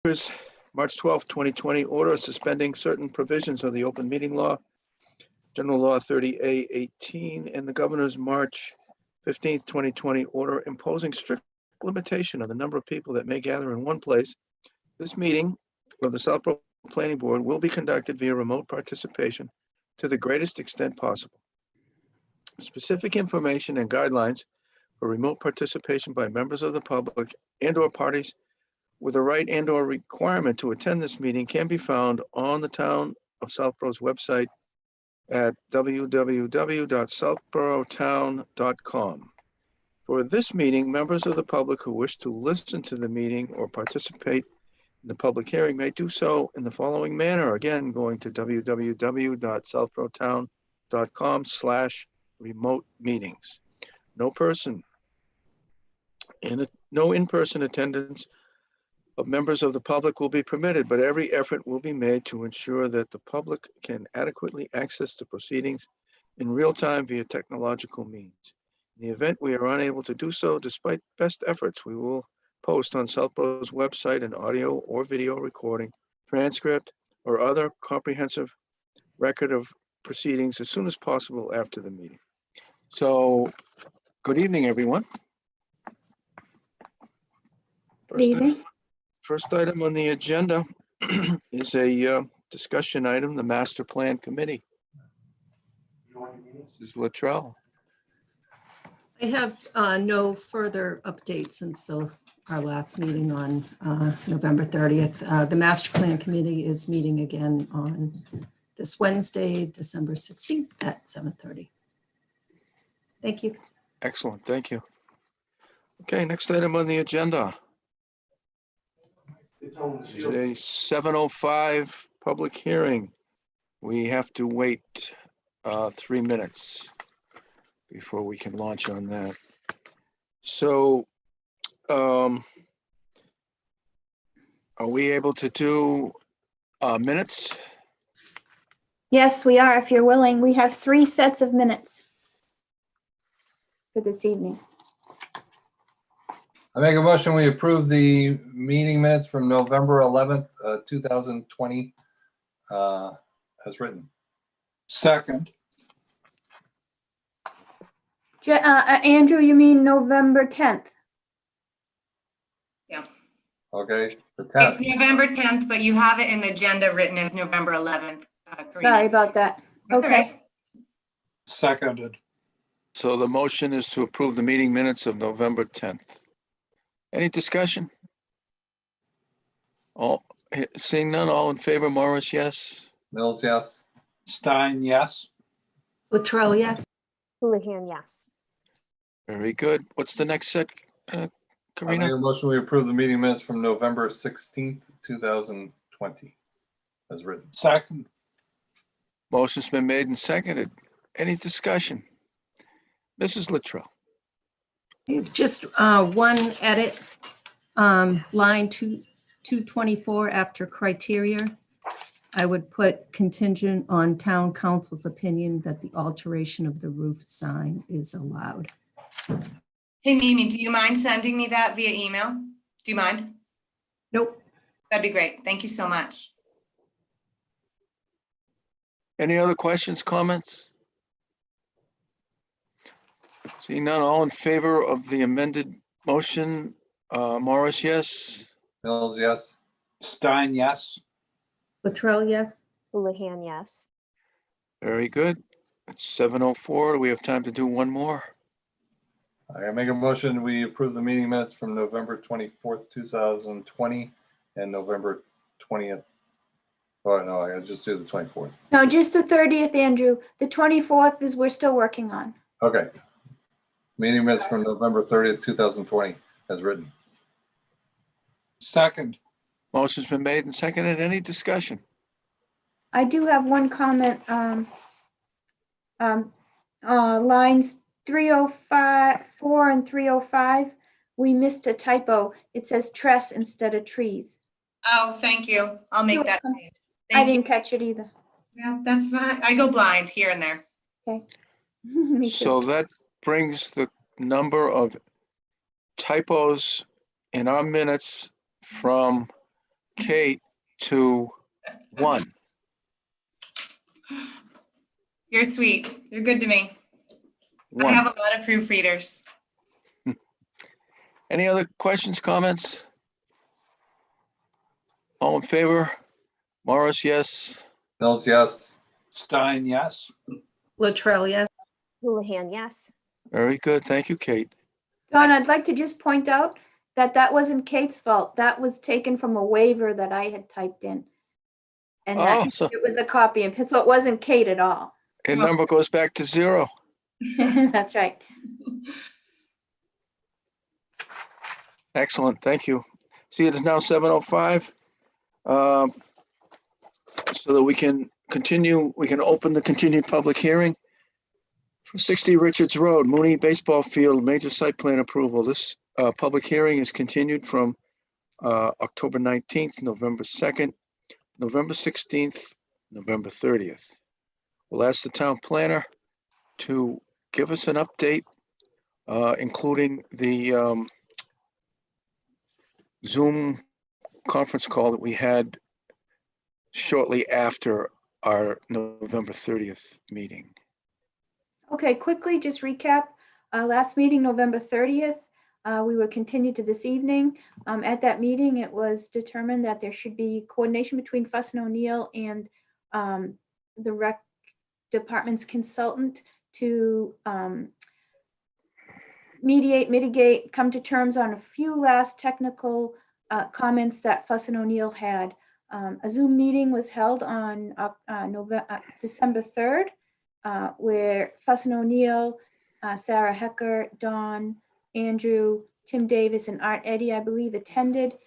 March 12th, 2020, order suspending certain provisions of the open meeting law, General Law 30A-18, and the governor's March 15th, 2020 order imposing strict limitation on the number of people that may gather in one place. This meeting of the Southborough Planning Board will be conducted via remote participation to the greatest extent possible. Specific information and guidelines for remote participation by members of the public and/or parties with a right and/or requirement to attend this meeting can be found on the Town of Southborough's website at www.southboroughtown.com. For this meeting, members of the public who wish to listen to the meeting or participate in the public hearing may do so in the following manner. Again, going to www.southboroughtown.com/remote meetings. No in-person attendance of members of the public will be permitted, but every effort will be made to ensure that the public can adequately access the proceedings in real time via technological means. In the event we are unable to do so, despite best efforts, we will post on Southborough's website an audio or video recording, transcript, or other comprehensive record of proceedings as soon as possible after the meeting. So, good evening, everyone. First item on the agenda is a discussion item, the Master Plan Committee. This is Latrell. I have no further updates since our last meeting on November 30th. The Master Plan Committee is meeting again on this Wednesday, December 16th at 7:30. Thank you. Excellent, thank you. Okay, next item on the agenda is a 7:05 public hearing. We have to wait 3 minutes before we can launch on that. So, are we able to do minutes? Yes, we are, if you're willing. We have 3 sets of minutes for this evening. I make a motion, we approve the meeting minutes from November 11th, 2020, as written. Second. Andrew, you mean November 10th? Yeah. Okay, the It's 10th. November 10th, but you have it in the agenda written as November 11th. Sorry about that. That's all Okay. right. Seconded. So the motion is to approve the meeting minutes of November 10th. Any discussion? All, seeing none, all in favor, Morris, yes? Mills, yes. Stein, yes. Latrell, yes. Houlihan, yes. Very good. What's the next set, I make Karina? a motion, we approve the meeting minutes from November 16th, 2020, as written. Second. Motion's been made and seconded. Any discussion? Mrs. Latrell. I have just one edit, line 224 after criteria. I would put contingent on town council's opinion that the alteration of the roof sign is allowed. Hey, Mimi, do you mind sending me that via email? Do you mind? Nope. That'd be great. Thank you so much. Any other questions, comments? Seeing none, all in favor of the amended motion, Morris, yes? Mills, yes. Stein, yes. Latrell, yes. Houlihan, yes. Very good. It's 7:04. Do we have time to do one more? I make a motion, we approve the meeting minutes from November 24th, 2020, and November 20th. Oh, no, I gotta just do the 24th. No, just the 30th, Andrew. The 24th is we're still working on. Okay. Meeting minutes from November 30th, 2020, as written. Second. Motion's been made and seconded. Any discussion? I do have one comment. Lines 304 and 305, we missed a typo. It says tress instead of trees. Oh, thank you. I'll make that. I Thank you. didn't catch it either. Yeah, that's fine. I go blind here and there. Okay. Me too. So that brings the number of typos in our minutes from Kate to 1. You're sweet. You're good to me. I 1. have a lot of proofreaders. Any other questions, comments? All in favor? Morris, yes. Mills, yes. Stein, yes. Latrell, yes. Houlihan, yes. Very good. Thank you, Kate. Don, I'd like to just point out that that wasn't Kate's fault. That was taken from a waiver that I had typed in. And that Oh, so it was a copy and so it wasn't Kate at all. your number goes back to 0. That's right. Excellent. Thank you. See, it is now 7:05. Um, So that we can continue, we can open the continued public hearing for 60 Richards Road, Mooney Baseball Field, major site plan approval. This public hearing is continued from October 19th, November 2nd, November 16th, November 30th. We'll ask the town planner to give us an update, including the Zoom conference call that we had shortly after our November 30th meeting. Okay, quickly, just recap. Last meeting, November 30th, we were continued to this evening. At that meeting, it was determined that there should be coordination between Fuss and O'Neill and the rec department's consultant to mediate, mitigate, come to terms on a few last technical comments that Fuss and O'Neill had. A Zoom meeting was held on December 3rd, where Fuss and O'Neill, Sarah Hecker, Don, Andrew, Tim Davis, and Art Eddy, I believe, attended.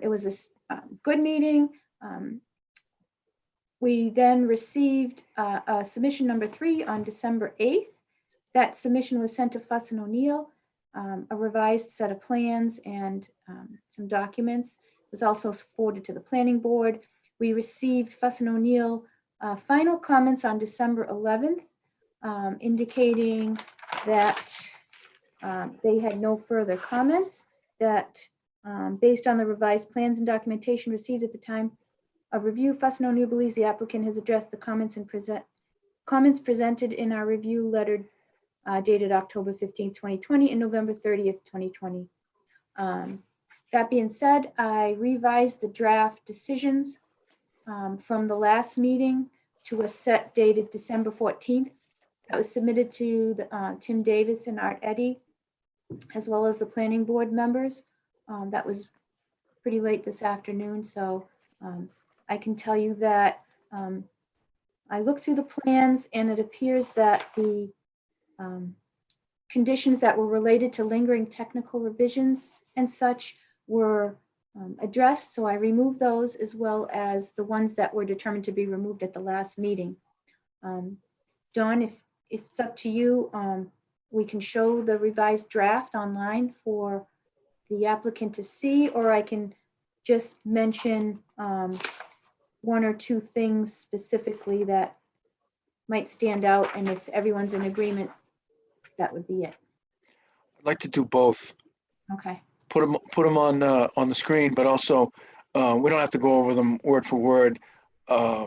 It was a good meeting. We then received submission number 3 on December 8th. That submission was sent to Fuss and O'Neill, a revised set of plans and some documents. It was also forwarded to the planning board. We received Fuss and O'Neill final comments on December 11th, indicating that they had no further comments, that based on the revised plans and documentation received at the time of review, Fuss and O'Neill believes the applicant has addressed the comments presented in our review letter dated October 15th, 2020 and November 30th, 2020. That being said, I revised the draft decisions from the last meeting to a set dated December 14th. That was submitted to the, Tim Davis and Art Eddy, as well as the planning board members. That was pretty late this afternoon, so I can tell you that I looked through the plans and it appears that the conditions that were related to lingering technical revisions and such were addressed, so I removed those as well as the ones that were determined to be removed at the last meeting. Dawn, if it's up to you, we can show the revised draft online for the applicant to see, or I can just mention 1 or 2 things specifically that might stand out, and if everyone's in agreement, that would be it. I'd like to do both. Okay. Put them on the screen, but also we don't have to go over them word for word. So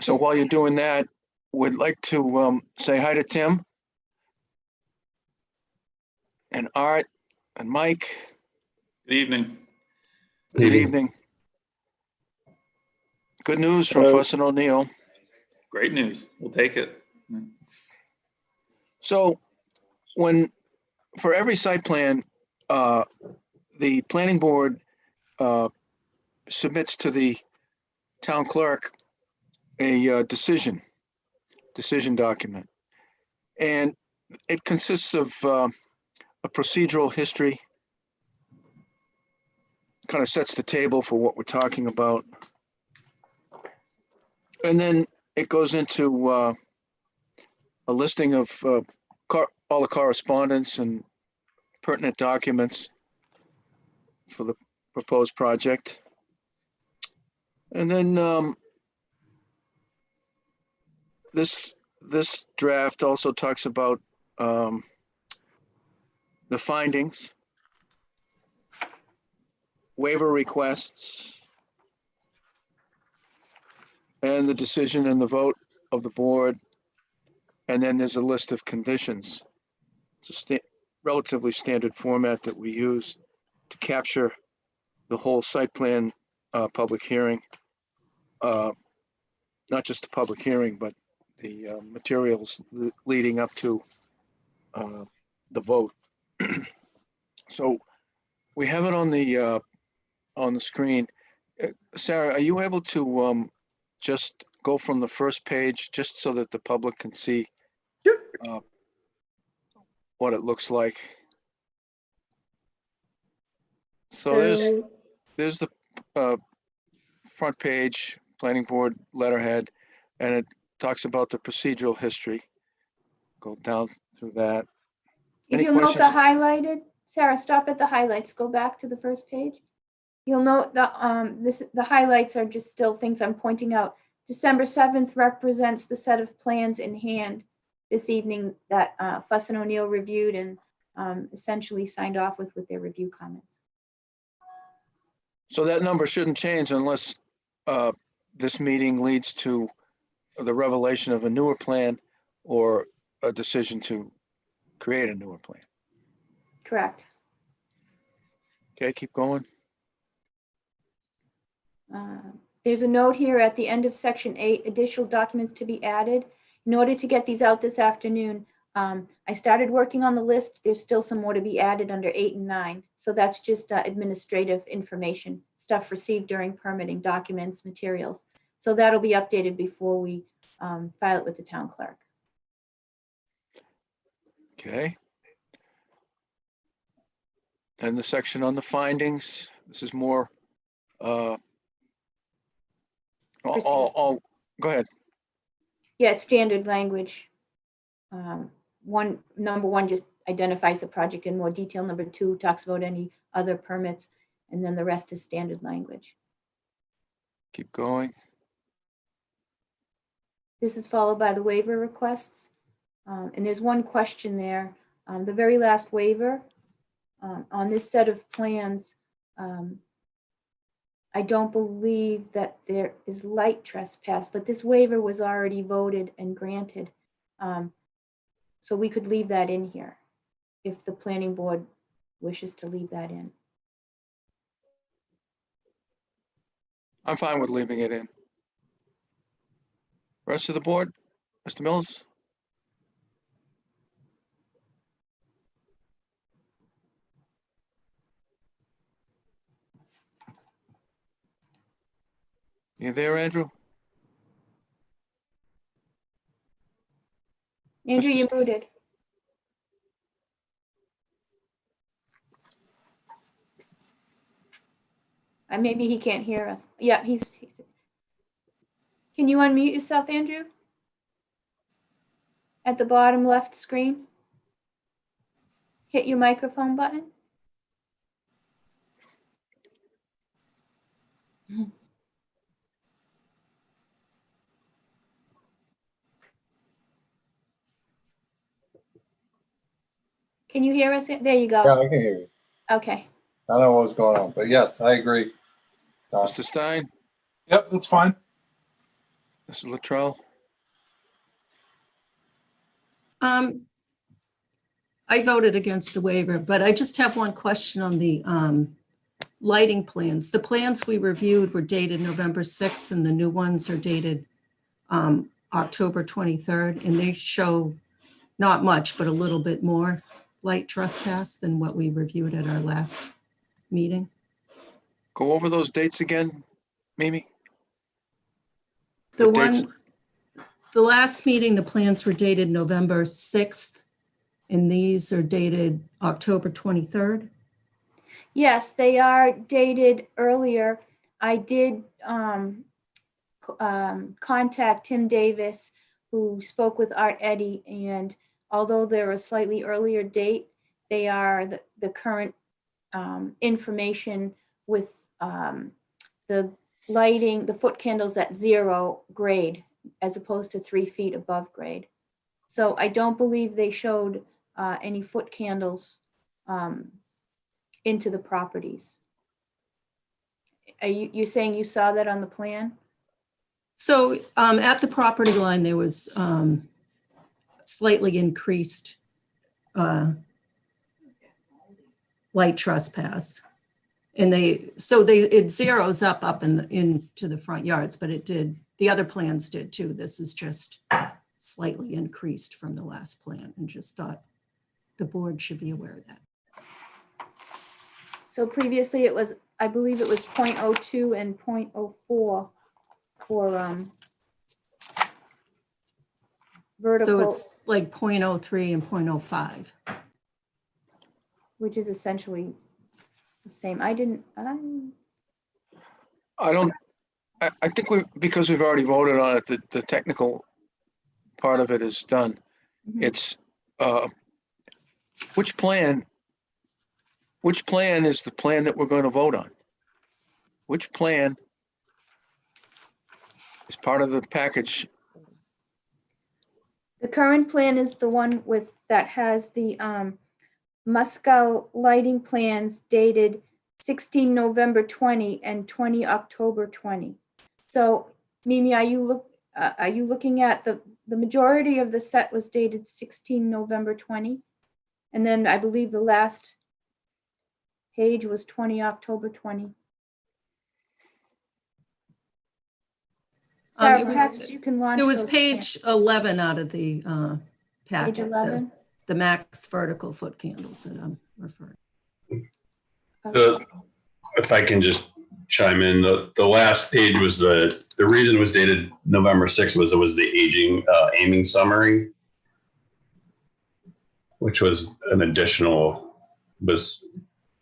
while you're doing that, would like to say hi to Tim and Art and Mike. Good evening. Good evening. Good news from Fuss and O'Neill. Great news. We'll take it. So for every site plan, the planning board submits to the town clerk a decision document. And it consists of a procedural history, kind of sets the table for what we're talking about. And then it goes into a listing of all the correspondence and pertinent documents for the proposed project. And then this draft also talks about the findings, waiver requests, and the decision and the vote of the board. And then there's a list of conditions. It's a relatively standard format that we use to capture the whole site plan public hearing. Not just the public hearing, but the materials leading up to the vote. So we have it on the screen. Sarah, are you able to just go from the first page just so that the public can see what it looks like? So there's the front page, planning board letterhead, and it talks about the procedural history. Go down through that. If Any you'll note the questions? highlighted, Sarah, stop at the highlights, go back to the first page. You'll note that the highlights are just still things I'm pointing out. December 7th represents the set of plans in hand this evening that Fuss and O'Neill reviewed and essentially signed off with their review comments. So that number shouldn't change unless this meeting leads to the revelation of a newer plan or a decision to create a newer plan. Correct. Okay, keep going. There's a note here at the end of section 8, additional documents to be added. In order to get these out this afternoon, I started working on the list. There's still some more to be added under 8 and 9. So that's just administrative information, stuff received during permitting, documents, materials. So that'll be updated before we file it with the town clerk. Okay. Then the section on the findings. This is more all go ahead. Yeah, it's standard language. Number one just identifies the project in more detail. Number 2 talks about any other permits, and then the rest is standard language. Keep going. This is followed by the waiver requests. And there's one question there. The very last waiver on this set of plans, I don't believe that there is light trespass, but this waiver was already voted and granted. So we could leave that in here if the planning board wishes to leave that in. I'm fine with leaving it in. Rest of the board, Mr. Mills? You there, Andrew? Andrew, Mr. you're muted. Maybe he can't hear us. Yeah, he's. Can you unmute yourself, Andrew? At the bottom left screen. Hit your microphone button. Can you hear us? There you Yeah, go. I can hear you. Okay. I don't know what was going on, but yes, I agree. Mr. Stein, Yep, that's fine. Mrs. Latrell? I voted against the waiver, but I just have one question on the lighting plans. The plans we reviewed were dated November 6th, and the new ones are dated October 23rd, and they show not much, but a little bit more light trespass than what we reviewed at our last meeting. Go over those dates again, Mimi? The dates- the last meeting, the plans were dated November 6th, and these are dated October 23rd. Yes, they are dated earlier. I did contact Tim Davis, who spoke with Art Eddy, and although they're a slightly earlier date, they are the current information with the lighting, the foot candles at 0 grade as opposed to 3 feet above grade. So I don't believe they showed any foot candles into the properties. Are you're saying you saw that on the plan? So at the property line, there was slightly increased light trespass. And it zeroes up into the front yards, but the other plans did too. This is just slightly increased from the last plan, and just thought the board should be aware of that. So previously it was, I believe it was 0.02 and 0.04 for So vertical, it's like 0.03 and 0.05. which is essentially the same. I think because we've already voted on it, the technical part of it is done. Mhm. It's, which plan is the plan that we're going to vote on? Which plan is part of the package? The current plan is the one that has the Muscal lighting plans dated 16 November 20 and 20 October 20. So Mimi, are you looking at the majority of the set was dated 16 November 20? And then I believe the last page was 20 October 20. Sarah, perhaps you can launch It was those plans. page 11 out of the packet. Page 11? The max vertical foot candles that I'm referring. If I can just chime in, the last page was the reason it was dated November 6th was it was the aiming summary, which was an additional, was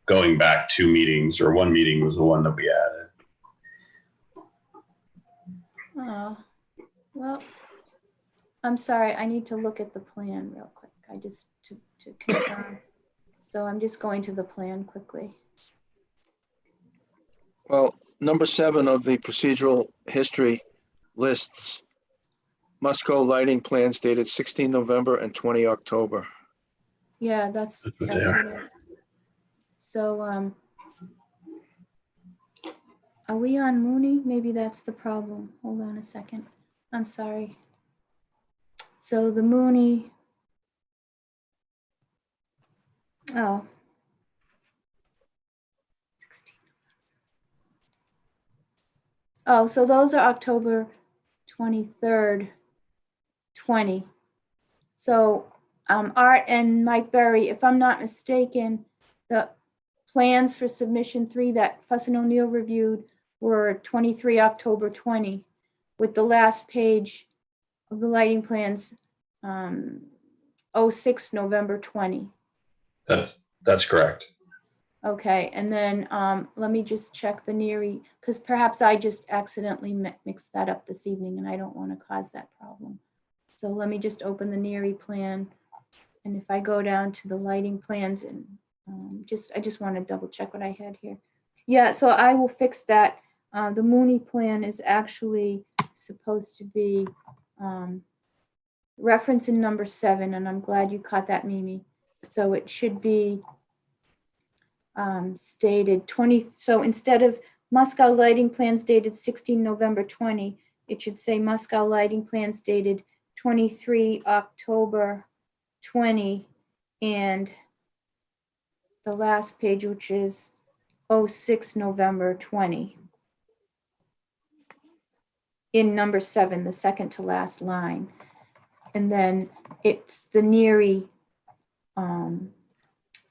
going back 2 meetings, or 1 meeting was the one that we added. Oh, well, I'm sorry, I need to look at the plan real quick. I just, to confirm. So I'm just going to the plan quickly. Well, number 7 of the procedural history lists Musco lighting plans dated 16 November and 20 October. Yeah, that's That's what what they are. it is. So, are we on Mooney? Maybe that's the problem. Hold on a second. I'm sorry. So the Mooney. Oh. 16. Oh, so those are October 23rd, 20. So Art and Mike Berry, if I'm not mistaken, the plans for submission 3 that Fuss and O'Neill reviewed were 23 October 20, with the last page of the lighting plans 06 November 20. That's correct. Okay, and then let me just check the NERI, because perhaps I just accidentally mixed that up this evening and I don't want to cause that problem. So let me just open the NERI plan. And if I go down to the lighting plans and I just want to double check what I had here. Yeah, so I will fix that. The Mooney plan is actually supposed to be reference in number 7, and I'm glad you caught that, Mimi. So it should be stated 20. So instead of Moscow lighting plans dated 16 November 20, it should say Moscow lighting plans dated 23 October 20, and the last page, which is 06 November 20. In number 7, the second to last line. And then it's the NERI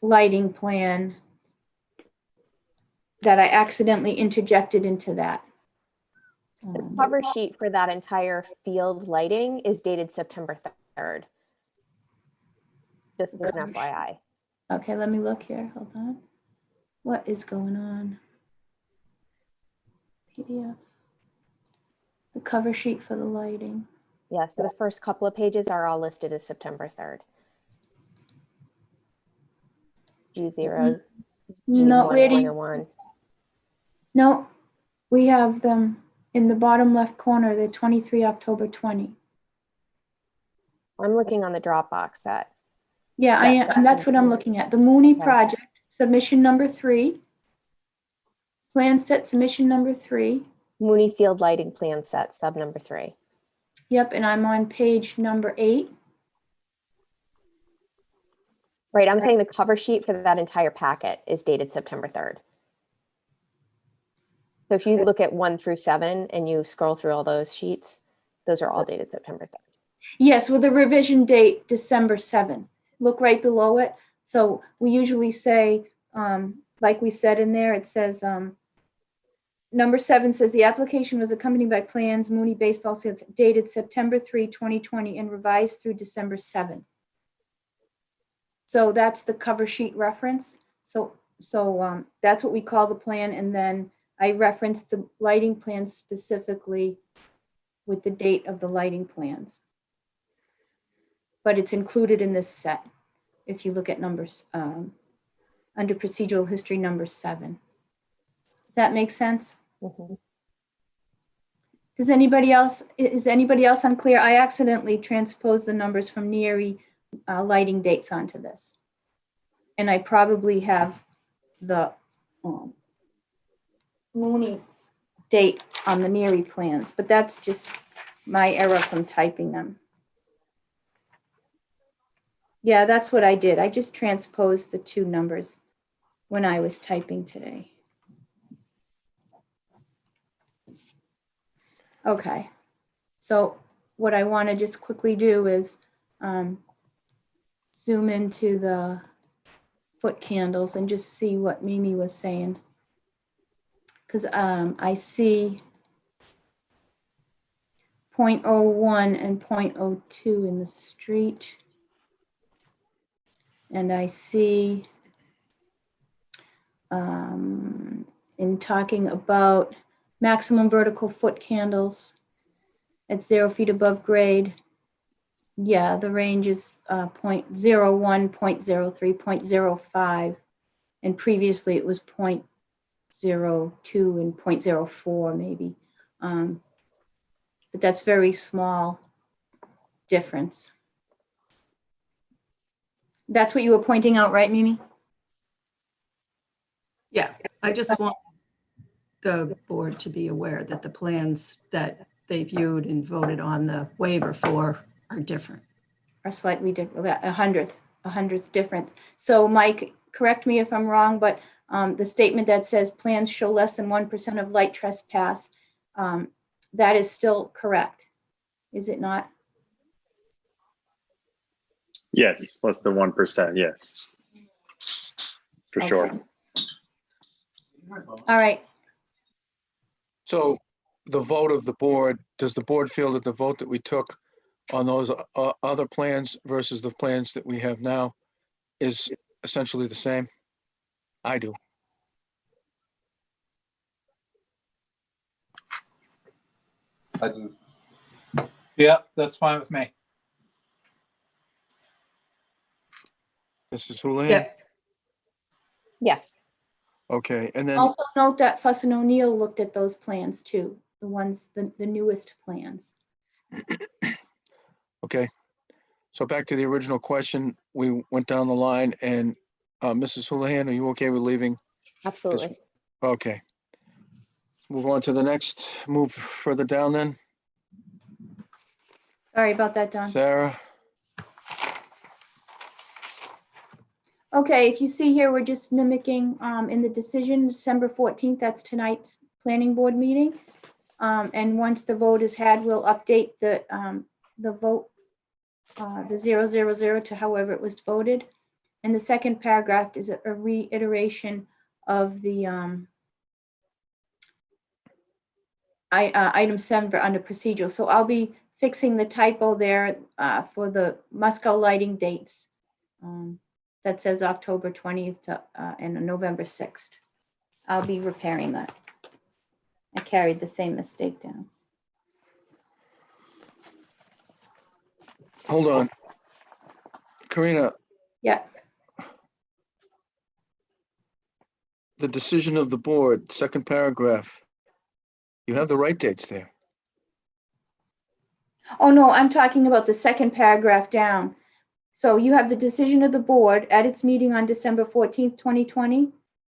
lighting plan that I accidentally interjected into that. The cover sheet for that entire field lighting is dated September 3rd. Just as an FYI. Okay, let me look here. Hold on. What is going on? PDF. The cover sheet for the lighting. Yeah, so the first couple of pages are all listed as September 3rd. G0, No, where do you, G1, no, we have them in the bottom left corner, the 23 October 20. I'm looking on the Dropbox set. Yeah, I am, and that's what I'm looking at. The Mooney Okay. project, submission number 3. Plan set submission number 3. Mooney Field lighting plan set, sub number 3. Yep, and I'm on page number 8. Right, I'm saying the cover sheet for that entire packet is dated September 3rd. So if you look at 1 through 7 and you scroll through all those sheets, those are all dated September 3rd. Yes, with the revision date, December 7th. Look right below it. So we usually say, like we said in there, it says, number 7 says the application was accompanied by plans, Mooney baseball fields dated September 3, 2020 and revised through December 7th. So that's the cover sheet reference. So that's what we call the plan. And then I referenced the lighting plan specifically with the date of the lighting plans. But it's included in this set. If you look at numbers, under procedural history, number 7. Does that make sense? Mhm. Is anybody else unclear? I accidentally transposed the numbers from NERI lighting dates onto this. And I probably have the Mooney date on the NERI plans, but that's just my error from typing them. Yeah, that's what I did. I just transposed the 2 numbers when I was typing today. Okay, so what I want to just quickly do is zoom into the foot candles and just see what Mimi was saying. Because I see 0.01 and 0.02 in the street. And I see in talking about maximum vertical foot candles at 0 feet above grade. Yeah, the range is 0.01, 0.03, 0.05. And previously it was 0.02 and 0.04 maybe. But that's very small difference. That's what you were pointing out, right, Mimi? Yeah, I just want the board to be aware that the plans that they viewed and voted on the waiver for are different. Are slightly different, a hundredth different. So Mike, correct me if I'm wrong, but the statement that says plans show less than 1% of light trespass, that is still correct, is it not? Yes, less than 1%, yes. For Okay. sure. All right. So the vote of the board, does the board feel that the vote that we took on those other plans versus the plans that we have now is essentially the same? I do. I do. Yeah, that's fine with me. Mrs. Houlihan? Yeah, Yes. Okay, and then, Also note that Fuss and O'Neill looked at those plans too, the newest plans. okay. So back to the original question, we went down the line and Mrs. Houlihan, are you okay with leaving? Absolutely. Okay. Move on to the next, move further down then. Sorry about that, Don. Sarah? Okay, if you see here, we're just mimicking in the decision, December 14th, that's tonight's planning board meeting. And once the vote is had, we'll update the vote, the 000 to however it was voted. And the second paragraph is a reiteration of the item 7 for under procedural. So I'll be fixing the typo there for the Musco lighting dates. That says October 20th to, and November 6th. I'll be repairing that. I carried the same mistake down. Hold on. Karina, Yeah, the decision of the board, second paragraph. You have the right dates there. oh no, I'm talking about the second paragraph down. So you have the decision of the board at its meeting on December 14th, 2020.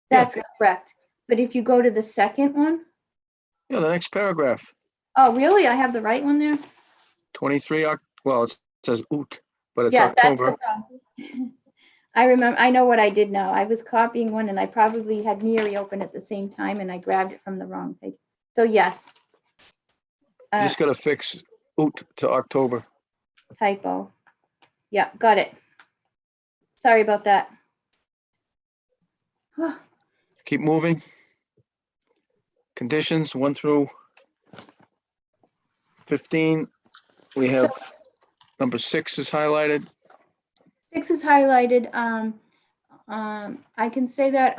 That's correct. But if you go to the second one, Yeah, the next paragraph, Oh, really? I have the right one there? 23, well, it says oot, but it's Yeah, that's the October. problem. I remember, I know what I did now. I was copying one and I probably had Neary open at the same time and I grabbed it from the wrong page. So yes. You just gotta fix oot to October. Typo. Yeah, got it. Sorry about that. Keep moving. Conditions 1 through 15. We have number 6 is highlighted. 6 is highlighted. I can say that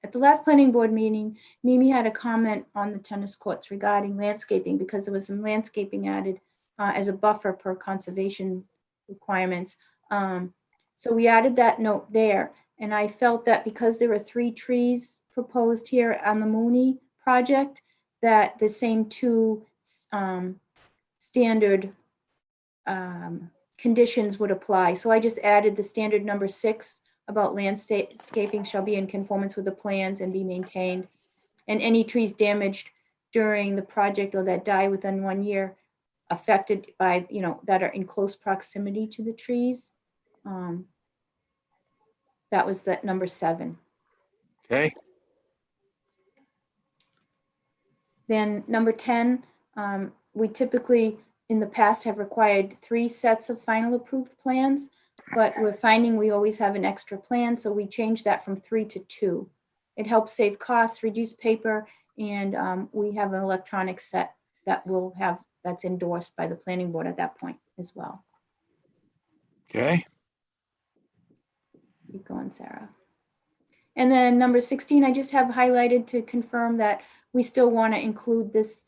at the last planning board meeting, Mimi had a comment on the tennis courts regarding landscaping because there was some landscaping added as a buffer per conservation requirements. So we added that note there. And I felt that because there are 3 trees proposed here on the Mooney project, that the same 2 standard conditions would apply. So I just added the standard number 6 about landscaping shall be in conformance with the plans and be maintained. And any trees damaged during the project or that die within 1 year affected by, that are in close proximity to the trees. That was the number 7. Okay, Then number 10, we typically in the past have required 3 sets of final approved plans, but we're finding we always have an extra plan, so we changed that from 3 to 2. It helps save costs, reduce paper, and we have an electronic set that that's endorsed by the planning board at that point as well. okay. Keep going, Sarah. And then number 16, I just have highlighted to confirm that we still want to include this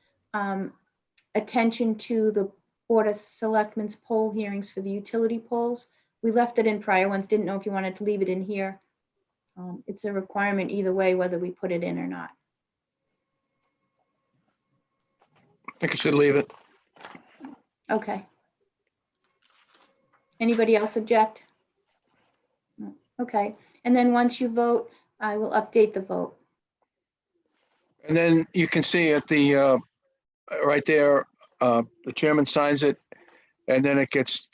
attention to the Board of Selectmen's poll hearings for the utility polls. We left it in prior ones, didn't know if you wanted to leave it in here. It's a requirement either way, whether we put it in or not. I think I should leave it. Okay. Anybody else object? No. Okay, and then once you vote, I will update the vote. And then you can see at the, right there, the chairman signs it, and then it gets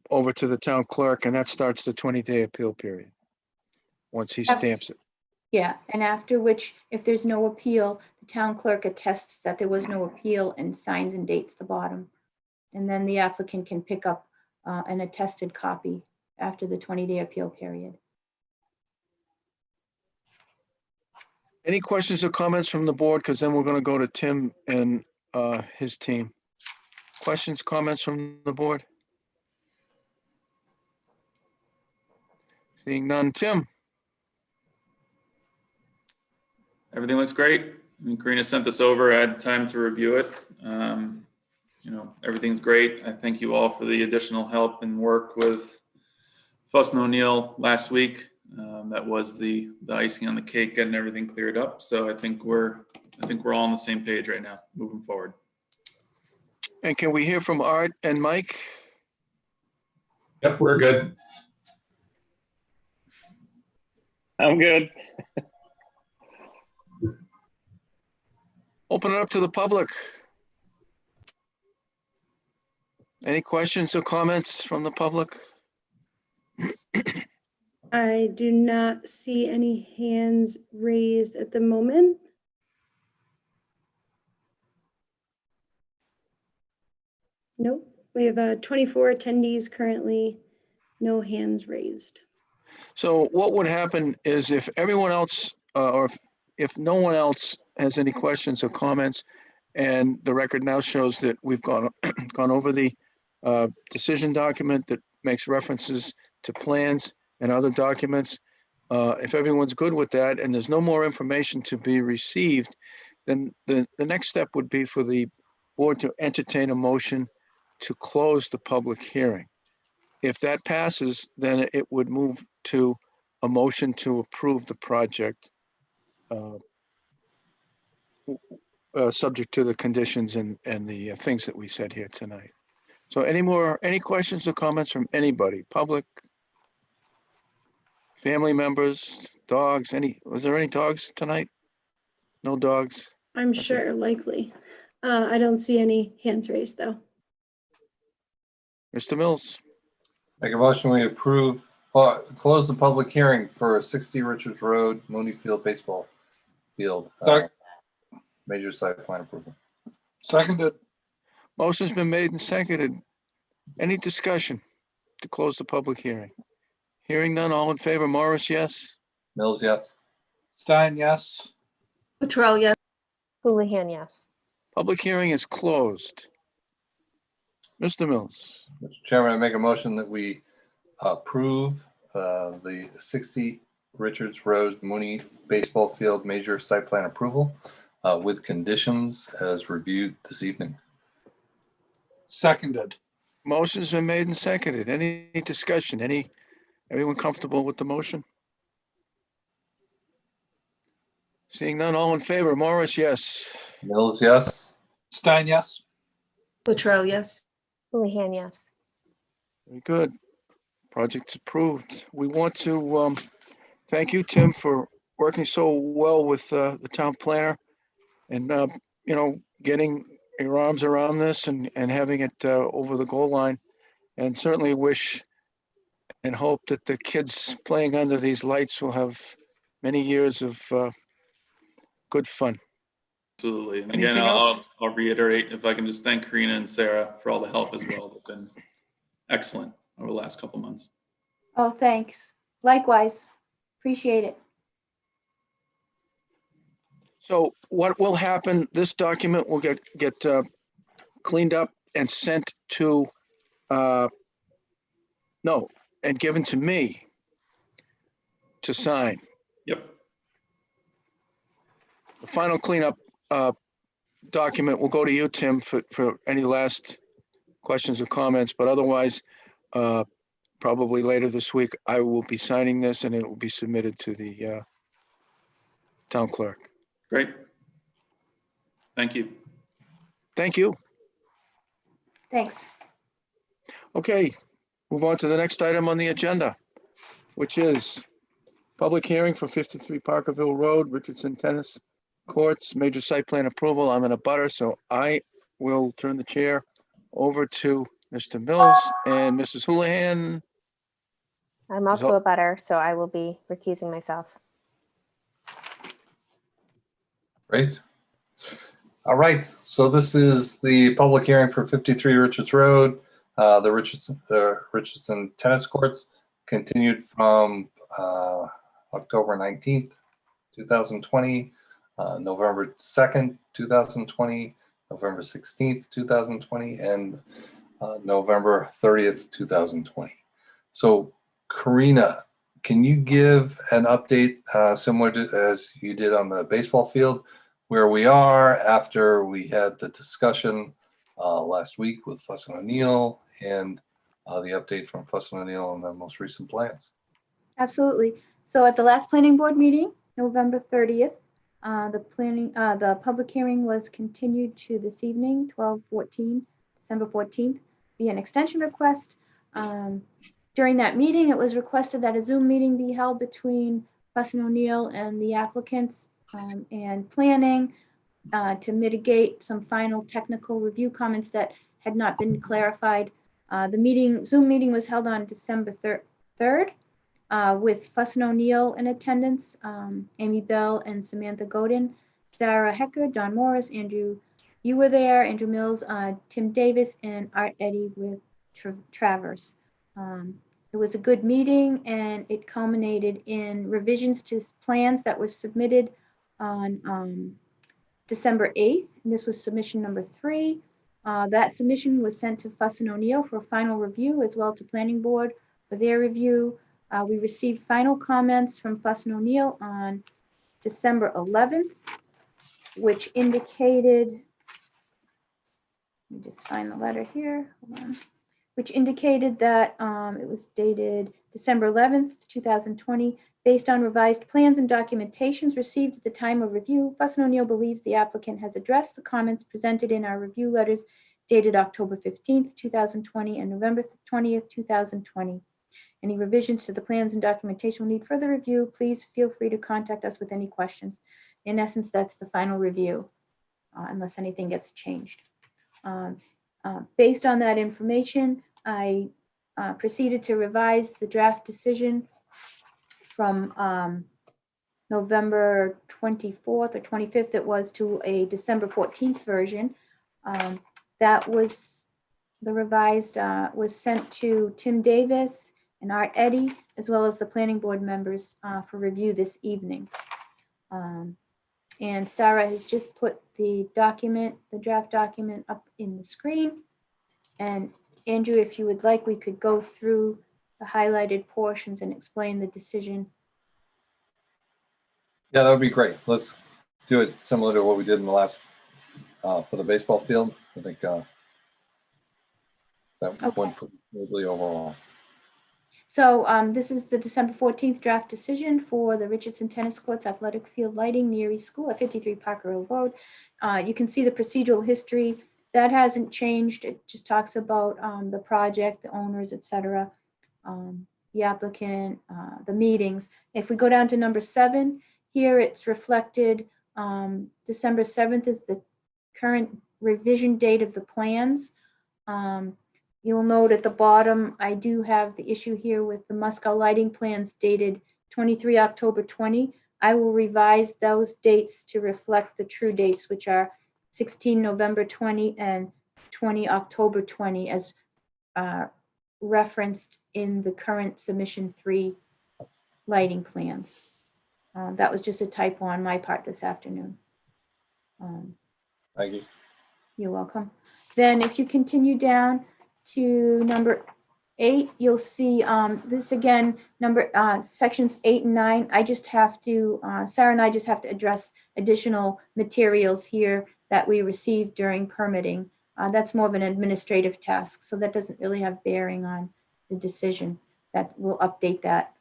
over to the town clerk, and that starts the 20-day appeal period, once he stamps it. Yeah, and after which, if there's no appeal, the town clerk attests that there was no appeal and signs and dates the bottom. And then the applicant can pick up an attested copy after the 20-day appeal period. Any questions or comments from the board? Because then we're going to go to Tim and his team. Questions, comments from the board? Seeing none. Tim? Everything looks great. I mean, Karina sent this over. I had time to review it. Everything's great. I thank you all for the additional help and work with Fuss and O'Neill last week. That was the icing on the cake, getting everything cleared up. So I think we're all on the same page right now, moving forward. And can we hear from Art and Mike? Yep, we're good. I'm good. Open it up to the public. Any questions or comments from the public? I do not see any hands raised at the moment. Nope, we have 24 attendees currently, no hands raised. So what would happen is if everyone else, or if no one else has any questions or comments, and the record now shows that we've gone over the decision document that makes references to plans and other documents. If everyone's good with that and there's no more information to be received, then the next step would be for the board to entertain a motion to close the public hearing. If that passes, then it would move to a motion to approve the project, subject to the conditions and the things that we said here tonight. So any questions or comments from anybody, public, family members, dogs, was there any dogs tonight? No dogs? I'm sure, likely. I don't see any hands raised, though. Mr. Mills, Make a motion, we approve, close the public hearing for 60 Richards Road, Mooney Field Baseball Field. Major site plan approval. Seconded. motion's been made and seconded. Any discussion to close the public hearing? Hearing none, all in favor, Morris, yes? Mills, yes. Stein, yes. Latrell, yes. Houlihan, yes. Public hearing is closed. Mr. Mills, Mr. Chairman, I make a motion that we approve the 60 Richards Road Mooney Baseball Field major site plan approval with conditions as reviewed this evening. Seconded. motion's been made and seconded. Any discussion? Everyone comfortable with the motion? Seeing none, all in favor, Morris, yes? Mills, yes. Stein, yes. Latrell, yes. Houlihan, yes. Very good. Project's approved. We want to thank you, Tim, for working so well with the town planner and, getting your arms around this and having it over the goal line. And certainly wish and hope that the kids playing under these lights will have many years of good fun. Absolutely. And again, Anything else? I'll reiterate, if I can just thank Karina and Sarah for all the help as well. They've been excellent over the last couple months. Oh, thanks. Likewise. Appreciate it. So what will happen, this document will get cleaned up and sent to, and given to me to sign. Yep. The final cleanup document will go to you, Tim, for any last questions or comments, but otherwise, probably later this week, I will be signing this and it will be submitted to the town clerk. Great. Thank you. Thank you. Thanks. Okay, move on to the next item on the agenda, which is public hearing for 53 Parkerville Road, Richardson Tennis Courts, major site plan approval. I'm in a butter, so I will turn the chair over to Mr. Mills and Mrs. Houlihan. I'm also a butter, so I will be recusing myself. Great. All right, so this is the public hearing for 53 Richards Road, the Richardson Tennis Courts, continued from October 19th, 2020, November 2nd, 2020, November 16th, 2020, and November 30th, 2020. So Karina, can you give an update similar to as you did on the baseball field, where we are after we had the discussion last week with Fuss and O'Neill and the update from Fuss and O'Neill on the most recent plans? Absolutely. So at the last planning board meeting, November 30th, the public hearing was continued to this evening, December 14th, via an extension request. During that meeting, it was requested that a Zoom meeting be held between Fuss and O'Neill and the applicants and planning to mitigate some final technical review comments that had not been clarified. The Zoom meeting was held on December 3rd with Fuss and O'Neill in attendance, Amy Bell and Samantha Godin, Sarah Hecker, Don Morris, Andrew, you were there, Andrew Mills, Tim Davis, and Art Eddy with Travers. It was a good meeting and it culminated in revisions to plans that were submitted on December 8th. And this was submission number 3. That submission was sent to Fuss and O'Neill for a final review, as well to Planning Board for their review. We received final comments from Fuss and O'Neill on December 11th, which indicated, let me just find the letter here, hold on, which indicated that it was dated December 11th, 2020. Based on revised plans and documentations received at the time of review, Fuss and O'Neill believes the applicant has addressed the comments presented in our review letters dated October 15th, 2020 and November 20th, 2020. Any revisions to the plans and documentation will need further review. Please feel free to contact us with any questions. In essence, that's the final review. unless anything gets changed. Based on that information, I proceeded to revise the draft decision from November 24th or 25th, it was, to a December 14th version. That was, the revised was sent to Tim Davis and Art Eddy, as well as the planning board members for review this evening. And Sarah has just put the document, the draft document, up in the screen. And Andrew, if you would like, we could go through the highlighted portions and explain the decision. Yeah, that would be great. Let's do it similar to what we did in the last, for the baseball field. I think that went pretty smoothly overall. So this is the December 14th draft decision for the Richardson Tennis Courts Athletic Field Lighting near East School at 53 Parker Hill Road. You can see the procedural history. That hasn't changed. It just talks about the project, the owners, etc., the applicant, the meetings. If we go down to number 7, here it's reflected December 7th is the current revision date of the plans. You'll note at the bottom, I do have the issue here with the Musco lighting plans dated 23 October 20. I will revise those dates to reflect the true dates, which are 16 November 20 and 20 October 20, as referenced in the current submission 3 lighting plans. That was just a typo on my part this afternoon. Thank you. You're welcome. Then if you continue down to number 8, you'll see this again, sections 8 and 9. I just have to, Sarah and I just have to address additional materials here that we received during permitting. That's more of an administrative task, so that doesn't really have bearing on the decision. That will update that.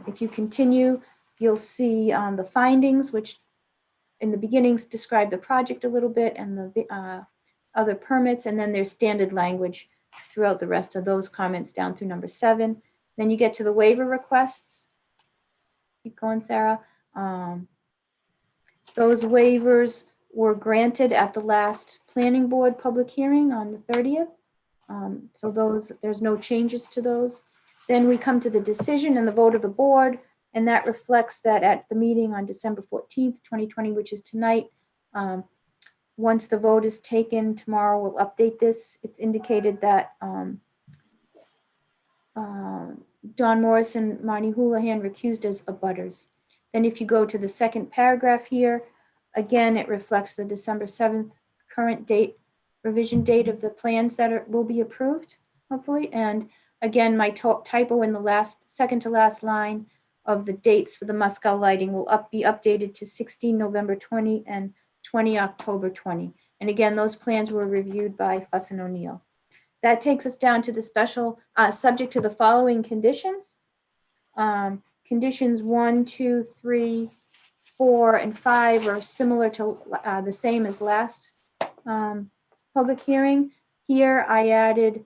If you continue, you'll see the findings, which in the beginnings describe the project a little bit and the other permits, and then there's standard language throughout the rest of those comments down through number 7. Then you get to the waiver requests. Keep going, Sarah. Those waivers were granted at the last planning board public hearing on the 30th. So those, there's no changes to those. Then we come to the decision and the vote of the board, and that reflects that at the meeting on December 14th, 2020, which is tonight. Once the vote is taken tomorrow, we'll update this. It's indicated that Don Morris and Marnie Houlihan recused as abutters. Then if you go to the second paragraph here, again, it reflects the December 7th current date, revision date of the plans that will be approved, hopefully. And again, my typo in the second to last line of the dates for the Musco lighting will be updated to 16 November 20 and 20 October 20. And again, those plans were reviewed by Fuss and O'Neill. That takes us down to the special, subject to the following conditions. Conditions 1, 2, 3, 4, and 5 are similar to the same as last public hearing. Here I added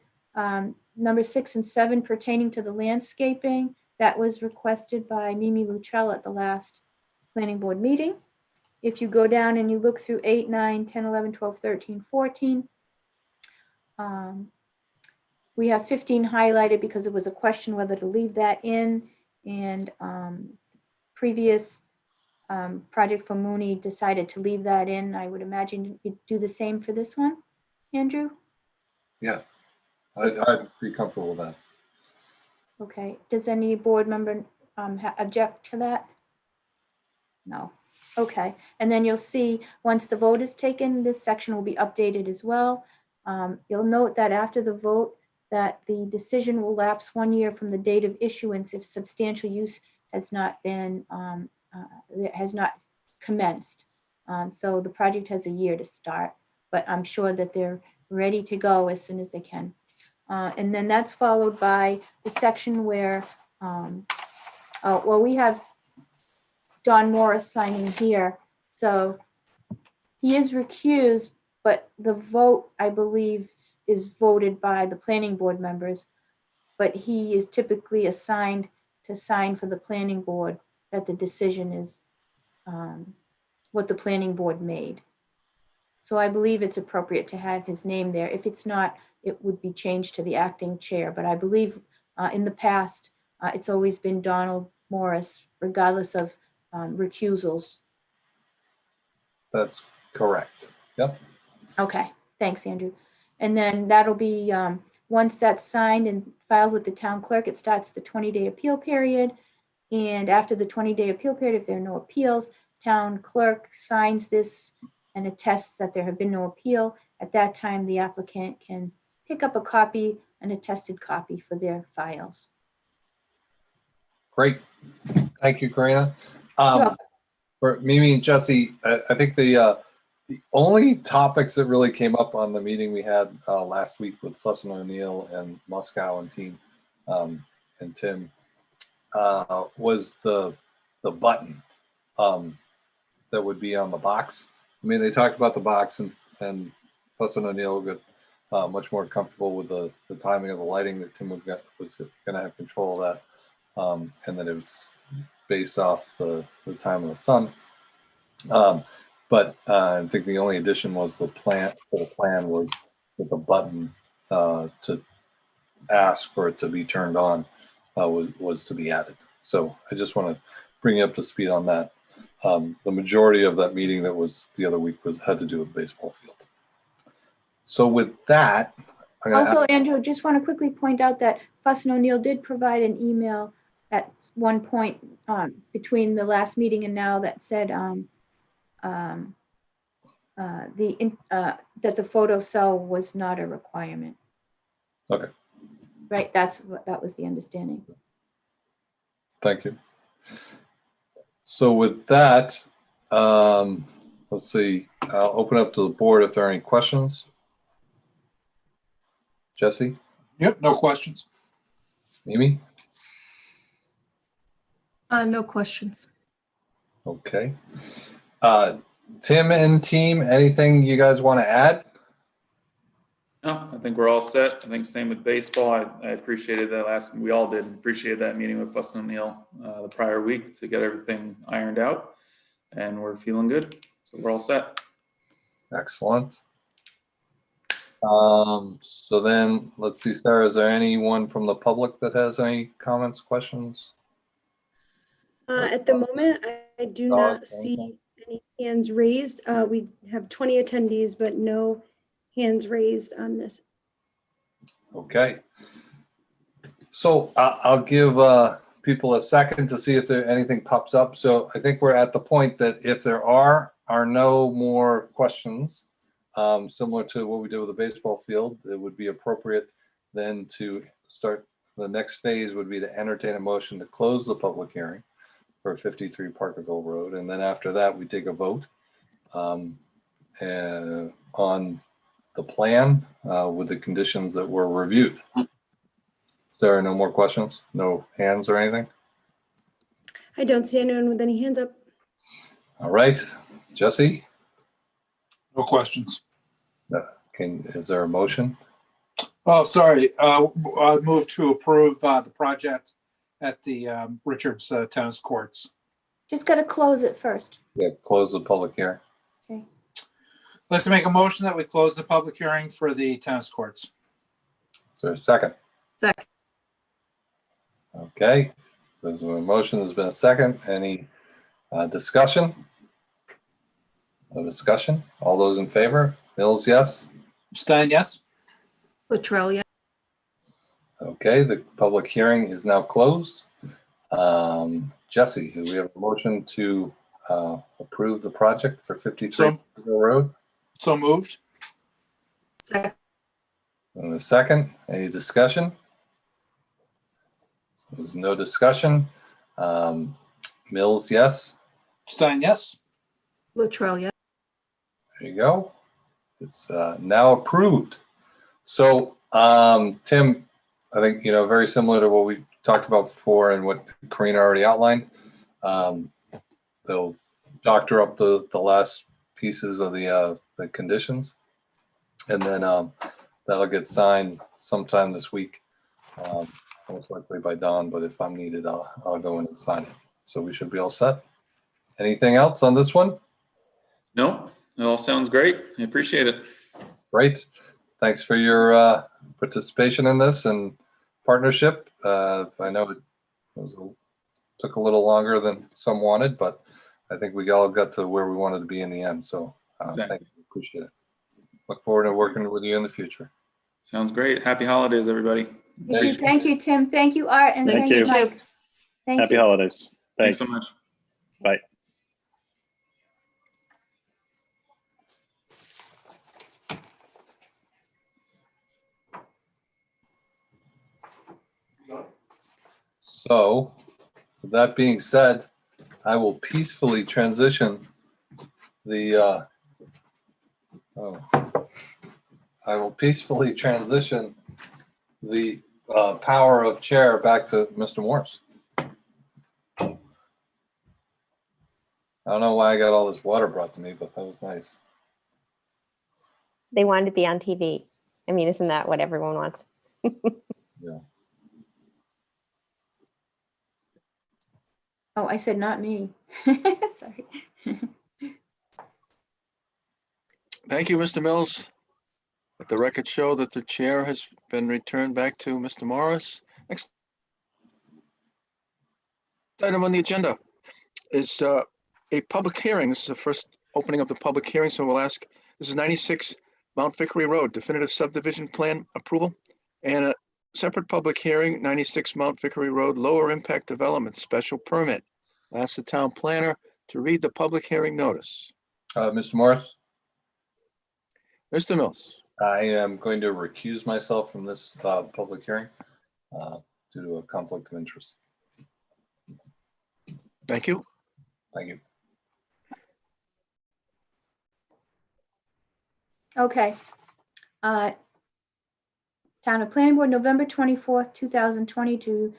number 6 and 7 pertaining to the landscaping. That was requested by Mimi Lutrell at the last planning board meeting. If you go down and you look through 8, 9, 10, 11, 12, 13, 14, we have 15 highlighted because it was a question whether to leave that in, and previous project for Mooney decided to leave that in. I would imagine you'd do the same for this one, Andrew? Yeah, I'd be comfortable with that. Okay, does any board member object to that? No. Okay, and then you'll see once the vote is taken, this section will be updated as well. You'll note that after the vote, that the decision will lapse 1 year from the date of issuance if substantial use has not been commenced. So the project has a year to start, but I'm sure that they're ready to go as soon as they can. And then that's followed by the section where, well, we have Don Morris signing here. So he is recused, but the vote, I believe, is voted by the planning board members. But he is typically assigned to sign for the planning board that the decision is what the planning board made. So I believe it's appropriate to have his name there. If it's not, it would be changed to the acting chair. But I believe in the past, it's always been Donald Morris, regardless of recusals. That's correct. Yep. Okay, thanks, Andrew. And then that'll be, once that's signed and filed with the town clerk, it starts the 20-day appeal period. And after the 20-day appeal period, if there are no appeals, town clerk signs this and attests that there have been no appeal. At that time, the applicant can pick up a copy, an attested copy for their files. Great. Thank you, Karina. welcome. For Mimi and Jesse, I think the only topics that really came up on the meeting we had last week with Fuss and O'Neill and Moscow and team and Tim was the button that would be on the box. I mean, they talked about the box, and Fuss and O'Neill got much more comfortable with the timing of the lighting, that Tim was going to have control of that, and that it was based off the time of the sun. But I think the only addition was the plan was with a button to ask for it to be turned on was to be added. So I just want to bring you up to speed on that. The majority of that meeting that was the other week had to do with the baseball field. So with that, Also, Andrew, just want to quickly point out that Fuss and O'Neill did provide an email at one point between the last meeting and now that said that the photo cell was not a requirement. Okay. Right, that was the understanding. Thank you. So with that, let's see, I'll open up to the board if there are any questions. Jesse? Yep, no questions. Mimi? No questions. Okay. Tim and team, anything you guys want to add? No, I think we're all set. I think same with baseball. I appreciated that we all did appreciate that meeting with Fuss and O'Neill the prior week to get everything ironed out, and we're feeling good. So we're all set. Excellent. So then let's see, Sarah, is there anyone from the public that has any comments, questions? At the moment, I do not see any hands raised. We have 20 attendees, but no hands raised on this. Okay. So I'll give people a second to see if anything pops up. So I think we're at the point that if there are no more questions, similar to what we did with the baseball field, it would be appropriate then to start. The next phase would be to entertain a motion to close the public hearing for 53 Parkerville Road. And then after that, we take a vote on the plan with the conditions that were reviewed. Is there no more questions? No hands or anything? I don't see anyone with any hands up. All right, Jesse? No questions. Is there a motion? Oh, sorry. I move to approve the project at the Richards Tennis Courts. Just got to close it first. Yeah, close the public hearing. Okay. I'd like to make a motion that we close the public hearing for the tennis courts. Is there a second? Second. Okay, there's a motion, there's been a second. Any discussion? No discussion? All those in favor? Mills, yes? Stein, yes? Latrell, yes. Okay, the public hearing is now closed. Jesse, do we have a motion to approve the project for 53 Road? So moved. Second. And a second, any discussion? There's no discussion. Mills, yes? Stein, yes? Latrell, yes. There you go. It's now approved. So, Tim, I think, very similar to what we talked about before and what Karina already outlined. They'll doctor up the last pieces of the conditions, and then that'll get signed sometime this week, most likely by Dawn, but if I'm needed, I'll go in and sign it. So we should be all set. Anything else on this one? No, It all sounds great. I appreciate it. Great. Thanks for your participation in this and partnership. I know it took a little longer than some wanted, but I think we all got to where we wanted to be in the end. So Exactly. thank you. Appreciate it. Look forward to working with you in the future. Sounds great. Happy holidays, everybody. Thank you, Tim. Thank you, Art, and Thank thank you. you, Mike. Thank Happy you. holidays. Thanks Thanks. so much. Bye. So with that being said, I will peacefully transition the power of chair back to Mr. Morris. I don't know why I got all this water brought to me, but that was nice. They wanted to be on TV. I mean, isn't that what everyone wants? Yeah. Oh, I said not me. Sorry. Thank you, Mr. Mills. Let the record show that the chair has been returned back to Mr. Morris. Next item on the agenda is a public hearing. This is the first opening of the public hearing, so we'll ask, this is 96 Mount Vicory Road, definitive subdivision plan approval, and a separate public hearing, 96 Mount Vicory Road, lower impact development special permit. I'll ask the town planner to read the public hearing notice. Mr. Morris, Mr. Mills. I am going to recuse myself from this public hearing due to a conflict of interest. Thank you. Thank you. Okay. Town of Planning Board, November 24th, 2022.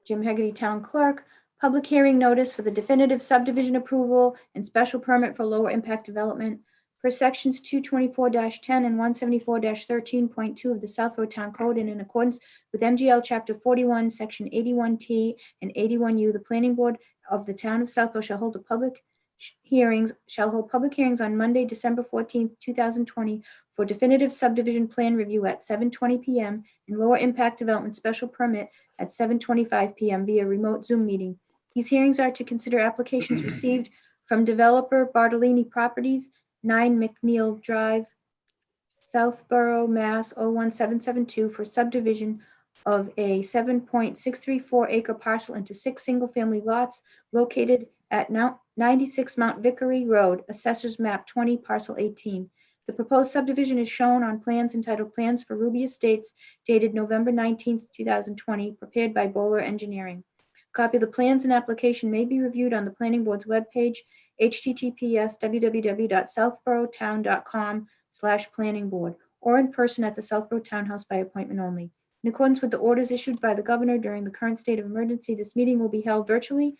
Jim Hegarty, Town Clerk. Public hearing notice for the definitive subdivision approval and special permit for lower impact development per sections 224-10 and 174-13.2 of the Southborough Town Code, and in accordance with MGL Chapter 41, Section 81T and 81U, the Planning Board of the Town of Southborough shall hold public hearings on Monday, December 14th, 2020 for definitive subdivision plan review at 7:20 p.m. and lower impact development special permit at 7:25 p.m. via remote Zoom meeting. These hearings are to consider applications received from developer Bartolini Properties, 9 McNeil Drive, Southborough, Mass. 01772 for subdivision of a 7.634 acre parcel into 6 single-family lots located at 96 Mount Vicory Road, Assessors Map 20, Parcel 18. The proposed subdivision is shown on plans entitled Plans for Ruby Estates dated November 19th, 2020, prepared by Bowler Engineering. A copy of the plans and application may be reviewed on the Planning Board's webpage, https://www.southboroughtown.com/planningboard, or in person at the Southborough Townhouse by appointment only. In accordance with the orders issued by the governor during the current state of emergency, this meeting will be held virtually.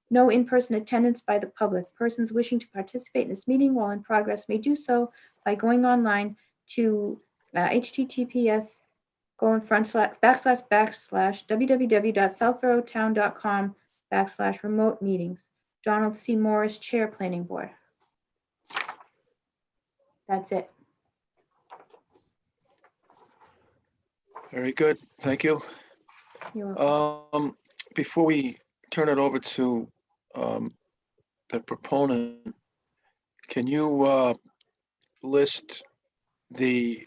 No in-person attendance by the public. Persons wishing to participate in this meeting while in progress may do so by going online to https://www.southboroughtown.com/remote meetings. Donald C. Morris, Chair, Planning Board. That's it. Very good. Thank you. You're welcome. Before we turn it over to the proponent, can you list the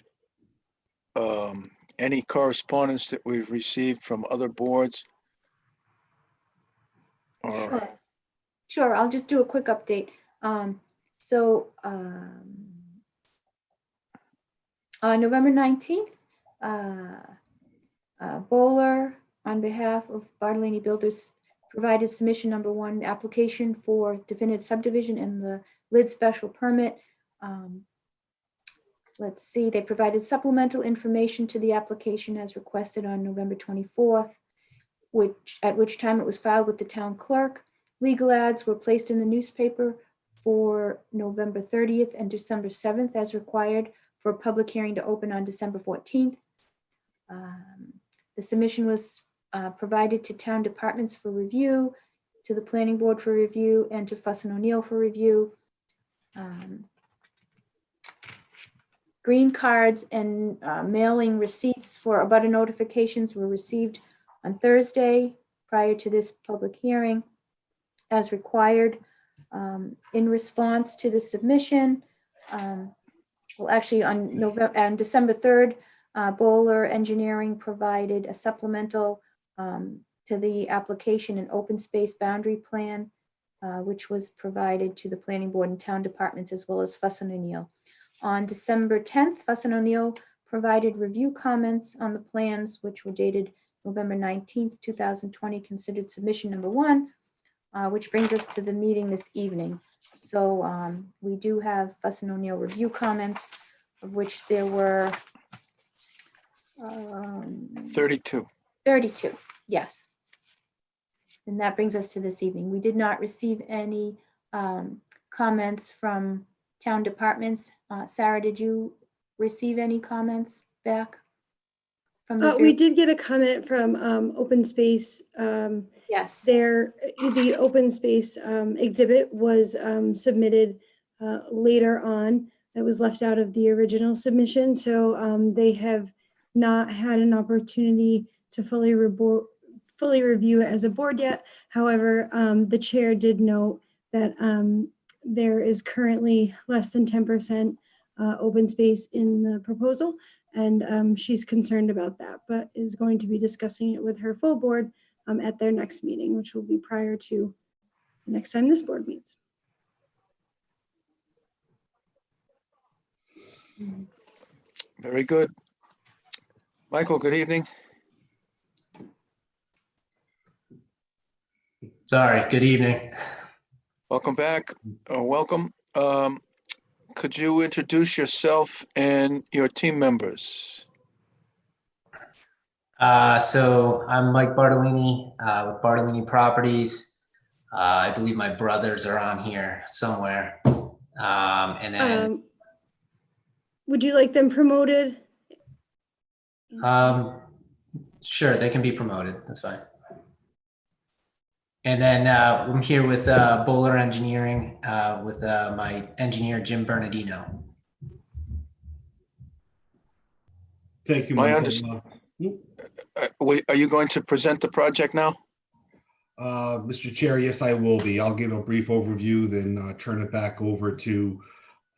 any correspondence that we've received from other boards? Or Sure, I'll just do a quick update. November 19th, Bowler, on behalf of Bartolini Builders, provided submission number 1, application for definitive subdivision and the lid special permit. Let's see, they provided supplemental information to the application as requested on November 24th, at which time it was filed with the town clerk. Legal ads were placed in the newspaper for November 30th and December 7th as required for a public hearing to open on December 14th. The submission was provided to town departments for review, to the planning board for review, and to Fuss and O'Neill for review. Green cards and mailing receipts for abutter notifications were received on Thursday prior to this public hearing as required. In response to the submission, well, actually on December 3rd, Bowler Engineering provided a supplemental to the application and open space boundary plan, which was provided to the planning board and town departments as well as Fuss and O'Neill. On December 10th, Fuss and O'Neill provided review comments on the plans, which were dated November 19th, 2020, considered submission number 1, which brings us to the meeting this evening. So we do have Fuss and O'Neill review comments, of which there were 32. 32, yes. And that brings us to this evening. We did not receive any comments from town departments. Sarah, did you receive any comments back from the? We did get a comment from Open Space. Yes. The Open Space exhibit was submitted later on. It was left out of the original submission. So they have not had an opportunity to fully review it as a board yet. However, the chair did note that there is currently less than 10% open space in the proposal. And she's concerned about that, but is going to be discussing it with her full board at their next meeting, which will be prior to the next time this board meets. Very good. Michael, good evening. Sorry, good evening. Welcome back. Welcome. Could you introduce yourself and your team members? So I'm Mike Bartolini with Bartolini Properties. I believe my brothers are on here somewhere. And then would you like them promoted? sure, they can be promoted. That's fine. And then I'm here with Bowler Engineering with my engineer, Jim Bernardino. Thank you, My Michael. Are you going to present the project now? Mr. Chair, yes, I will be. I'll give a brief overview, then turn it back over to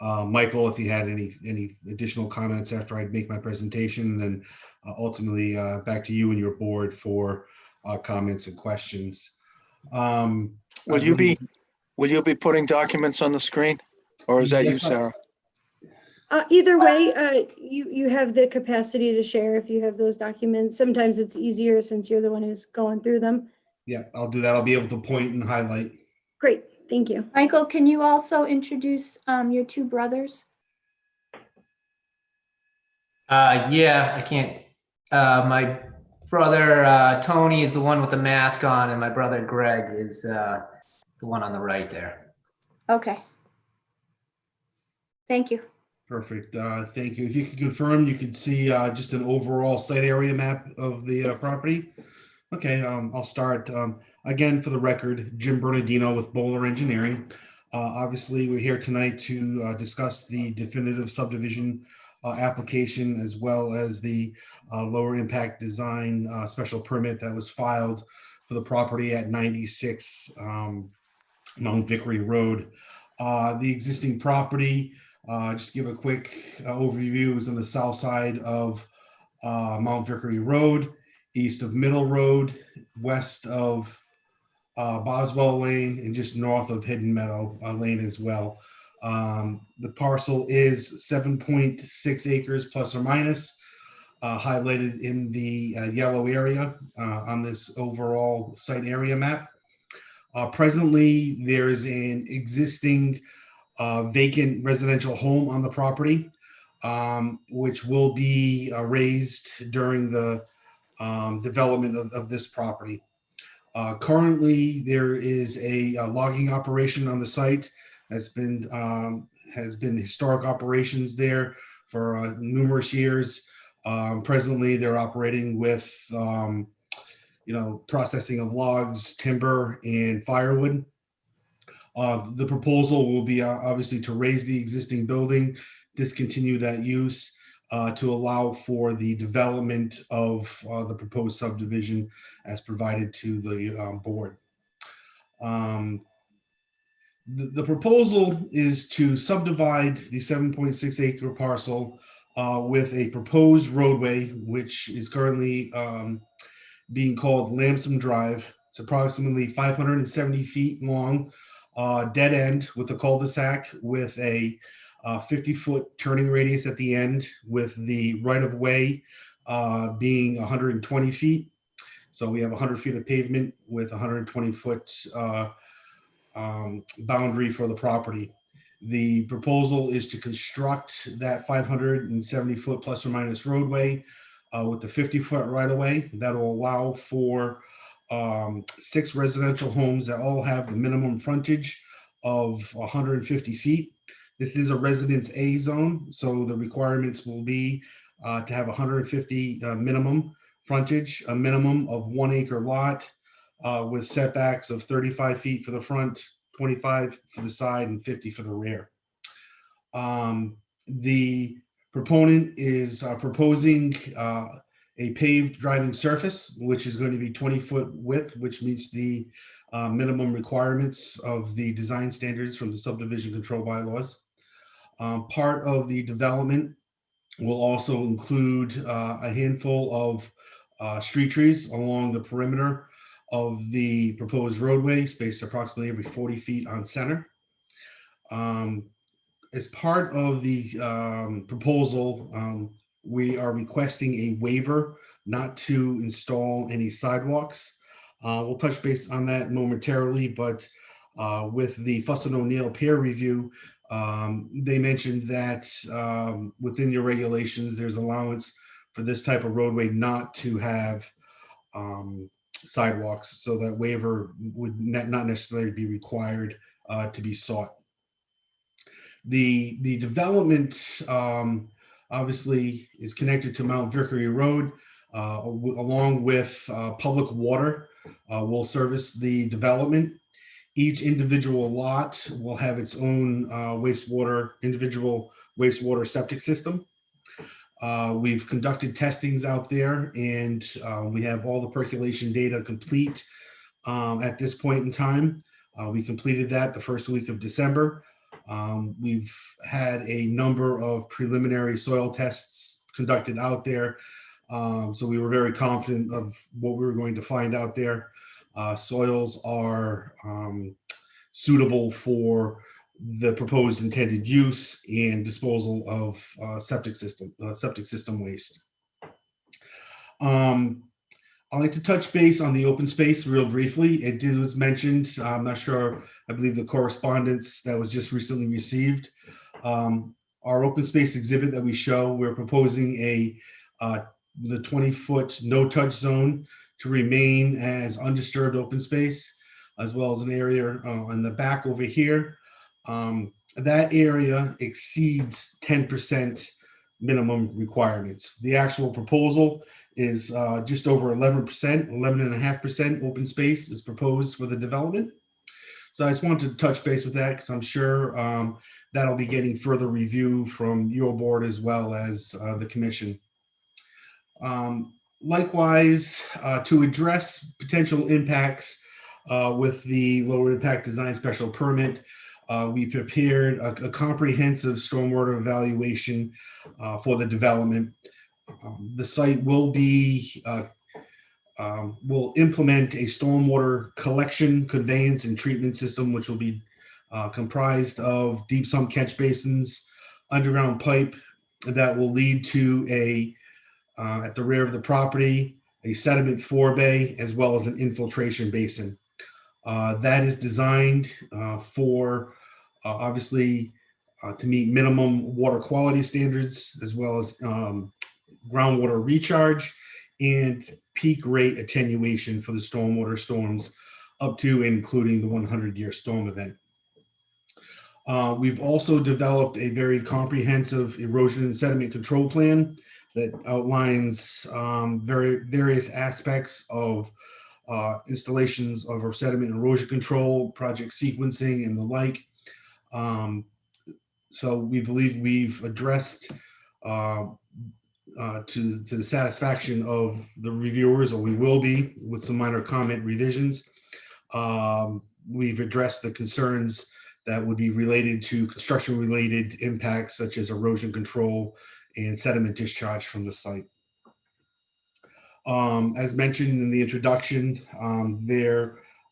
Michael if he had any additional comments after I make my presentation, and then ultimately back to you and your board for comments and questions. Will you be putting documents on the screen, or is that you, Sarah? Either way, you have the capacity to share if you have those documents. Sometimes it's easier since you're the one who's going through them. Yeah, I'll do that. I'll be able to point and highlight. Great, thank you. Michael, can you also introduce your two brothers? Yeah, I can't. My brother Tony is the one with the mask on, and my brother Greg is the one on the right there. Okay. Thank you. Perfect. Thank you. If you could confirm, you could see just an overall site area map of the Yes. property. Okay, I'll start. Again, for the record, Jim Bernardino with Bowler Engineering. Obviously, we're here tonight to discuss the definitive subdivision application, as well as the lower impact design special permit that was filed for the property at 96 Mount Vicory Road. The existing property, just to give a quick overview, is on the south side of Mount Vicory Road, east of Middle Road, west of Boswell Lane, and just north of Hidden Meadow Lane as well. The parcel is 7.6 acres plus or minus, highlighted in the yellow area on this overall site area map. Presently, there is an existing vacant residential home on the property, which will be raised during the development of this property. Currently, there is a logging operation on the site. Has been historic operations there for numerous years. Presently, they're operating with processing of logs, timber, and firewood. The proposal will be obviously to raise the existing building, discontinue that use to allow for the development of the proposed subdivision as provided to the board. The proposal is to subdivide the 7.6 acre parcel with a proposed roadway, which is currently being called Lamson Drive. It's approximately 570 feet long, dead end with a cul-de-sac with a 50-foot turning radius at the end, with the right-of-way being 120 feet. So we have 100 feet of pavement with 120-foot boundary for the property. The proposal is to construct that 570-foot plus or minus roadway with the 50-foot right-of-way. That will allow for 6 residential homes that all have the minimum frontage of 150 feet. This is a Residence A zone, so the requirements will be to have 150 minimum frontage, a minimum of 1 acre lot with setbacks of 35 feet for the front, 25 for the side, and 50 for the rear. The proponent is proposing a paved driving surface, which is going to be 20-foot width, which meets the minimum requirements of the design standards from the subdivision control bylaws. Part of the development will also include a handful of street trees along the perimeter of the proposed roadway, spaced approximately every 40 feet on center. As part of the proposal, we are requesting a waiver not to install any sidewalks. We'll touch base on that momentarily, but with the Fuss and O'Neill peer review, they mentioned that within your regulations, there's allowance for this type of roadway not to have sidewalks, so that waiver would not necessarily be required to be sought. The development obviously is connected to Mount Vicory Road, along with public water will service the development. Each individual lot will have its own individual wastewater septic system. We've conducted testings out there, and we have all the percolation data complete at this point in time. We completed that the first week of December. We've had a number of preliminary soil tests conducted out there. So we were very confident of what we were going to find out there. Soils are suitable for the proposed intended use and disposal of septic system waste. I'd like to touch base on the open space real briefly. It was mentioned, I'm not sure, I believe the correspondence that was just recently received. Our open space exhibit that we show, we're proposing the 20-foot no-touch zone to remain as undisturbed open space, as well as an area on the back over here. That area exceeds 10% minimum requirements. The actual proposal is just over 11%, 11.5% open space is proposed for the development. So I just wanted to touch base with that because I'm sure that'll be getting further review from your board as well as the commission. Likewise, to address potential impacts with the lower impact design special permit, we prepared a comprehensive stormwater evaluation for the development. The site will implement a stormwater collection, conveyance, and treatment system, which will be comprised of deep sump catch basins, underground pipe that will lead to at the rear of the property, a sediment forebay, as well as an infiltration basin. That is designed for obviously to meet minimum water quality standards, as well as groundwater recharge and peak rate attenuation for the stormwater storms up to and including the 100-year storm event. We've also developed a very comprehensive erosion and sediment control plan that outlines various aspects of installations of our sediment and erosion control, project sequencing, and the like. So we believe we've addressed to the satisfaction of the reviewers, or we will be, with some minor comment revisions. We've addressed the concerns that would be related to construction-related impacts such as erosion control and sediment discharge from the site. As mentioned in the introduction,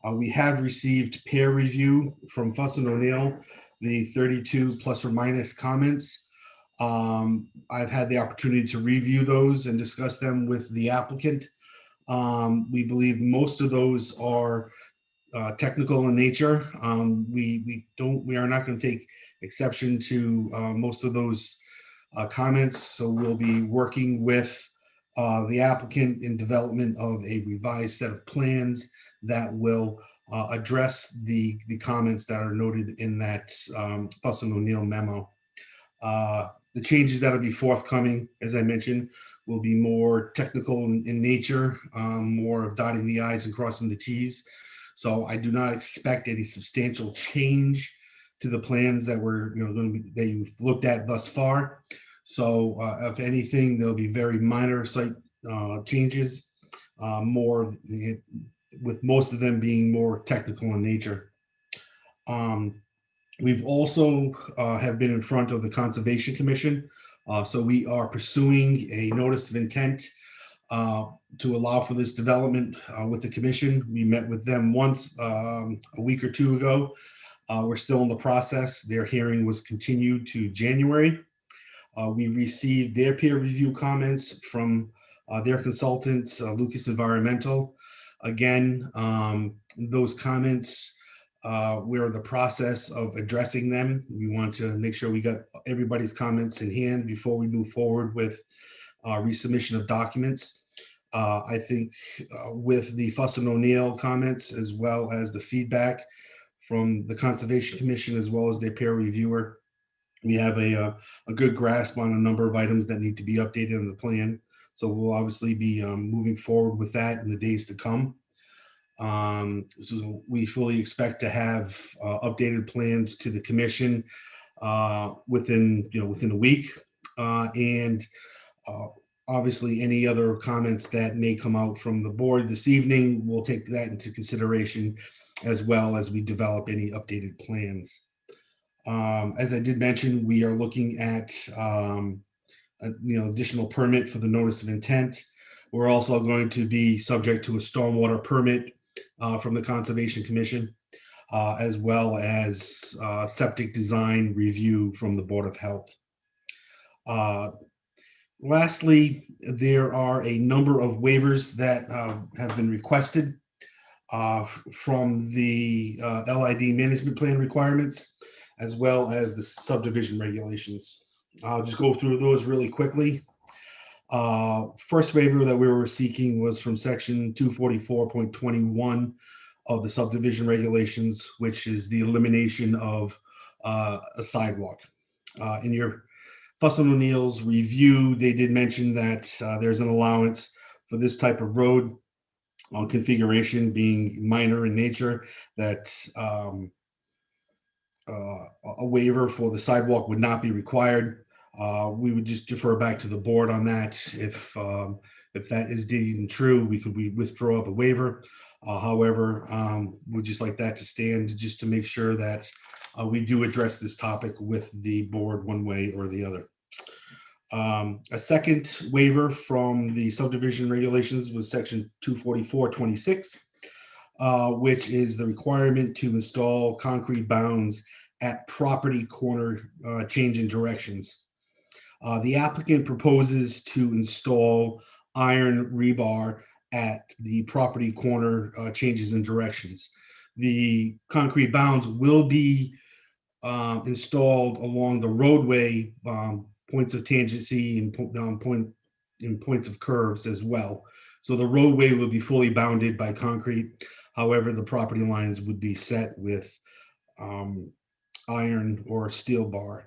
we have received peer review from Fuss and O'Neill, the 32 plus or minus comments. I've had the opportunity to review those and discuss them with the applicant. We believe most of those are technical in nature. We are not going to take exception to most of those comments. So we'll be working with the applicant in development of a revised set of plans that will address the comments that are noted in that Fuss and O'Neill memo. The changes that will be forthcoming, as I mentioned, will be more technical in nature, more of dotting the i's and crossing the t's. So I do not expect any substantial change to the plans that that you've looked at thus far. So if anything, there'll be very minor site changes, with most of them being more technical in nature. We've also have been in front of the Conservation Commission. So we are pursuing a notice of intent to allow for this development with the commission. We met with them once a week or two ago. We're still in the process. Their hearing was continued to January. We received their peer review comments from their consultants, Lucas Environmental. Again, those comments, we're in the process of addressing them. We want to make sure we got everybody's comments in hand before we move forward with resubmission of documents. I think with the Fuss and O'Neill comments, as well as the feedback from the Conservation Commission, as well as their peer reviewer, we have a good grasp on a number of items that need to be updated in the plan. So we'll obviously be moving forward with that in the days to come. So we fully expect to have updated plans to the commission within a week, and obviously any other comments that may come out from the board this evening, we'll take that into consideration as well as we develop any updated plans. As I did mention, we are looking at additional permit for the notice of intent. We're also going to be subject to a stormwater permit from the Conservation Commission, as well as septic design review from the Board of Health. Lastly, there are a number of waivers that have been requested from the LID management plan requirements, as well as the subdivision regulations. I'll just go through those really quickly. First waiver that we were seeking was from section 244.21 of the subdivision regulations, which is the elimination of a sidewalk. In your Fuss and O'Neill's review, they did mention that there's an allowance for this type of road on configuration being minor in nature, that a waiver for the sidewalk would not be required. We would just defer back to the board on that. If that is deemed true, we withdraw the waiver. However, we'd just like that to stand, just to make sure that we do address this topic with the board one way or the other. A second waiver from the subdivision regulations was section 244.26, which is the requirement to install concrete bounds at property corner change in directions. The applicant proposes to install iron rebar at the property corner changes in directions. The concrete bounds will be installed along the roadway points of tangency and points of curves as well. So the roadway will be fully bounded by concrete. However, the property lines would be set with iron or steel bar.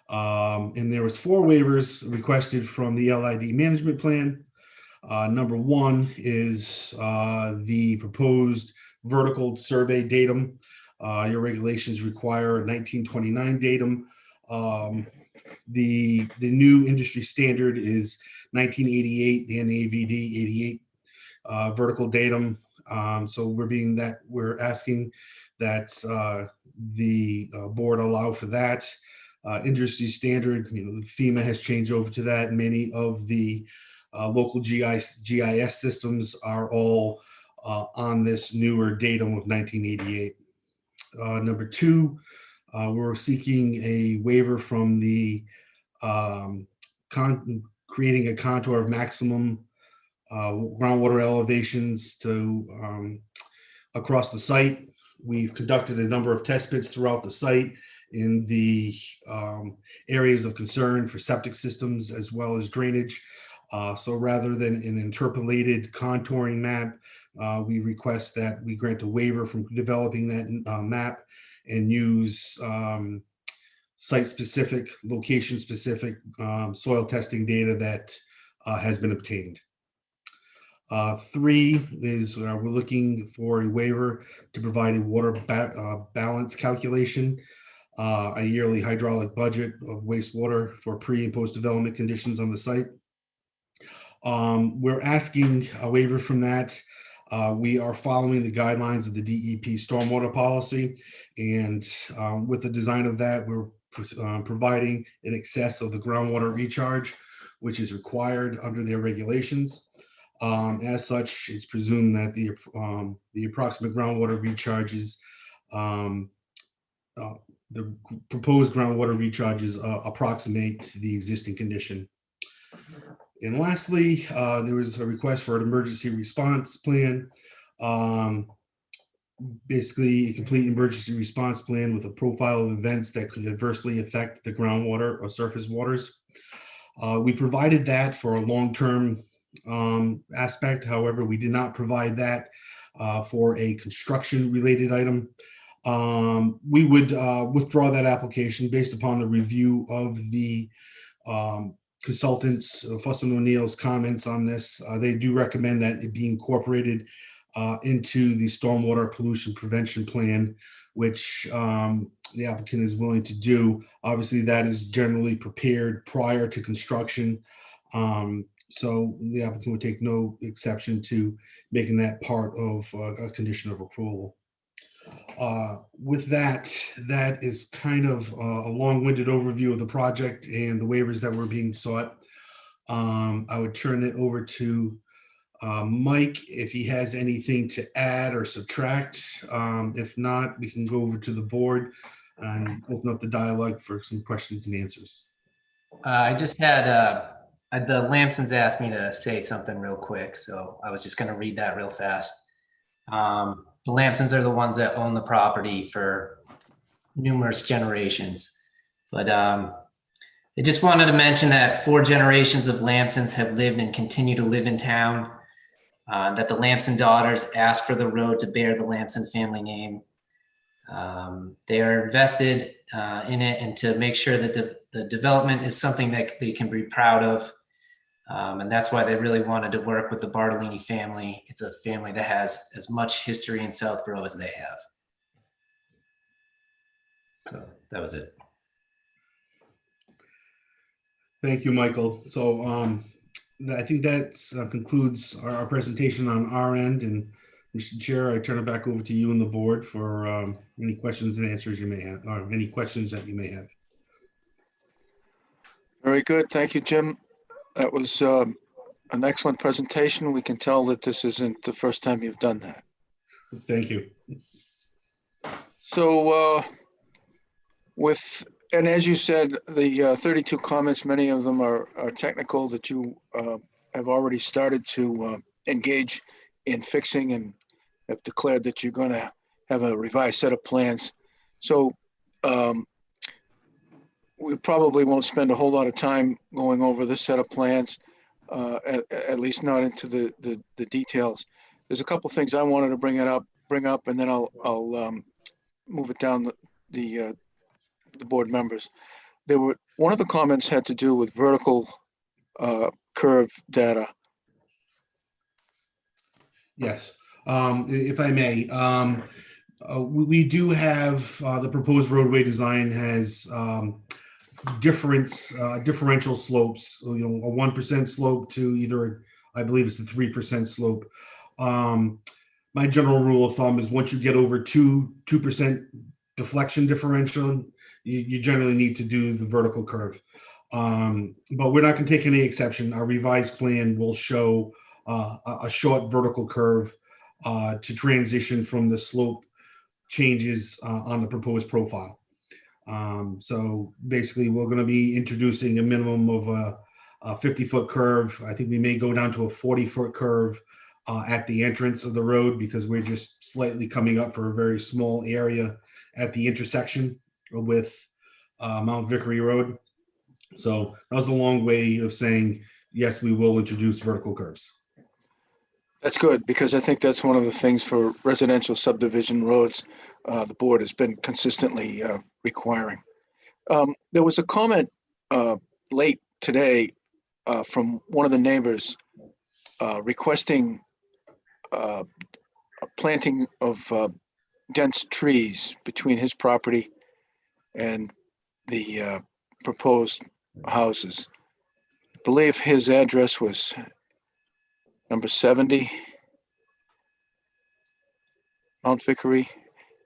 And there was 4 waivers requested from the LID management plan. Number one is the proposed vertical survey datum. Your regulations require a 1929 datum. The new industry standard is 1988, the NAVD 88 vertical datum. So we're asking that the board allow for that. Industry standard, FEMA has changed over to that. Many of the local GIS systems are all on this newer datum of 1988. Number two, we're seeking a waiver from the creating a contour of maximum groundwater elevations to across the site. We've conducted a number of test pits throughout the site in the areas of concern for septic systems as well as drainage. So rather than an interpolated contouring map, we request that we grant a waiver from developing that map and use site-specific, location-specific soil testing data that has been obtained. Three is we're looking for a waiver to provide a water balance calculation, a yearly hydraulic budget of wastewater for pre and post development conditions on the site. We're asking a waiver from that. We are following the guidelines of the DEP stormwater policy, and with the design of that, we're providing in excess of the groundwater recharge, which is required under their regulations. As such, it's presumed that the approximate groundwater recharges, the proposed groundwater recharges approximate the existing condition. And lastly, there was a request for an emergency response plan. Basically, a complete emergency response plan with a profile of events that could adversely affect the groundwater or surface waters. We provided that for a long-term aspect. However, we did not provide that for a construction-related item. We would withdraw that application based upon the review of the consultants, Fuss and O'Neill's comments on this. They do recommend that it be incorporated into the stormwater pollution prevention plan, which the applicant is willing to do. Obviously, that is generally prepared prior to construction. So the applicant would take no exception to making that part of a condition of approval. With that, that is kind of a long-winded overview of the project and the waivers that were being sought. I would turn it over to Mike if he has anything to add or subtract. If not, we can go over to the board and open up the dialogue for some questions and answers. I just had the Lamsons asked me to say something real quick, so I was just going to read that real fast. The Lamsons are the ones that own the property for numerous generations, but I just wanted to mention that 4 generations of Lamsons have lived and continue to live in town. That the Lamson daughters asked for the road to bear the Lamson family name. They are invested in it and to make sure that the development is something that they can be proud of. And that's why they really wanted to work with the Bartolini family. It's a family that has as much history in Southborough as they have. So that was it. Thank you, Michael. So I think that concludes our presentation on our end. And Mr. Chair, I turn it back over to you and the board for any questions and answers you may have, or any questions that you may have. Very good. Thank you, Jim. That was an excellent presentation. We can tell that this isn't the first time you've done that. Thank you. So and as you said, the 32 comments, many of them are technical that you have already started to engage in fixing and have declared that you're going to have a revised set of plans. So we probably won't spend a whole lot of time going over this set of plans, at least not into the details. There's a couple things I wanted to bring up, and then I'll move it down the board members. One of the comments had to do with vertical curve data. Yes, if I may, we do have the proposed roadway design has differential slopes. A 1% slope to either, I believe it's a 3% slope. My general rule of thumb is once you get over 2% deflection differential, you generally need to do the vertical curve. But we're not going to take any exception. Our revised plan will show a short vertical curve to transition from the slope changes on the proposed profile. So basically, we're going to be introducing a minimum of a 50-foot curve. I think we may go down to a 40-foot curve at the entrance of the road because we're just slightly coming up for a very small area at the intersection with Mount Vicory Road. So that was a long way of saying, yes, we will introduce vertical curves. That's good, because I think that's one of the things for residential subdivision roads the board has been consistently requiring. There was a comment late today from one of the neighbors requesting a planting of dense trees between his property and the proposed houses. I believe his address was number 70, Mount Vicory.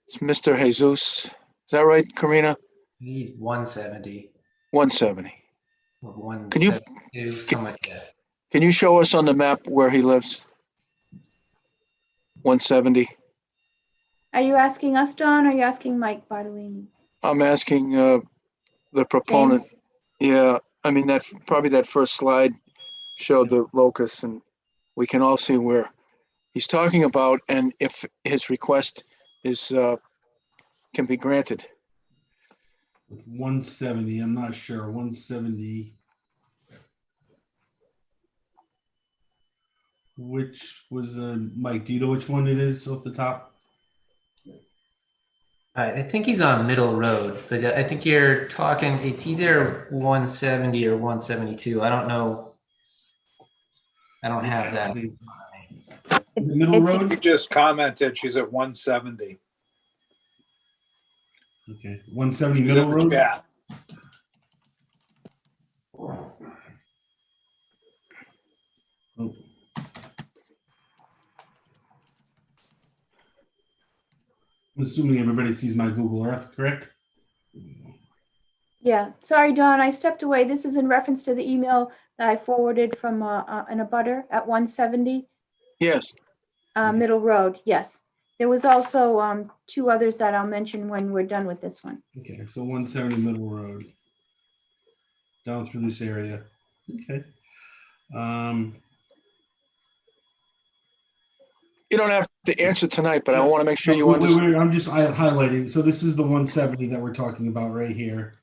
It's Mr. Jesus. Is that right, Karina? He's 170. 170. Or Can you 172, something like that. Can you show us on the map where he lives? 170. Are you asking us, Don, or are you asking Mike Bartolini? I'm asking the proponent. James? Yeah, I mean, probably that first slide showed the locus, and we can all see where he's talking about, and if his request is can be granted. 170, I'm not sure. 170. Which was Mike? Do you know which one it is off the top? I think he's on Middle Road, but I think you're talking, it's either 170 or 172. I don't know. I don't have that. The Middle Road? She just commented she's at 170. Okay, 170 Middle Road? Yeah. Oh. I'm assuming everybody sees my Google Earth, correct? Yeah, sorry, Don, I stepped away. This is in reference to the email that I forwarded from an abutter at 170 Yes. Middle Road. Yes. There was also two others that I'll mention when we're done with this one. Okay, so 170 Middle Road. Down through this area. Okay. You don't have to answer tonight, but I want to make sure you understand. I'm just highlighting. So this is the 170 that we're talking about right here.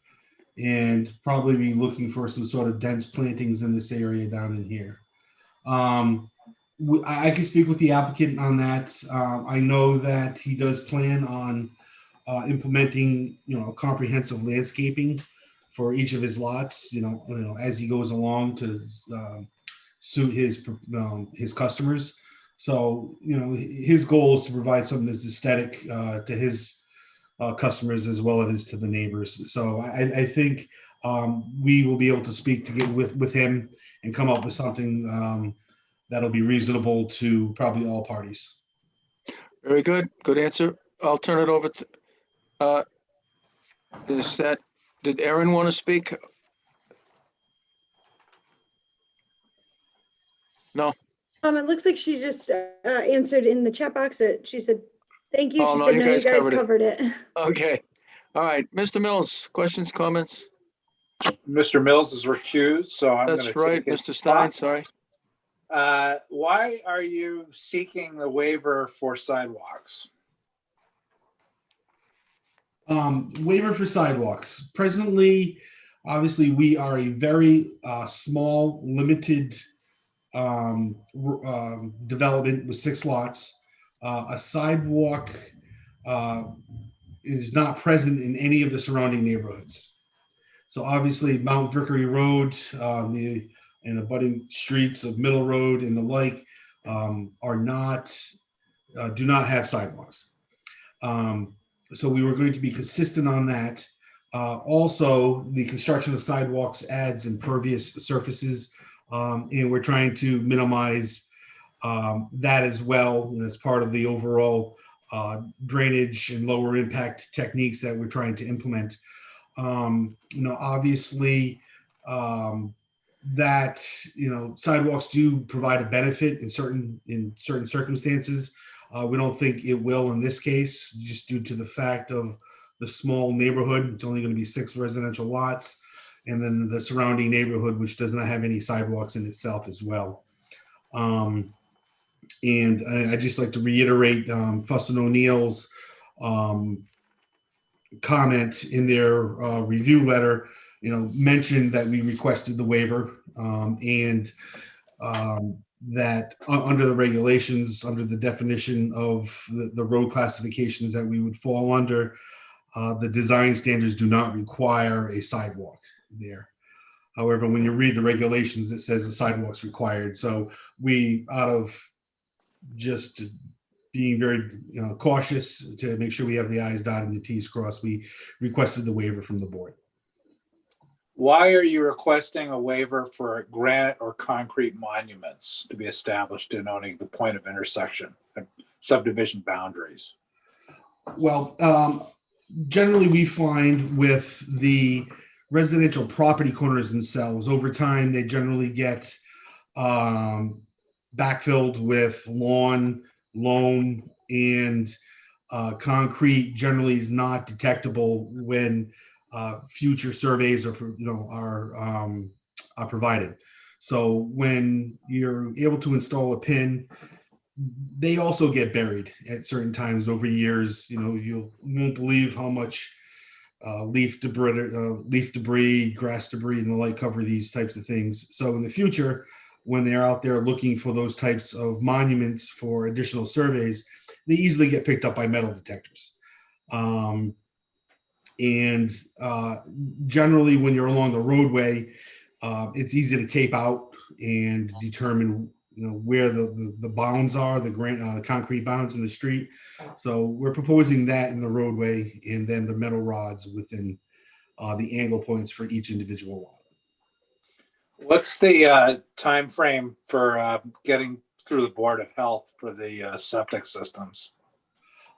And probably be looking for some sort of dense plantings in this area down in here. I can speak with the applicant on that. I know that he does plan on implementing, comprehensive landscaping for each of his lots, as he goes along to suit his customers. So, his goal is to provide something that's aesthetic to his customers as well as to the neighbors. So I think we will be able to speak to get with him and come up with something that'll be reasonable to probably all parties. Very good. Good answer. I'll turn it over to, did Erin want to speak? No. It looks like she just answered in the chat box that she said, thank you. Oh, She no, said, you no, you guys guys covered it." covered it. Okay. All right. Mr. Mills, questions, comments? Mr. Mills is recused, so I'm going to That's right. take his Mr. Stein, spot. sorry. Why are you seeking the waiver for sidewalks? Waiver for sidewalks. Presently, obviously, we are a very small, limited development with 6 lots. A sidewalk is not present in any of the surrounding neighborhoods. So obviously, Mount Vicory Road, and abutting streets of Middle Road and the like, are not, do not have sidewalks. So we were going to be consistent on that. Also, the construction of sidewalks adds impervious surfaces, and we're trying to minimize that as well as part of the overall drainage and lower impact techniques that we're trying to implement. Obviously, that sidewalks do provide a benefit in certain circumstances. We don't think it will in this case, just due to the fact of the small neighborhood. It's only going to be 6 residential lots, and then the surrounding neighborhood, which does not have any sidewalks in itself as well. And I'd just like to reiterate Fussin O'Neill's comment in their review letter, mentioned that we requested the waiver, and that under the regulations, under the definition of the road classifications that we would fall under, the design standards do not require a sidewalk there. However, when you read the regulations, it says a sidewalk's required. So we, out of just being very cautious to make sure we have the I's dotted and the T's crossed, we requested the waiver from the board. Why are you requesting a waiver for granite or concrete monuments to be established denoting the point of intersection and subdivision boundaries? Well, generally we find with the residential property corners themselves, over time, they generally get backfilled with lawn, loam, and concrete generally is not detectable when future surveys are provided. So when you're able to install a pin, they also get buried at certain times over years. You won't believe how much leaf debris, grass debris, and the like cover these types of things. So in the future, when they're out there looking for those types of monuments for additional surveys, they easily get picked up by metal detectors. And generally, when you're along the roadway, it's easy to tape out and determine where the bounds are, the concrete bounds in the street. So we're proposing that in the roadway, and then the metal rods within the angle points for each individual lot. What's the time frame for getting through the Board of Health for the septic systems?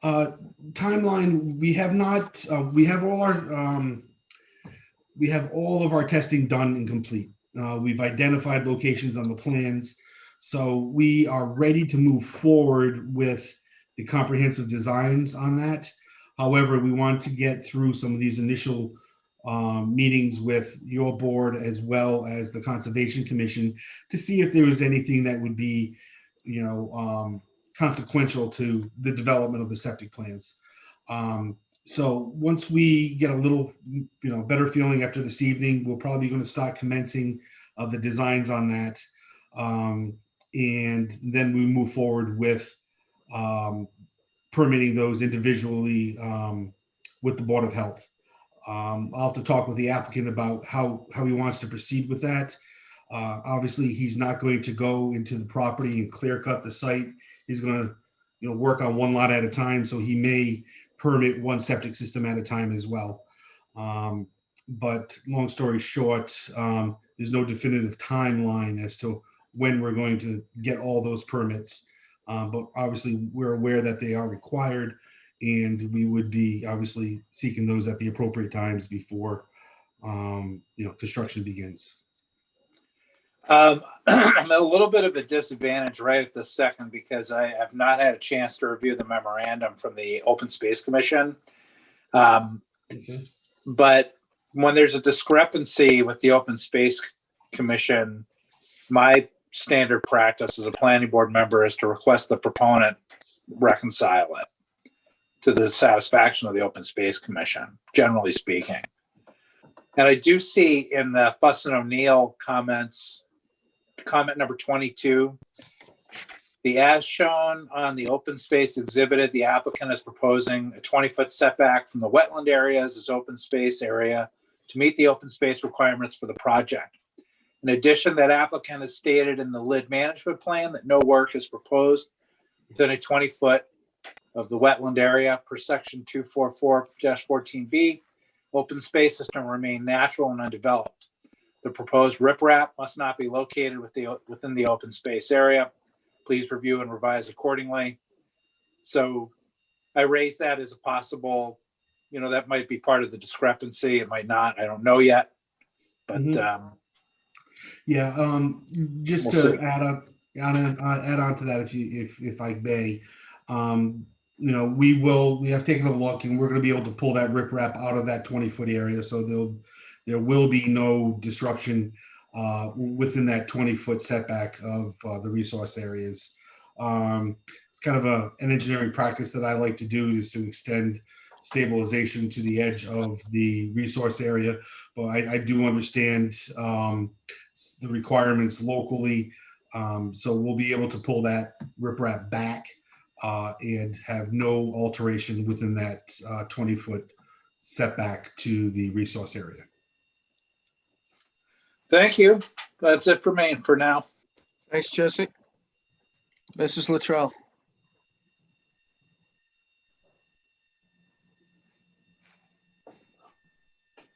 Timeline, we have not. We have all of our testing done and complete. We've identified locations on the plans, so we are ready to move forward with the comprehensive designs on that. However, we want to get through some of these initial meetings with your board as well as the Conservation Commission to see if there was anything that would be, consequential to the development of the septic plans. So once we get a little, better feeling after this evening, we're probably going to start commencing the designs on that. And then we move forward with permitting those individually with the Board of Health. I'll have to talk with the applicant about how he wants to proceed with that. Obviously, he's not going to go into the property and clear cut the site. He's going to, work on one lot at a time. So he may permit one septic system at a time as well. But long story short, there's no definitive timeline as to when we're going to get all those permits. But obviously, we're aware that they are required, and we would be obviously seeking those at the appropriate times before, construction begins. I'm at a little bit of a disadvantage right at this second because I have not had a chance to review the memorandum from the Open Space Commission. Okay. But when there's a discrepancy with the Open Space Commission, my standard practice as a planning board member is to request the proponent reconcile it to the satisfaction of the Open Space Commission, generally speaking. And I do see in the Fussin O'Neill comments, comment number 22, the as shown on the open space exhibited, the applicant is proposing a 20-foot setback from the wetland areas as open space area to meet the open space requirements for the project. In addition, that applicant has stated in the lid management plan that no work is proposed within a 20-foot of the wetland area per section 244-14B. Open space is to remain natural and undeveloped. The proposed riprap must not be located within the open space area. Please review and revise accordingly. So I raised that as a possible, that might be part of the discrepancy. It might not. I don't know yet. But Yeah, just We'll to see. add on to that, if I may, we have taken a look, and we're going to be able to pull that riprap out of that 20-foot area, so there will be no disruption within that 20-foot setback of the resource areas. It's kind of an engineering practice that I like to do, is to extend stabilization to the edge of the resource area, but I do understand the requirements locally, so we'll be able to pull that riprap back and have no alteration within that 20-foot setback to the resource area. thank you. That's it for me for now. Thanks, Jesse. Mrs. Latrell.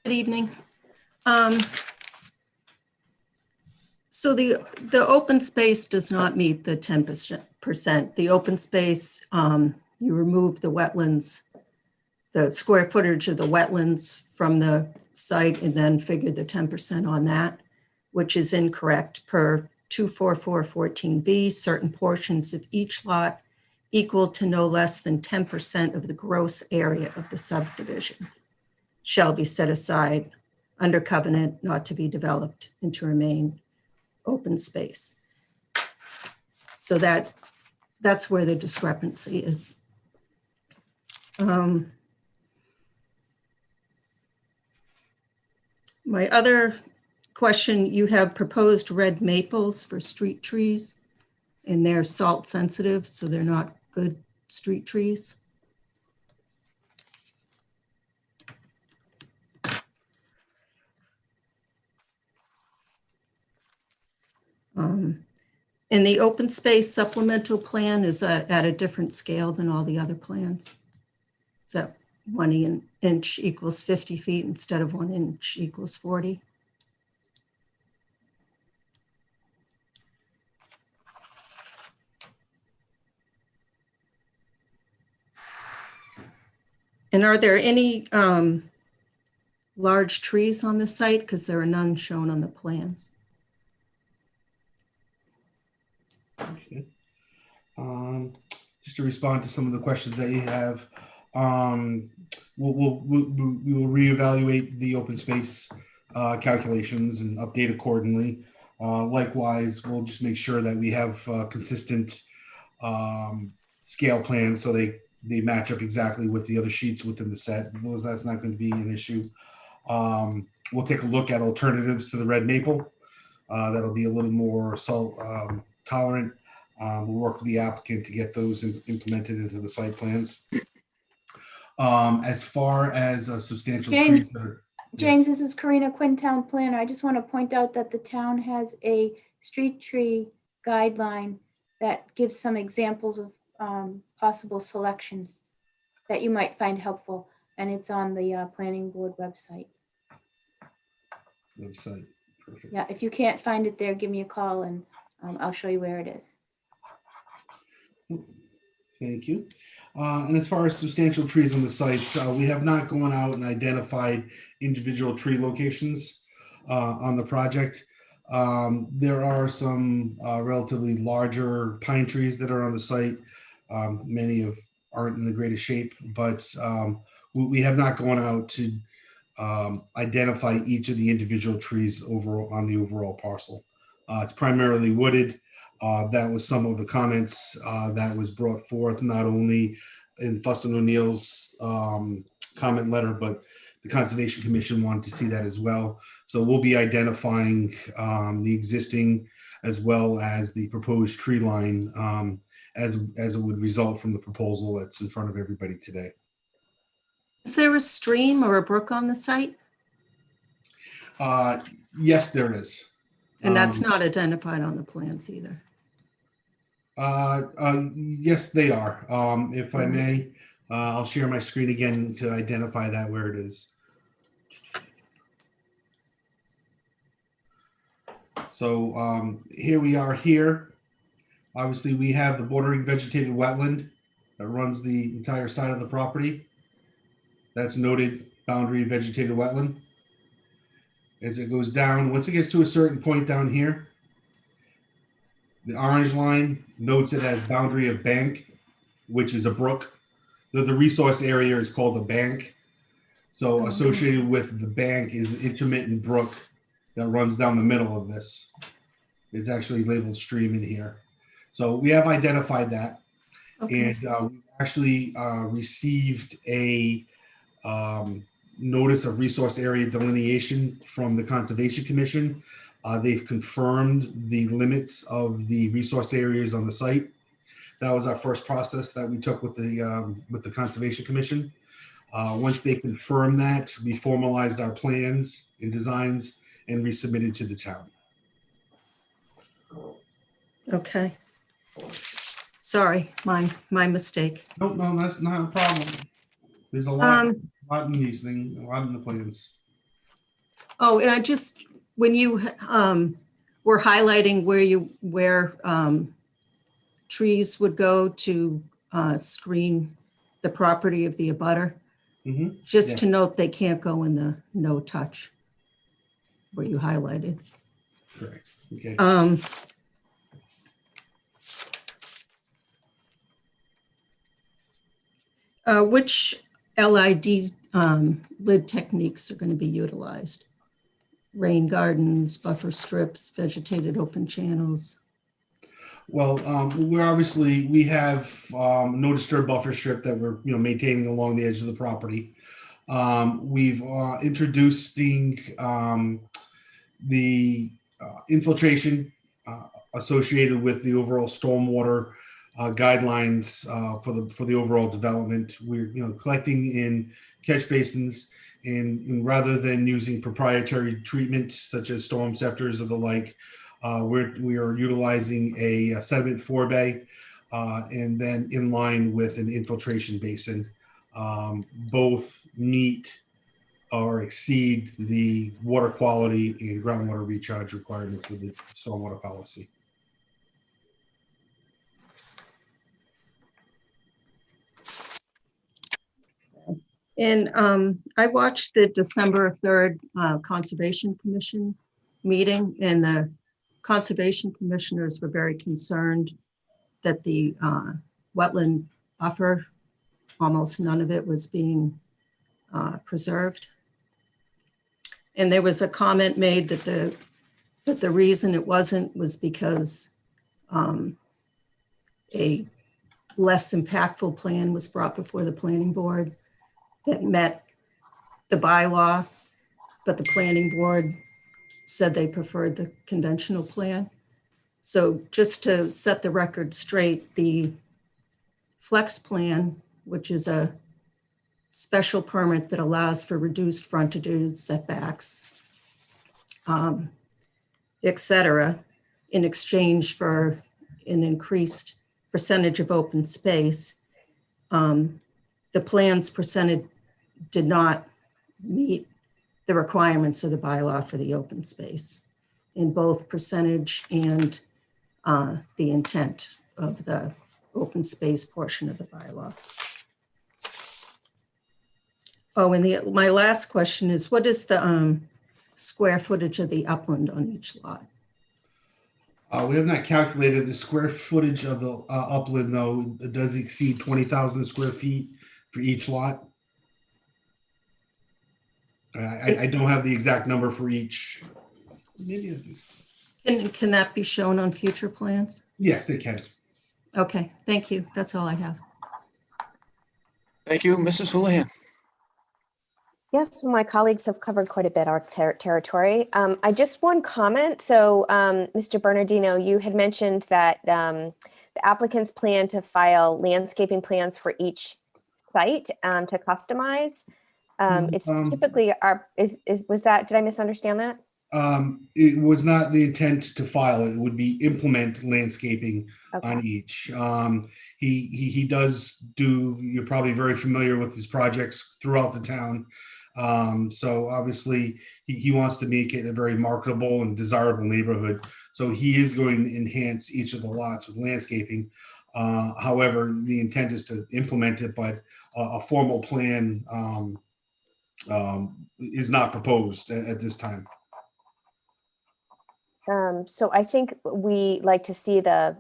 Good evening. So the open space does not meet the 10%. The open space, you remove the wetlands, the square footage of the wetlands from the site, and then figure the 10% on that, which is incorrect per 244-14B. Certain portions of each lot equal to no less than 10% of the gross area of the subdivision shall be set aside under covenant not to be developed and to remain open space. So that's where the discrepancy is. My other question, you have proposed red maples for street trees, and they're salt sensitive, so they're not good street trees. And the open space supplemental plan is at a different scale than all the other plans. It's at 1 inch equals 50 feet instead of 1 inch equals 40. And are there any large trees on the site? Because there are none shown on the plans. Okay. Just to respond to some of the questions that you have, we will reevaluate the open space calculations and update accordingly. Likewise, we'll just make sure that we have consistent scale plans so they match up exactly with the other sheets within the set. That's not going to be an issue. We'll take a look at alternatives to the red maple. That'll be a little more salt tolerant. We'll work with the applicant to get those implemented into the site plans. As far as a substantial James, trees, James, this is Karina Quinn, town planner. I just want to point out that the town has a street tree guideline that gives some examples of possible selections that you might find helpful, and it's on the planning board website. Perfect. Yeah, if you can't find it there, give me a call and I'll show you where it is. Thank you. And as far as substantial trees on the site, we have not gone out and identified individual tree locations on the project. There are some relatively larger pine trees that are on the site. Many aren't in the greatest shape, but we have not gone out to identify each of the individual trees on the overall parcel. It's primarily wooded. That was some of the comments that was brought forth, not only in Fussin O'Neill's comment letter, but the Conservation Commission wanted to see that as well. So we'll be identifying the existing as well as the proposed tree line as it would result from the proposal that's in front of everybody today. Is there a stream or a brook on the site? Yes, there is. And that's not identified on the plans either. Yes, they are. If I may, I'll share my screen again to identify that where it is. So here we are here. Obviously, we have the bordering vegetated wetland that runs the entire side of the property. That's noted boundary vegetated wetland. As it goes down, once it gets to a certain point down here, the orange line notes it as boundary of bank, which is a brook. The resource area is called the bank. So associated with the bank is an intermittent brook that runs down the middle of this. It's actually labeled stream in here. So we have identified that. Okay. And we actually received a notice of resource area delineation from the Conservation Commission. They've confirmed the limits of the resource areas on the site. That was our first process that we took with the Conservation Commission. Once they confirmed that, we formalized our plans and designs and resubmitted to the town. Okay. Sorry, my mistake. No, that's not a problem. There's a lot in these things, a lot in the plans. Oh, and I just, when you were highlighting where trees would go to screen the property of the abutter, just to note they can't go in the no touch where you highlighted. Correct. Okay. Which LID lid techniques are going to be utilized? Rain gardens, buffer strips, vegetated open channels? Well, we have no disturb buffer strip that we're maintaining along the edge of the property. We've introducing the infiltration associated with the overall stormwater guidelines for the overall development. We're collecting in catch basins, and rather than using proprietary treatments such as storm scepters or the like, we are utilizing a sediment forebay and then in line with an infiltration basin. Both meet or exceed the water quality and groundwater recharge requirements of the stormwater policy. And I watched the December 3rd Conservation Commission meeting, and the conservation commissioners were very concerned that the wetland buffer, almost none of it was being preserved. And there was a comment made that the reason it wasn't was because a less impactful plan was brought before the planning board that met the bylaw, but the planning board said they preferred the conventional plan. So just to set the record straight, the flex plan, which is a special permit that allows for reduced frontages, setbacks, et cetera, in exchange for an increased percentage of open space, the plan's percentage did not meet the requirements of the bylaw for the open space in both percentage and the intent of the open space portion of the bylaw. Oh, and my last question is, what is the square footage of the upland on each lot? We have not calculated the square footage of the upland, though. It does exceed 20,000 square feet for each lot. I don't have the exact number for each. Maybe I do. Can that be shown on future plans? Yes, it can. Okay, thank you. That's all I have. Thank you, Mrs. Houlihan. Yes, well, my colleagues have covered quite a bit our territory. I just one comment. So, Mr. Bernardino, you had mentioned that the applicants plan to file landscaping plans for each site to customize. It's typically was that, did I misunderstand that? It was not the intent to file. It would be implement landscaping on Okay. each. He does do, you're probably very familiar with his projects throughout the town. So obviously he wants to make it a very marketable and desirable neighborhood. So he is going to enhance each of the lots with landscaping. However, the intent is to implement it, but a formal plan is not proposed at this time. So I think we like to see the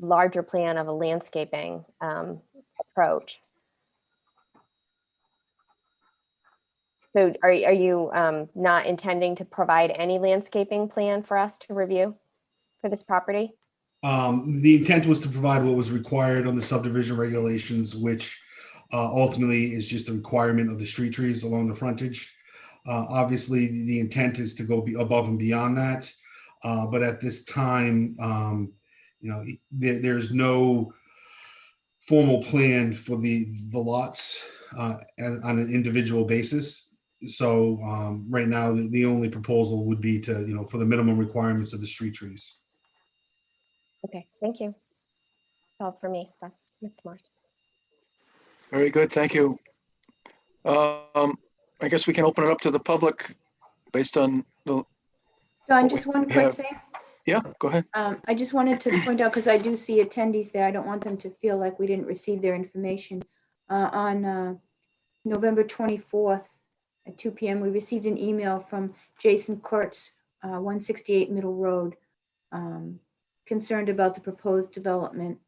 larger plan of a landscaping approach. So are you not intending to provide any landscaping plan for us to review for this property? The intent was to provide what was required on the subdivision regulations, which ultimately is just a requirement of the street trees along the frontage. Obviously, the intent is to go above and beyond that. But at this time, there's no formal plan for the lots on an individual basis. So right now, the only proposal would be to, for the minimum requirements of the street trees. Okay, thank you. That's all for me, Mr. Morris. Very good, thank you. I guess we can open it up to the public based on the. Don, just one quick thing. Yeah, go ahead. I just wanted to point out, because I do see attendees there, I don't want them to feel like we didn't receive their information. On November 24th at 2 p.m., we received an email from Jason Kurtz, 168 Middle Road, concerned about the proposed development.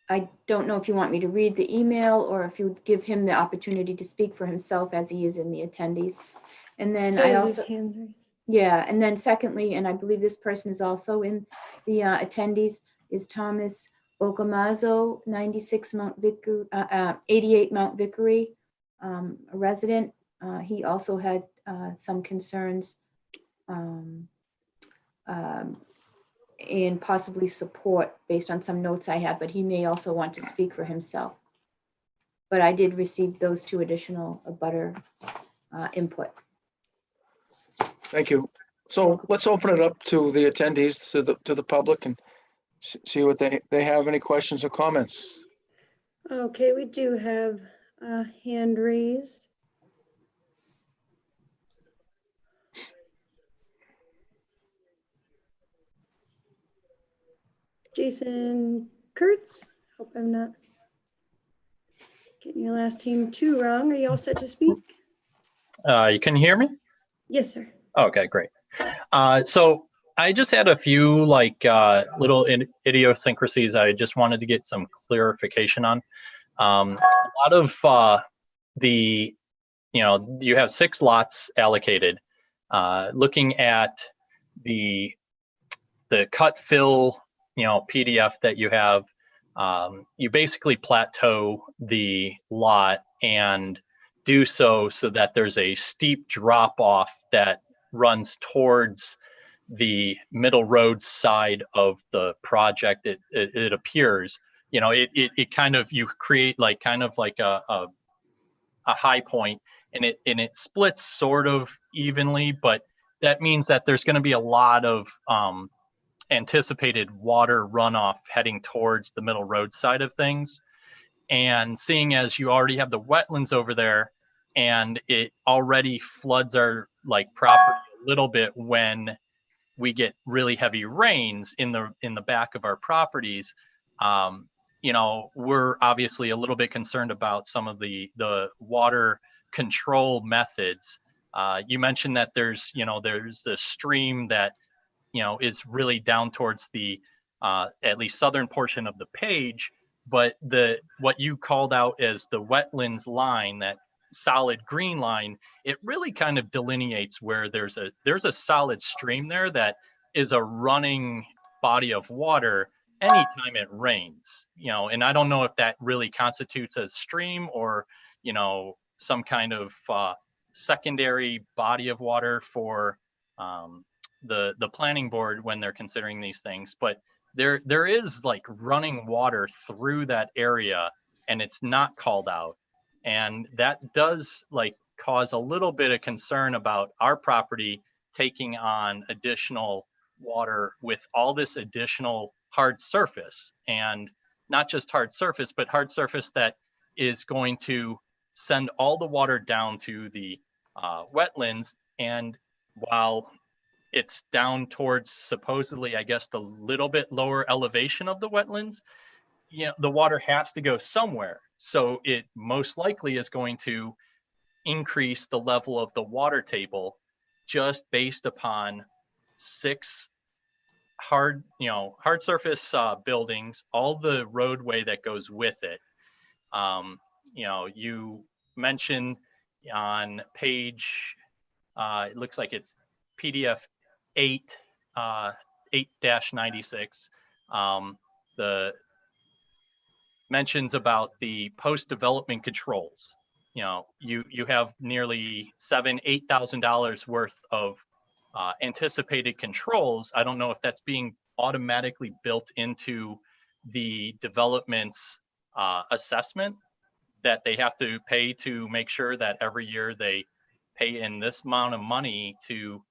I don't know if you want me to read the email or if you would give him the opportunity to speak for himself as he is in the attendees. And then I also, yeah, and then secondly, and I believe this person is also in the attendees, is Thomas Ocamazzo, 96 Mount Vicory, 88 Mount Vicory, a resident. He also had some concerns and possibly support based on some notes I have, but he may also want to speak for himself. But I did receive those two additional abutter input. Thank you. So let's open it up to the attendees, to the public, and see what they have. Any questions or comments? Okay, we do have a hand raised. Jason Kurtz. Hope I'm not getting your last name too wrong. Are you all set to speak? You can hear me? Yes, sir. Okay, great. So I just had a few little idiosyncrasies I just wanted to get some clarification on. A lot of you have 6 lots allocated. Looking at the cut fill, PDF that you have, you basically plateau the lot and do so that there's a steep drop off that runs towards the middle road side of the project. It appears, it kind of, you create kind of like a high point, and it splits sort of evenly, but that means that there's going to be a lot of anticipated water runoff heading towards the middle road side of things. And seeing as you already have the wetlands over there, and it already floods our property a little bit when we get really heavy rains in the back of our properties, we're obviously a little bit concerned about some of the water control methods. You mentioned that there's the stream that is really down towards the at least southern portion of the page, but what you called out as the wetlands line, that solid green line, it really kind of delineates where there's a solid stream there that is a running body of water anytime it rains, and I don't know if that really constitutes a stream or some kind of secondary body of water for the planning board when they're considering these things. But there is running water through that area, and it's not called out, and that does cause a little bit of concern about our property taking on additional water with all this additional hard surface, and not just hard surface, but hard surface that is going to send all the water down to the wetlands. And while it's down towards supposedly, I guess, the little bit lower elevation of the wetlands, you know, the water has to go somewhere. So it most likely is going to increase the level of the water table just based upon 6 hard surface buildings, all the roadway that goes with it. You mentioned on page, it looks like it's PDF 8, 8-96, the mentions about the post-development controls. You have nearly $8,000 worth of anticipated controls. I don't know if that's being automatically built into the development's assessment that they have to pay to make sure that every year they pay in this amount of money to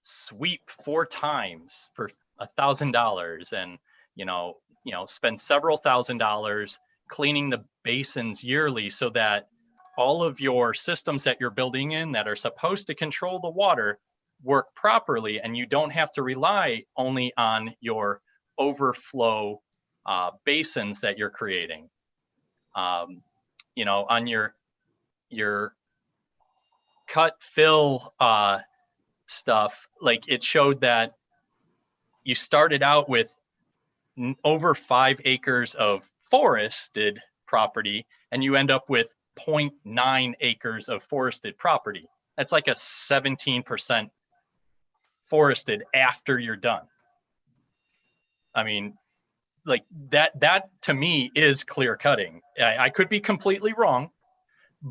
sweep 4 times for $1,000, and spend several $1,000s cleaning the basins yearly, so that all of your systems that you're building in that are supposed to control the water work properly, and you don't have to rely only on your overflow basins that you're creating. On your cut fill stuff, like it showed that you started out with over 5 acres of forested property, and you end up with 0.9 acres of forested property. That's like a 17% forested after you're done. I mean, like that to me is clear cutting. I could be completely wrong,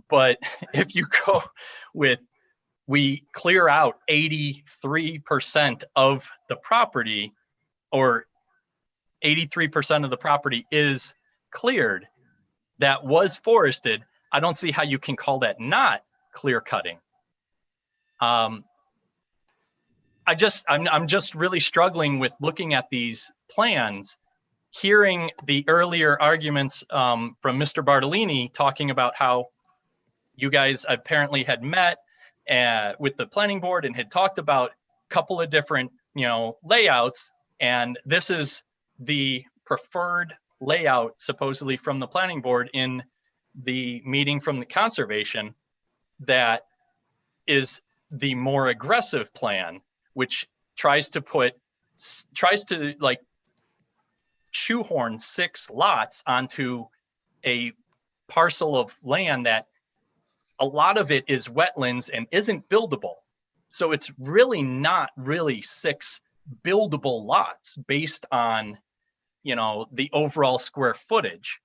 but if you go with, we clear out 83% of the property, or 83% of the property is cleared that was forested, I don't see how you can call that not clear cutting. I'm just really struggling with looking at these plans, hearing the earlier arguments from Mr. Bartolini talking about how you guys apparently had met with the planning board and had talked about a couple of different layouts, and this is the preferred layout supposedly from the planning board in the meeting from the conservation, that is the more aggressive plan, which tries to like shoehorn 6 lots onto a parcel of land that a lot of it is wetlands and isn't buildable. So it's really not really 6 buildable lots based on the overall square footage.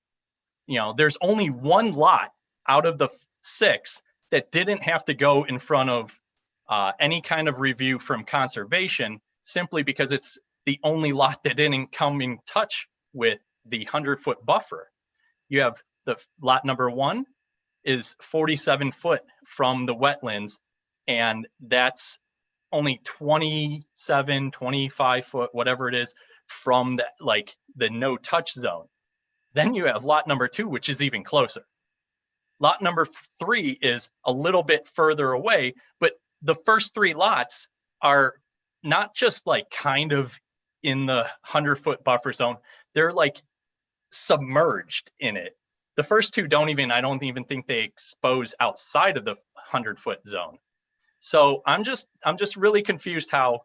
There's only 1 lot out of the 6 that didn't have to go in front of any kind of review from conservation, simply because it's the only lot that didn't come in touch with the 100-foot buffer. You have the lot number 1 is 47 foot from the wetlands, and that's only 27, 25 foot, whatever it is, from the no touch zone. Then you have lot number 2, which is even closer. Lot number 3 is a little bit further away, but the first 3 lots are not just kind of in the 100-foot buffer zone, they're submerged in it. The first 2 I don't even think they expose outside of the 100-foot zone. So I'm just really confused how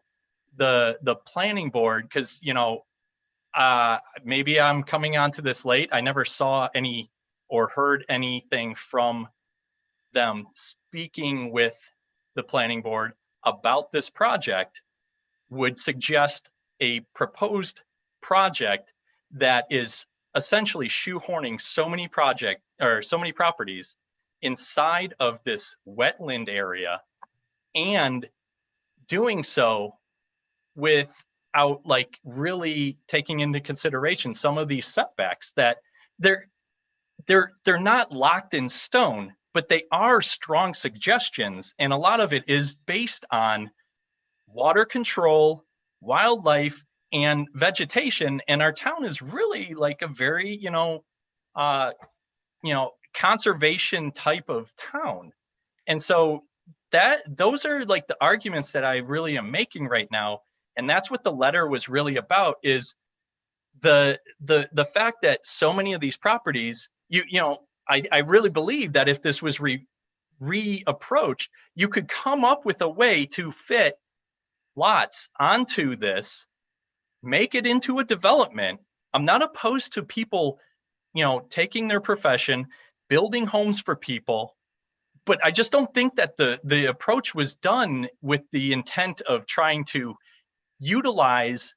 the planning board, because maybe I'm coming onto this late. I never saw any or heard anything from them speaking with the planning board about this project, would suggest a proposed project that is essentially shoehorning so many properties inside of this wetland area, and doing so without really taking into consideration some of these setbacks that they're not locked in stone, but they are strong suggestions. And a lot of it is based on water control, wildlife, and vegetation. And our town is really like a very, conservation type of town. And so those are like the arguments that I really am making right now. And that's what the letter was really about, is the fact that so many of these properties, I really believe that if this was reapproached, you could come up with a way to fit lots onto this, make it into a development. I'm not opposed to people, taking their profession, building homes for people, but I just don't think that the approach was done with the intent of trying to utilize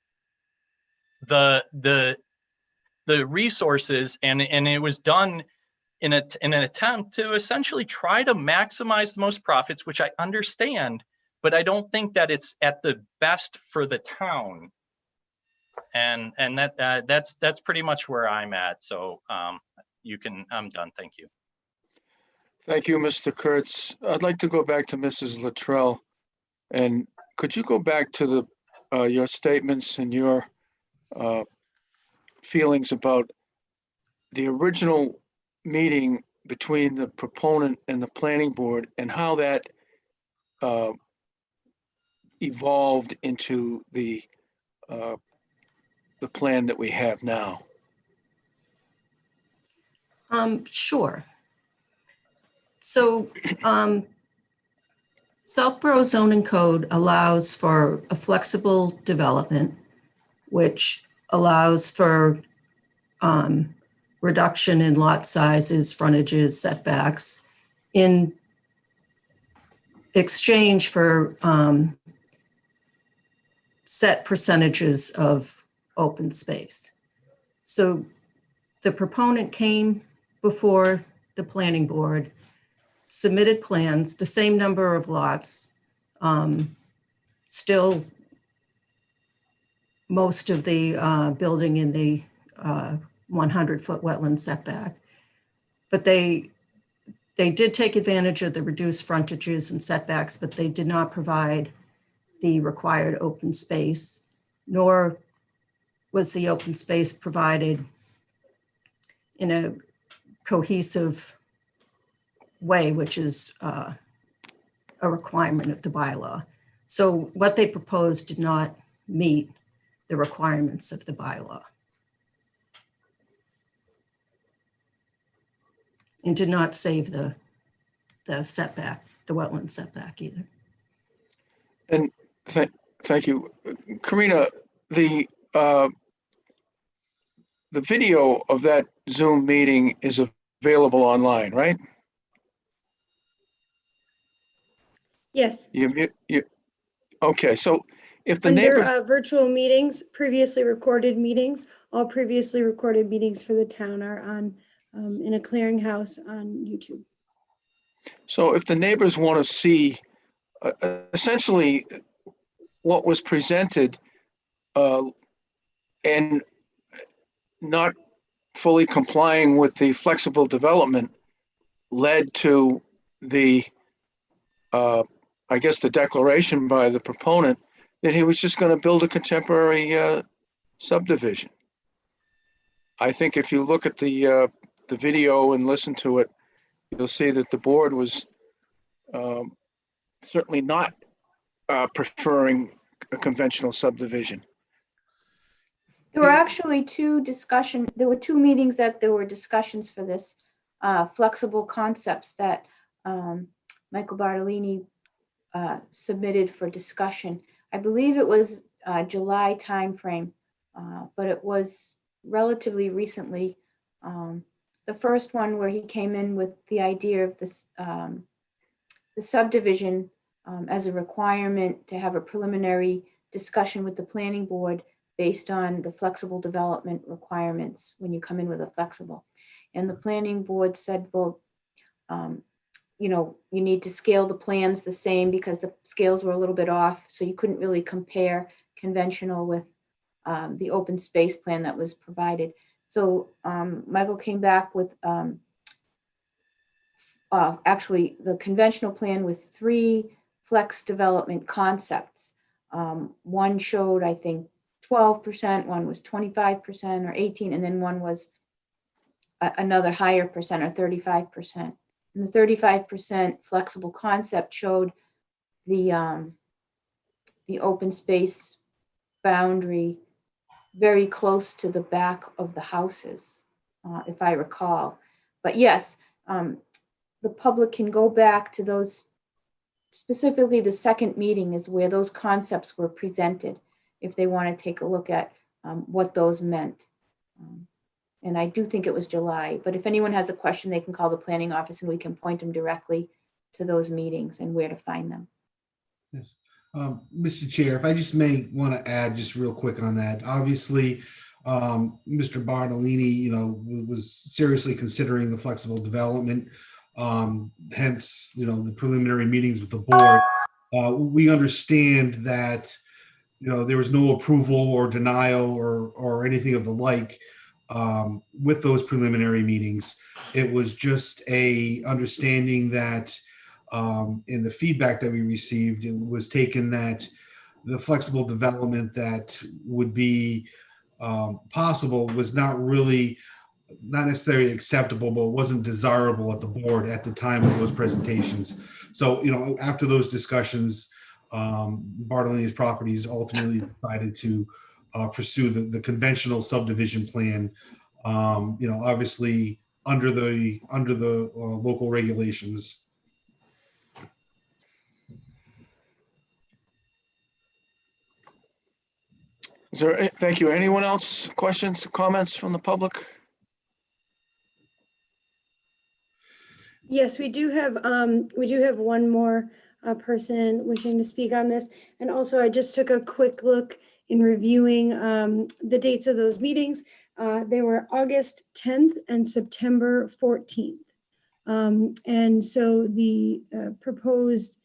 the resources, and it was done in an attempt to essentially try to maximize the most profits, which I understand, but I don't think that it's at the best for the town. And that's pretty much where I'm at. So I'm done. Thank you. Thank you, Mr. Kurtz. I'd like to go back to Mrs. Luttrell. And could you go back to your statements and your feelings about the original meeting between the proponent and the planning board, and how that evolved into the plan that we have now? Sure. So Southborough zoning code allows for a flexible development, which allows for reduction in lot sizes, frontages, setbacks, in exchange for set percentages of open space. So the proponent came before the planning board, submitted plans, the same number of lots, still most of the building in the 100-foot wetland setback. But they did take advantage of the reduced frontages and setbacks, but they did not provide the required open space, nor was the open space provided in a cohesive way, which is a requirement of the bylaw. So what they proposed did not meet the requirements of the bylaw, and did not save the setback, the wetland setback either. And thank you. Karina, the video of that Zoom meeting is available online, right? Yes. Okay, so if the Under neighbors, virtual meetings, previously recorded meetings, all previously recorded meetings for the town are on in a clearinghouse on YouTube. so if the neighbors want to see essentially what was presented and not fully complying with the flexible development led to the, I guess, the declaration by the proponent that he was just going to build a contemporary subdivision. I think if you look at the video and listen to it, you'll see that the board was certainly not preferring a conventional subdivision. There were actually there were two meetings that there were discussions for this flexible concepts that Michael Bartolini submitted for discussion. I believe it was July timeframe, but it was relatively recently. The first one where he came in with the idea of this, the subdivision as a requirement to have a preliminary discussion with the planning board based on the flexible development requirements when you come in with a flexible. And the planning board said, well, you need to scale the plans the same because the scales were a little bit off. So you couldn't really compare conventional with the open space plan that was provided. So Michael came back with actually the conventional plan with 3 flex development concepts. One showed, I think, 12%, one was 25% or 18, and then one was another higher percent or 35%. And the 35% flexible concept showed the open space boundary very close to the back of the houses, if I recall. But yes, the public can go back to those, specifically the second meeting is where those concepts were presented, if they want to take a look at what those meant. And I do think it was July, but if anyone has a question, they can call the planning office and we can point them directly to those meetings and where to find them. Yes. Mr. Chair, if I just may want to add just real quick on that. Obviously, Mr. Bartolini, was seriously considering the flexible development. Hence, the preliminary meetings with the board. We understand that, there was no approval or denial or anything of the like with those preliminary meetings. It was just a understanding that in the feedback that we received, it was taken that the flexible development that would be possible was not necessarily acceptable, but wasn't desirable at the board at the time of those presentations. So, after those discussions, Bartolini's Properties ultimately decided to pursue the conventional subdivision plan, obviously under the local regulations. Thank you. Anyone else? Questions, comments from the public? Yes, we do have one more person wishing to speak on this. And also I just took a quick look in reviewing the dates of those meetings. They were August 10th and September 14th. And so the proposed,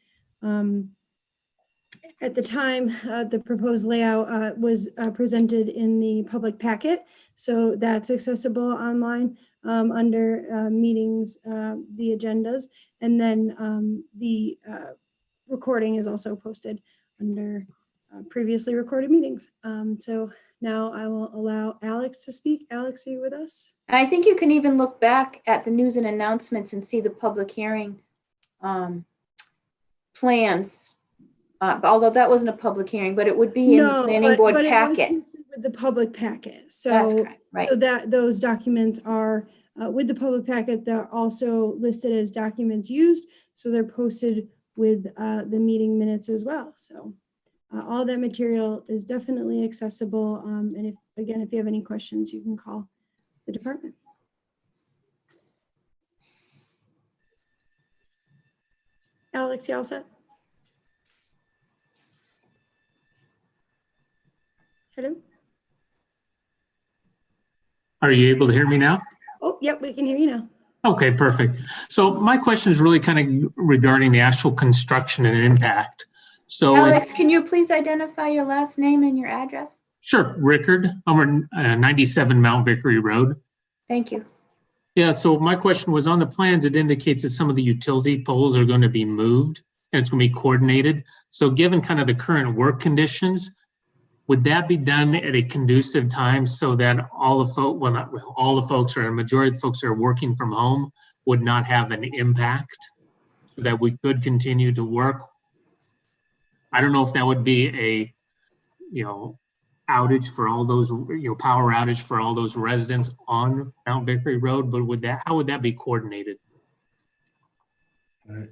at the time, the proposed layout was presented in the public packet. So that's accessible online under meetings, the agendas. And then the recording is also posted under previously recorded meetings. So now I will allow Alex to speak. Alex, are you with us? I think you can even look back at the news and announcements and see the public hearing plans. Although that wasn't a public hearing, but it would be in the planning board packet. It was with the public packet. So, that's correct, right. So that those documents are with the public packet. They're also listed as documents used. So they're posted with the meeting minutes as well. So all that material is definitely accessible. And if you have any questions, you can call the department. Alex, you all set? Hello? Are you able to hear me now? Oh, yep, we can hear you now. Okay, perfect. So my question is really kind of regarding the actual construction and impact. So Alex, can you please identify your last name and your address? Sure, Rickard, I'm on 97 Mount Vicory Road. Thank you. Yeah, so my question was on the plans, it indicates that some of the utility poles are going to be moved and it's going to be coordinated. So given kind of the current work conditions, would that be done at a conducive time so that all the folks, well, not all the folks, or a majority of the folks that are working from home would not have an impact, so that we could continue to work? I don't know if that would be a, outage for all those, power outage for all those residents on Mount Vicory Road, but how would that be coordinated? All right.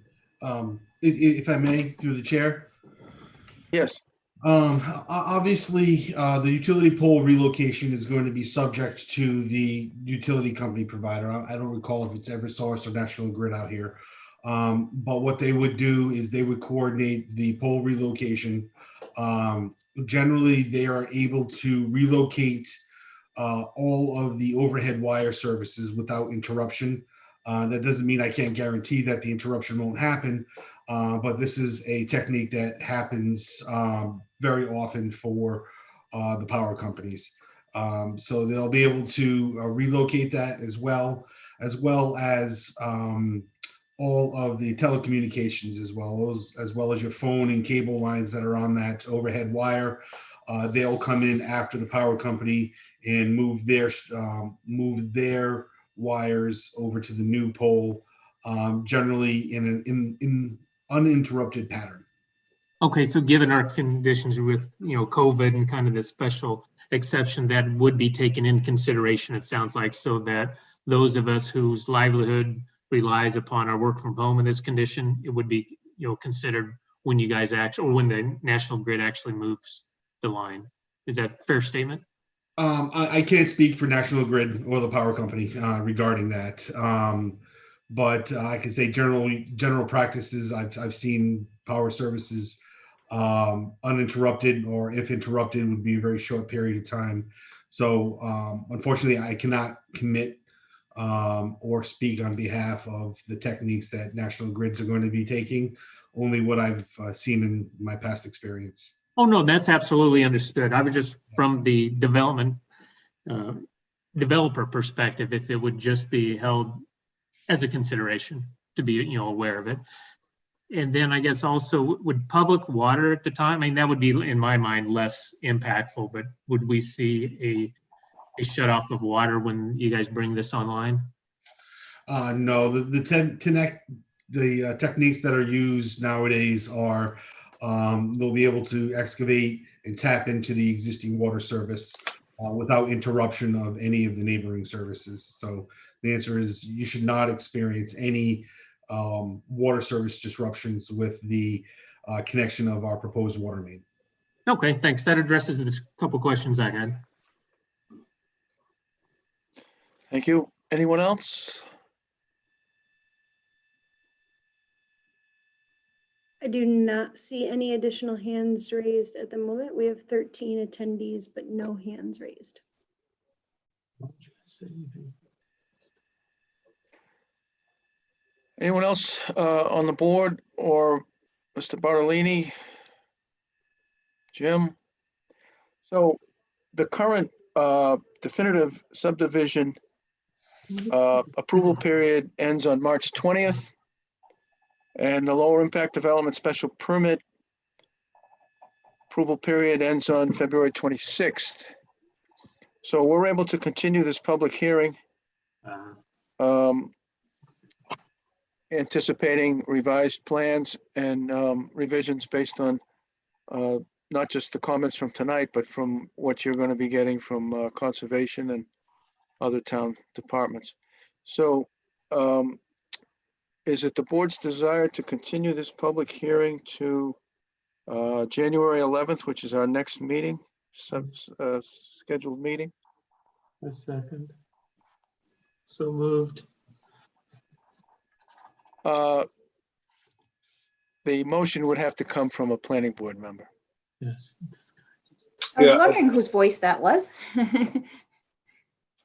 If I may, through the chair. Yes. Obviously, the utility pole relocation is going to be subject to the utility company provider. I don't recall if it's Eversource or National Grid out here. But what they would do is they would coordinate the pole relocation. Generally, they are able to relocate all of the overhead wire services without interruption. That doesn't mean I can't guarantee that the interruption won't happen. But this is a technique that happens very often for the power companies. So they'll be able to relocate that as well as all of the telecommunications as well as your phone and cable lines that are on that overhead wire. They'll come in after the power company and move their wires over to the new pole, generally in an uninterrupted pattern. Okay, so given our conditions with, COVID and kind of this special exception, that would be taken in consideration, it sounds like, so that those of us whose livelihood relies upon our work from home in this condition, it would be, considered when you guys or when the National Grid actually moves the line. Is that a fair statement? I can't speak for National Grid or the power company regarding that. But I can say general practices, I've seen power services uninterrupted, or if interrupted would be a very short period of time. So unfortunately, I cannot commit or speak on behalf of the techniques that National Grids are going to be taking, only what I've seen in my past experience. Oh, no, that's absolutely understood. I was just from the developer perspective, if it would just be held as a consideration to be, aware of it. And then I guess also, would public water at the time, I mean, that would be, in my mind, less impactful, but would we see a shut off of water when you guys bring this online? No, the techniques that are used nowadays are they'll be able to excavate and tap into the existing water service without interruption of any of the neighboring services. So the answer is you should not experience any water service disruptions with the connection of our proposed water main. Okay, thanks. That addresses the couple questions I had. Thank you. Anyone else? I do not see any additional hands raised at the moment. We have 13 attendees, but no hands raised. Anyone else on the board, or Mr. Bartolini? Jim? So the current definitive subdivision approval period ends on March 20th. And the lower impact development special permit approval period ends on February 26th. So we're able to continue this public hearing, anticipating revised plans and revisions based on not just the comments from tonight, but from what you're going to be getting from conservation and other town departments. So is it the board's desire to continue this public hearing to January 11th, which is our next meeting, scheduled meeting? A second. So moved. The motion would have to come from a planning board member. Yes. I was wondering whose voice that was.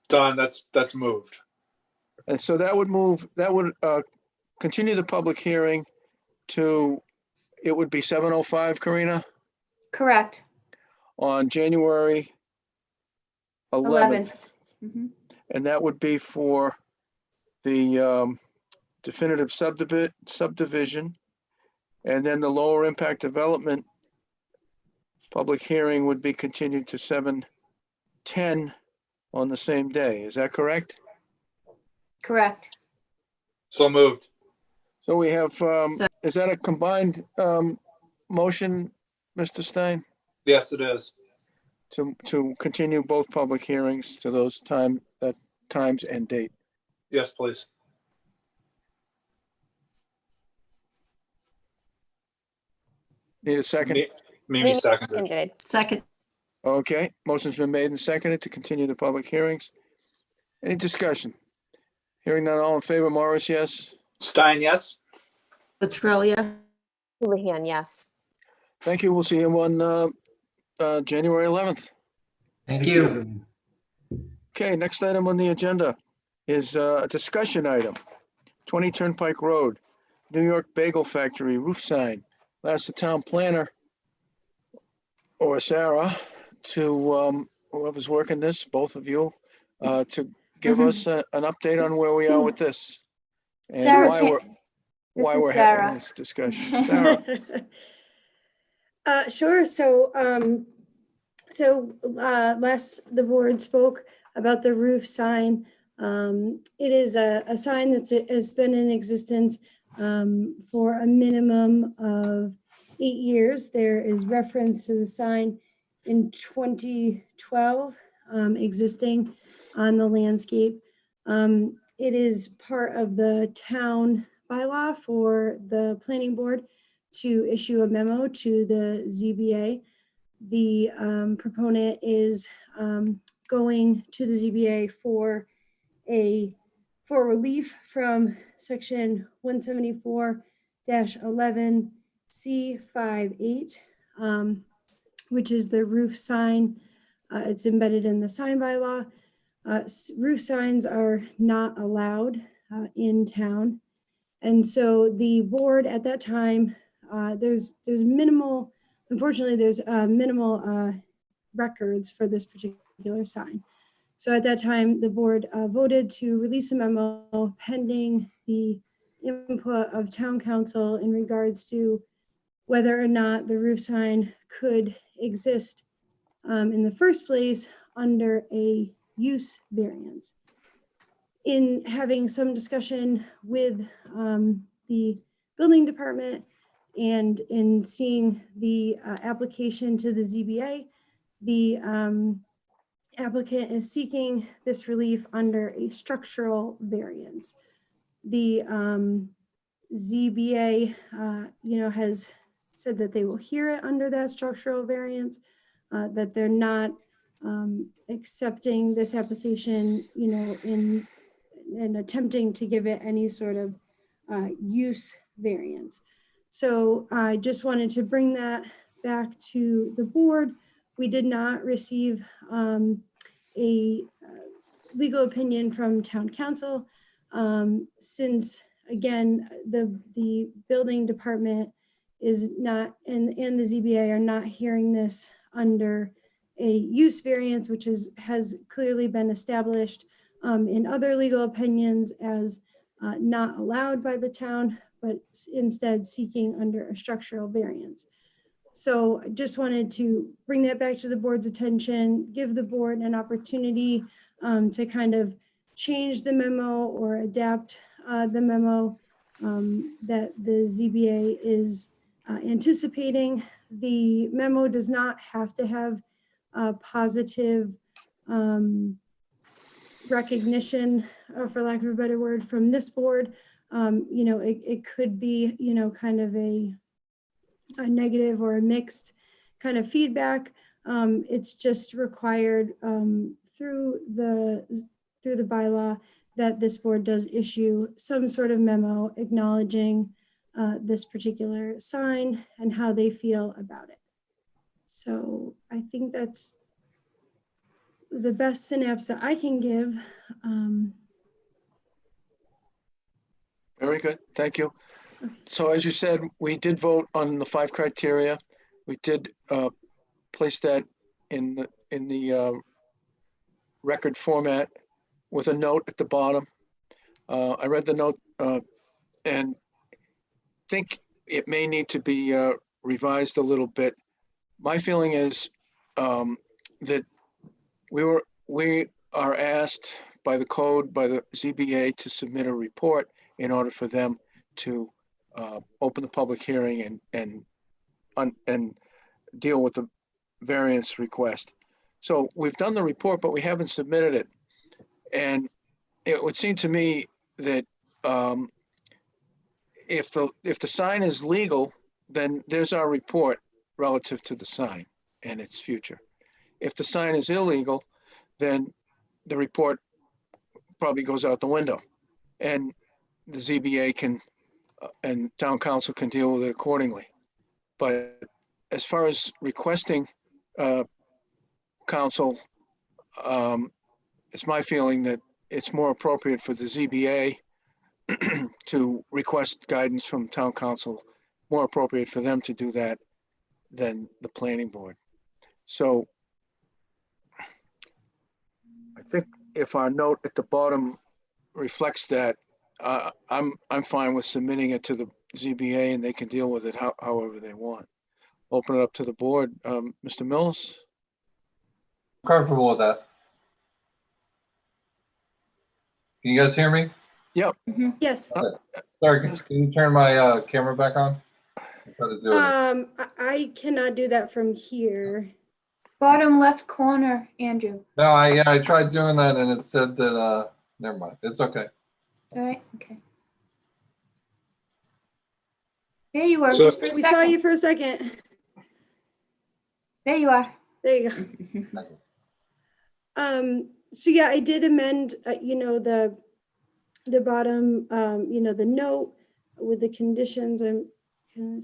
Don, that's moved. And so that would continue the public hearing to, it would be 7:05, Karina? Correct. On January 11th. Mm-hmm. And that would be for the definitive subdivision. And then the lower impact development public hearing would be continued to 7:10 on the same day. Is that correct? Correct. So moved. So we have, is that a combined motion, Mr. Stein? Yes, it is. To continue both public hearings to those times and date. Yes, please. Need a second? Mimi seconded. Second. Okay, motion's been made and seconded to continue the public hearings. Any discussion? Hearing none, all in favor, Morris, yes? Stein, yes. Latrell, Houlihan, yes. Thank you. We'll see you on January 11th. Thank you. Okay, next item on the agenda is a discussion item. 20 Turnpike Road, New York Bagel Factory roof sign. Ask the town planner or Sarah to, whoever's working this, both of you, to give us an update on where we are with this. And Sarah's why we're, why is we're Sarah. having this discussion. Sarah, Sure. So, last the board spoke about the roof sign. It is a sign has been in existence for a minimum of 8 years. There is reference to the sign in 2012 existing on the landscape. It is part of the town bylaw for the planning board to issue a memo to the ZBA. The proponent is going to the ZBA for relief from section 174-11C58, which is the roof sign. It's embedded in the sign bylaw. Roof signs are not allowed in town. And so the board at that time, there's minimal, unfortunately, there's minimal records for this particular sign. So at that time, the board voted to release a memo pending the input of town council in regards to whether or not the roof sign could exist in the first place under a use variance. In having some discussion with the building department and in seeing the application to the ZBA, the applicant is seeking this relief under a structural variance. The ZBA, has said that they will hear it under that structural variance, that they're not accepting this application, in attempting to give it any sort of use variance. So I just wanted to bring that back to the board. We did not receive a legal opinion from town council since, again, the building department is not, and the ZBA are not hearing this under a use variance, which has clearly been established in other legal opinions as not allowed by the town, but instead seeking under a structural variance. So I just wanted to bring that back to the board's attention, give the board an opportunity to kind of change the memo or adapt the memo that the ZBA is anticipating. The memo does not have to have positive recognition, for lack of a better word, from this board. It could be, kind of a negative or a mixed kind of feedback. It's just required through the bylaw that this board does issue some sort of memo acknowledging this particular sign and how they feel about it. So I think that's the best synapse that I can give. very good. Thank you. So as you said, we did vote on the 5 criteria. We did place that in the record format with a note at the bottom. I read the note and think it may need to be revised a little bit. My feeling is that we are asked by the code, by the ZBA, to submit a report in order for them to open the public hearing and deal with the variance request. So we've done the report, but we haven't submitted it. And it would seem to me that if the sign is legal, then there's our report relative to the sign and its future. If the sign is illegal, then the report probably goes out the window, and the ZBA can and town council can deal with it accordingly. But as far as requesting council, it's my feeling that it's more appropriate for the ZBA to request guidance from town council, more appropriate for them to do that than the planning board. So I think if our note at the bottom reflects that, I'm fine with submitting it to the ZBA and they can deal with it however they want. Open it up to the board. Mr. Mills? Comfortable with that. Can you guys hear me? Yep. Yes. Sorry, can you turn my camera back on? I'll try to do it. I cannot do that from here. Bottom left corner, Andrew. No, I tried doing that and it said that, never mind. It's okay. All right, okay. There you are, So- just for a We saw second. you for a second. There you are. There you go. So yeah, I did amend, the bottom, the note with the conditions. I'm gonna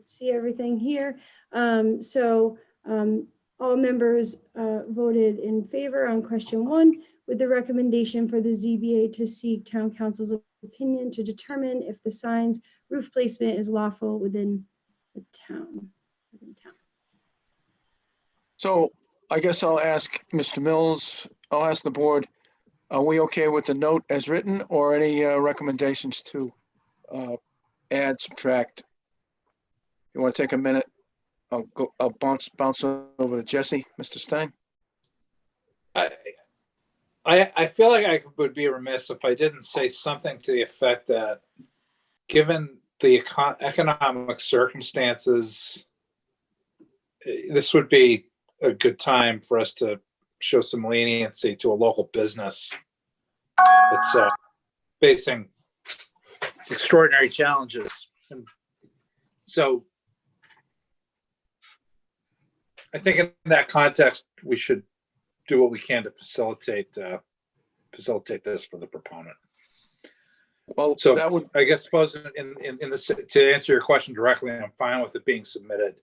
see everything here. All members voted in favor on question 1 with the recommendation for the ZBA to seek town council's opinion to determine if the sign's roof placement is lawful within the town. So I guess I'll ask Mr. Mills, I'll ask the board, are we okay with the note as written or any recommendations to add, subtract? You want to take a minute? I'll bounce over to Jesse, Mr. Stein. I feel like I would be remiss if I didn't say something to the effect that, given the economic circumstances, this would be a good time for us to show some leniency to a local business that's facing extraordinary challenges. And so I think in that context, we should do what we can to facilitate this for the proponent. Well, So that would, I guess, suppose in this, to answer your question directly, I'm fine with it being submitted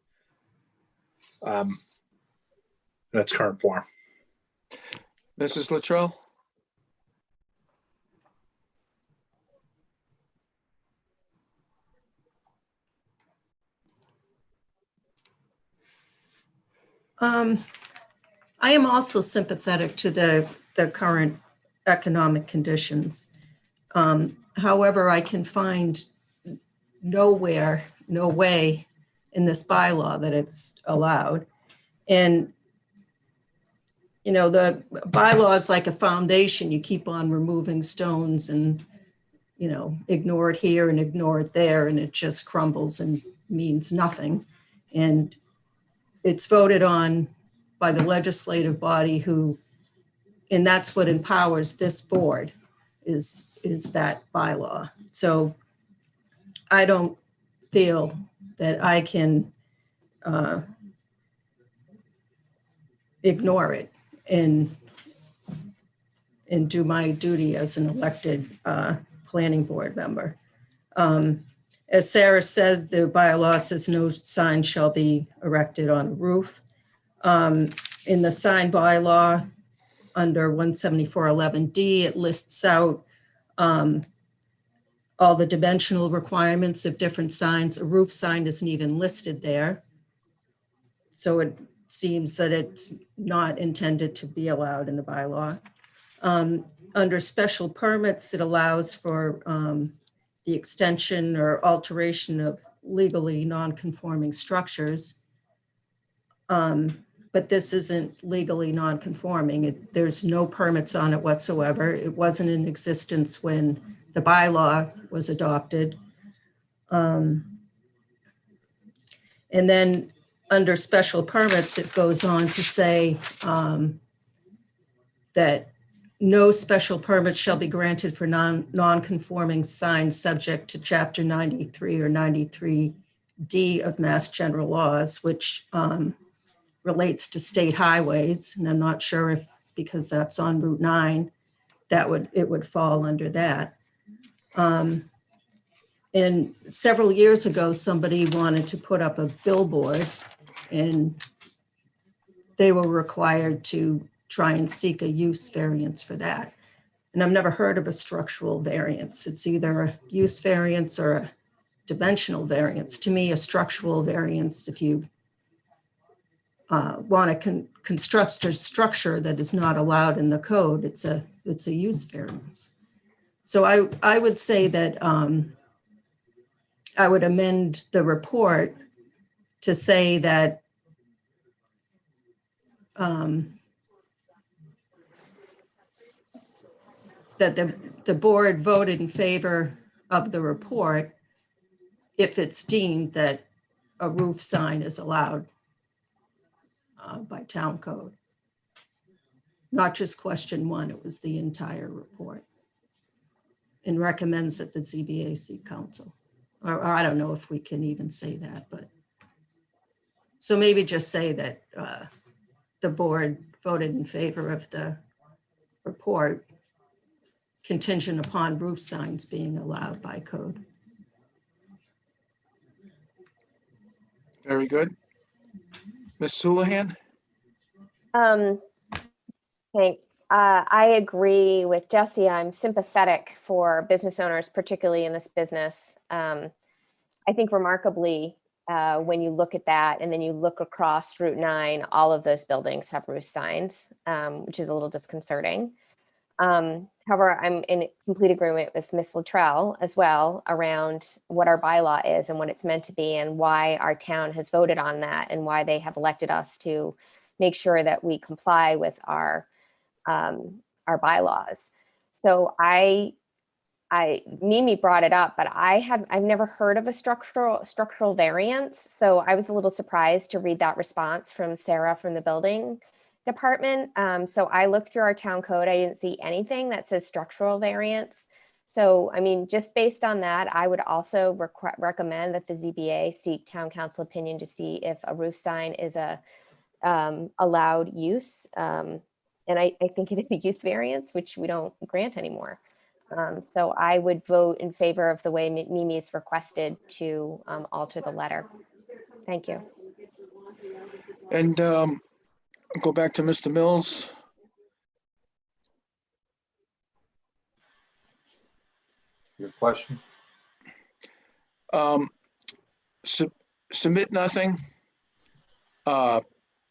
in its current form. Mrs. Latrell? I am also sympathetic to the current economic conditions. However, I can find no way in this bylaw that it's allowed. And, the bylaw is like a foundation. You keep on removing stones and, ignore it here and ignore it there, and it just crumbles and means nothing. And it's voted on by the legislative body and that's what empowers this board is that bylaw. So I don't feel that I can ignore it and do my duty as an elected planning board member. As Sarah said, the bylaw says no sign shall be erected on a roof. In the sign bylaw, under 174.11D, it lists out all the dimensional requirements of different signs. A roof sign isn't even listed there. So it seems that it's not intended to be allowed in the bylaw. Under special permits, it allows for the extension or alteration of legally non-conforming structures. But this isn't legally non-conforming. There's no permits on it whatsoever. It wasn't in existence when the bylaw was adopted. And then under special permits, it goes on to say that no special permit shall be granted for non-conforming signs subject to Chapter 93 or 93D of Mass General Laws, which relates to state highways. And I'm not sure if, because that's on Route 9, it would fall under that. And several years ago, somebody wanted to put up a billboard and they were required to try and seek a use variance for that. And I've never heard of a structural variance. It's either a use variance or a dimensional variance. To me, a structural variance, if you want to construct a structure that is not allowed in the code, it's a use variance. So I would say that I would amend the report to say that that the board voted in favor of the report if it's deemed that a roof sign is allowed by town code. Not just question one, it was the entire report. And recommends that the ZBA seek counsel. Or I don't know if we can even say that, but. So maybe just say that the board voted in favor of the report contingent upon roof signs being allowed by code. Very good. Ms. Houlihan? Thanks. I agree with Jesse. I'm sympathetic for business owners, particularly in this business. I think remarkably, when you look at that and then you look across Route 9, all of those buildings have roof signs, which is a little disconcerting. However, I'm in complete agreement with Ms. Luttrell as well around what our bylaw is and what it's meant to be and why our town has voted on that and why they have elected us to make sure that we comply with our bylaws. So Mimi brought it up, but I've never heard of a structural variance. So I was a little surprised to read that response from Sarah from the building department. So I looked through our town code. I didn't see anything that says structural variance. So, I mean, just based on that, I would also recommend that the ZBA seek town council opinion to see if a roof sign is a allowed use. And I think it is a use variance, which we don't grant anymore. So I would vote in favor of the way Mimi's requested to alter the letter. Thank you. And I'll go back to Mr. Mills. Your question? Submit nothing.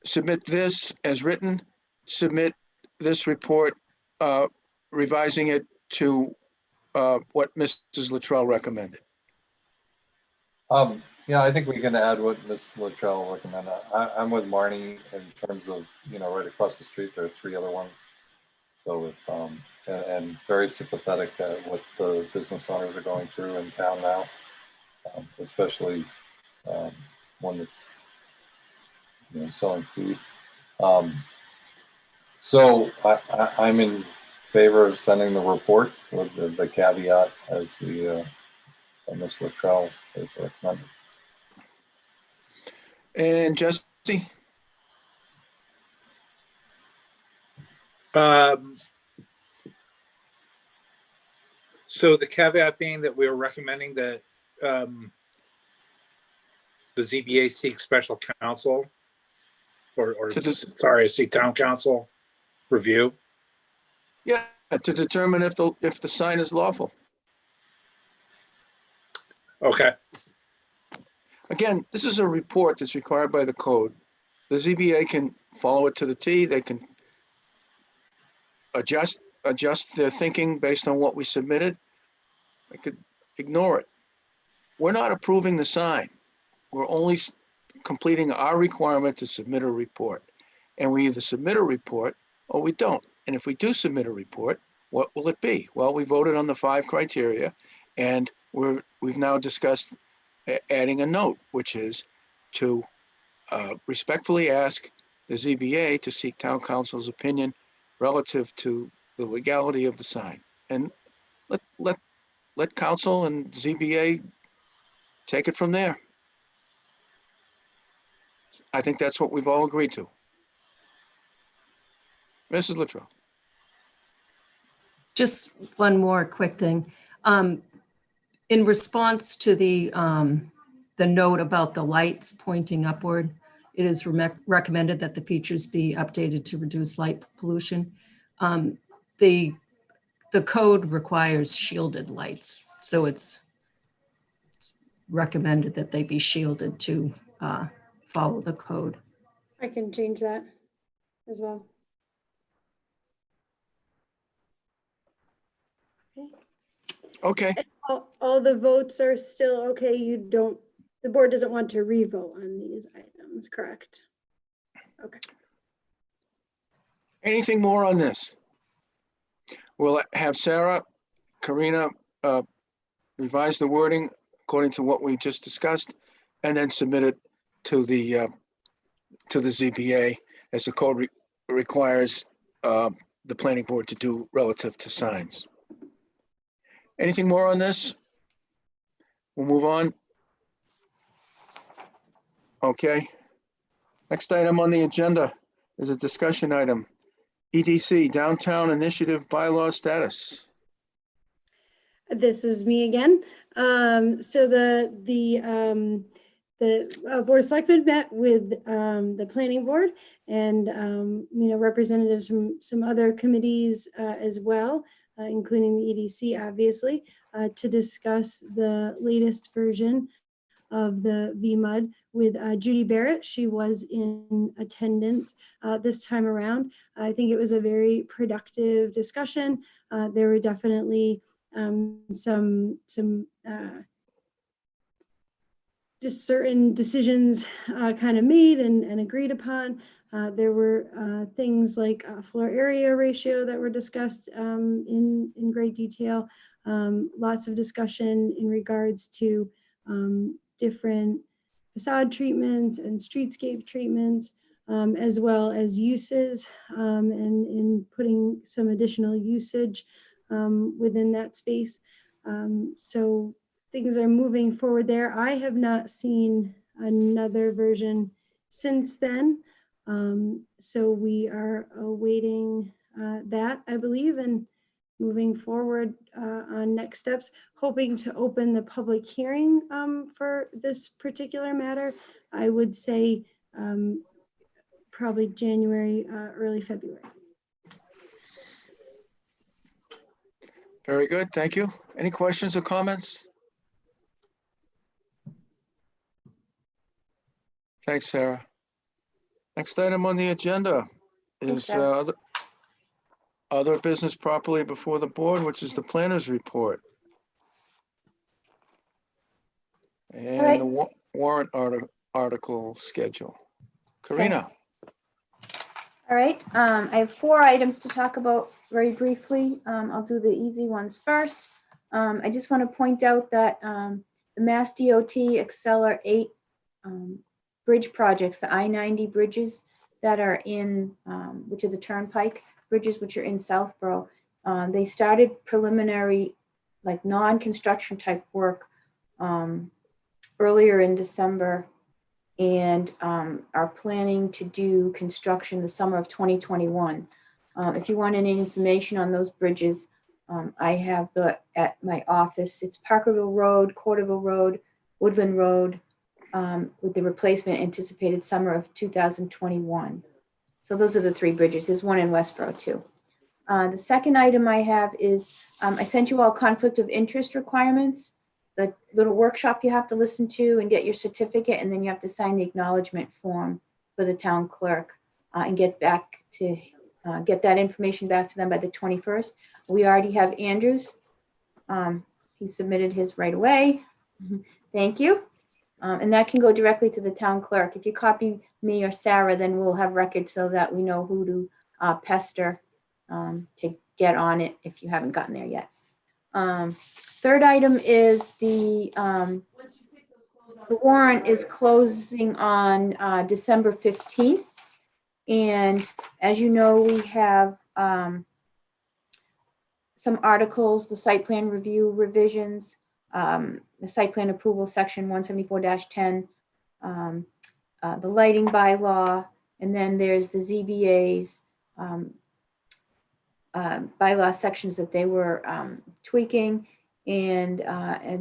Submit this as written. Submit this report, revising it to what Mrs. Luttrell recommended. Yeah, I think we can add what Ms. Luttrell recommended. I'm with Marnie in terms of, right across the street, there are 3 other ones. So if, and very sympathetic to what the business owners are going through in town now, especially one that's, selling food. So I'm in favor of sending the report with the caveat as the Ms. Luttrell has recommended. And Jesse? So the caveat being that we are recommending that the ZBA seek special counsel or seek town council review. Yeah, to determine if the sign is lawful. Okay. Again, this is a report that's required by the code. The ZBA can follow it to the T. They can adjust their thinking based on what we submitted. They could ignore it. We're not approving the sign. We're only completing our requirement to submit a report. And we either submit a report or we don't. And if we do submit a report, what will it be? Well, we voted on the 5 criteria, and we've now discussed adding a note, which is to respectfully ask the ZBA to seek town council's opinion relative to the legality of the sign. And let council and ZBA take it from there. I think that's what we've all agreed to. Mrs. Luttrell. Just one more quick thing. In response to the note about the lights pointing upward, it is recommended that the features be updated to reduce light pollution. The code requires shielded lights, so it's recommended that they be shielded to follow the code. I can change that as well. Okay. Okay, All the votes are still okay. The board doesn't want to re-vote on these items, correct? Okay. anything more on this? We'll have Sarah, Karina, revise the wording according to what we just discussed, and then submit it to the ZBA as the code requires the planning board to do relative to signs. Anything more on this? We'll move on. Okay. Next item on the agenda is a discussion item. EDC, Downtown Initiative Bylaw Status. This is me again. So the Board of Selectmen met with the Planning Board and representatives from some other committees as well, including the EDC, obviously, to discuss the latest version of the VMUD with Judy Barrett. She was in attendance this time around. I think it was a very productive discussion. There were definitely some just certain decisions kind of made and agreed upon. There were things like floor area ratio that were discussed in great detail. Lots of discussion in regards to different facade treatments and streetscape treatments, as well as uses, and in putting some additional usage within that space. So things are moving forward there. I have not seen another version since then. So we are awaiting that, I believe, and moving forward on next steps, hoping to open the public hearing for this particular matter. I would say probably January, early February. Very good, thank you. Any questions or comments? Thanks, Sarah. Next item on the agenda is other business properly before the board, which is the planner's report. And right. the warrant article schedule. Karina. All right, I have 4 items to talk about very briefly. I'll do the easy ones first. I just want to point out that the Mass DOT Acceler 8 bridge projects, the I-90 bridges that are in, which are the Turnpike bridges, which are in Southborough, they started preliminary, like non-construction type work earlier in December, and are planning to do construction the summer of 2021. If you want any information on those bridges, I have at my office. It's Parkerville Road, Corderville Road, Woodland Road, with the replacement anticipated summer of 2021. So those are the 3 bridges. There's one in Westboro too. The second item I have is I sent you all conflict of interest requirements, the little workshop you have to listen to and get your certificate, and then you have to sign the acknowledgement form for the town clerk and get that information back to them by the 21st. We already have Andrews. He submitted his right away. Thank you. And that can go directly to the town clerk. If you copy me or Sarah, then we'll have records so that we know who to pester to get on it if you haven't gotten there yet. Third item is the warrant is closing on December 15th. And as you know, we have some articles, the site plan review revisions, the site plan approval section 174-10, the lighting bylaw, and then there's the ZBA's bylaw sections that they were tweaking, and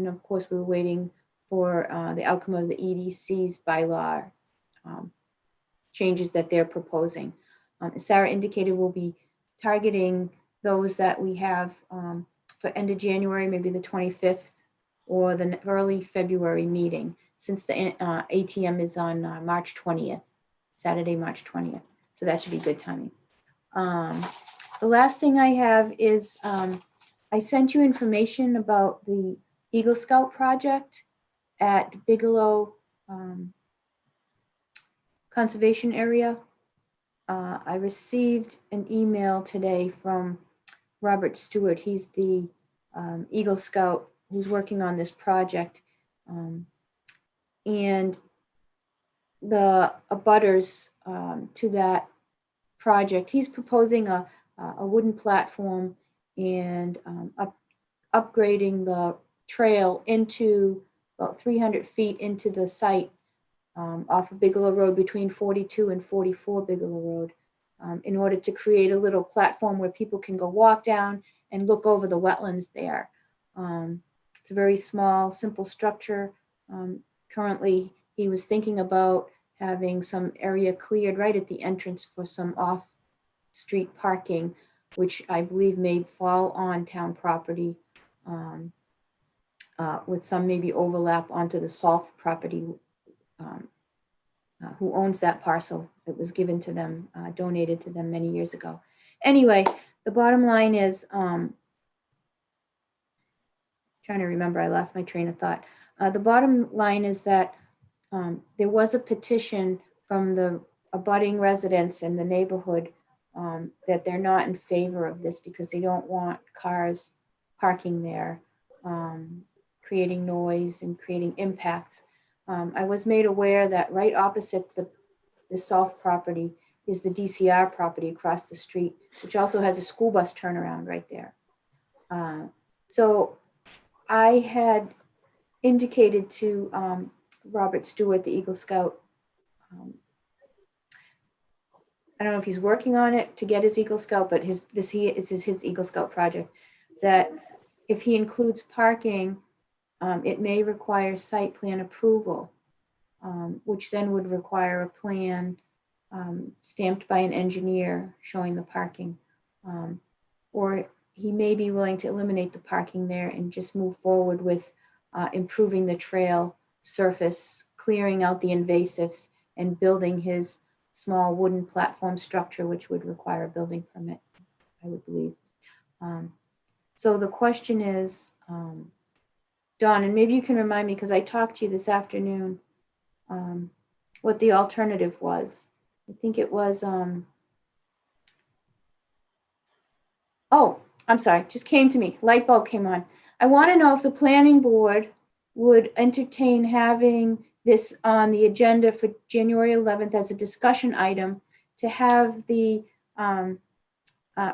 of course we were waiting for the outcome of the EDC's bylaw changes that they're proposing. As Sarah indicated, we'll be targeting those that we have for end of January, maybe the 25th, or the early February meeting, since the ATM is on March 20th, Saturday, March 20th. So that should be good timing. The last thing I have is I I sent you information about the Eagle Scout project at Bigelow Conservation Area. I received an email today from Robert Stewart. He's the Eagle Scout who's working on this project. And the abutters to that project, he's proposing a wooden platform and upgrading the trail into about 300 feet into the site off of Bigelow Road between 42 and 44 Bigelow Road in order to create a little platform where people can go walk down and look over the wetlands there. It's a very small, simple structure. Currently, he was thinking about having some area cleared right at the entrance for some off-street parking, which I believe may fall on town property with some maybe overlap onto the Salf property, who owns that parcel. It was given to them, donated to them many years ago. Anyway, the bottom line is, trying to remember, I lost my train of thought. The bottom line is that there was a petition from the abutting residents in the neighborhood that they're not in favor of this because they don't want cars parking there, creating noise and creating impacts. I was made aware that right opposite the Salf property is the DCR property across the street, which also has a school bus turnaround right there. So I had indicated to Robert Stewart, the Eagle Scout, I don't know if he's working on it to get his Eagle Scout, but this is his Eagle Scout project, that if he includes parking, it may require site plan approval, which then would require a plan stamped by an engineer showing the parking. Or he may be willing to eliminate the parking there and just move forward with improving the trail surface, clearing out the invasives, and building his small wooden platform structure, which would require a building permit, I would believe. So the question is, Dawn, and maybe you can remind me, because I talked to you this afternoon, what the alternative was. I think it was, oh, I'm sorry, just came to me, light bulb came on. I want to know if the planning board would entertain having this on the agenda for January 11th as a discussion item, to have the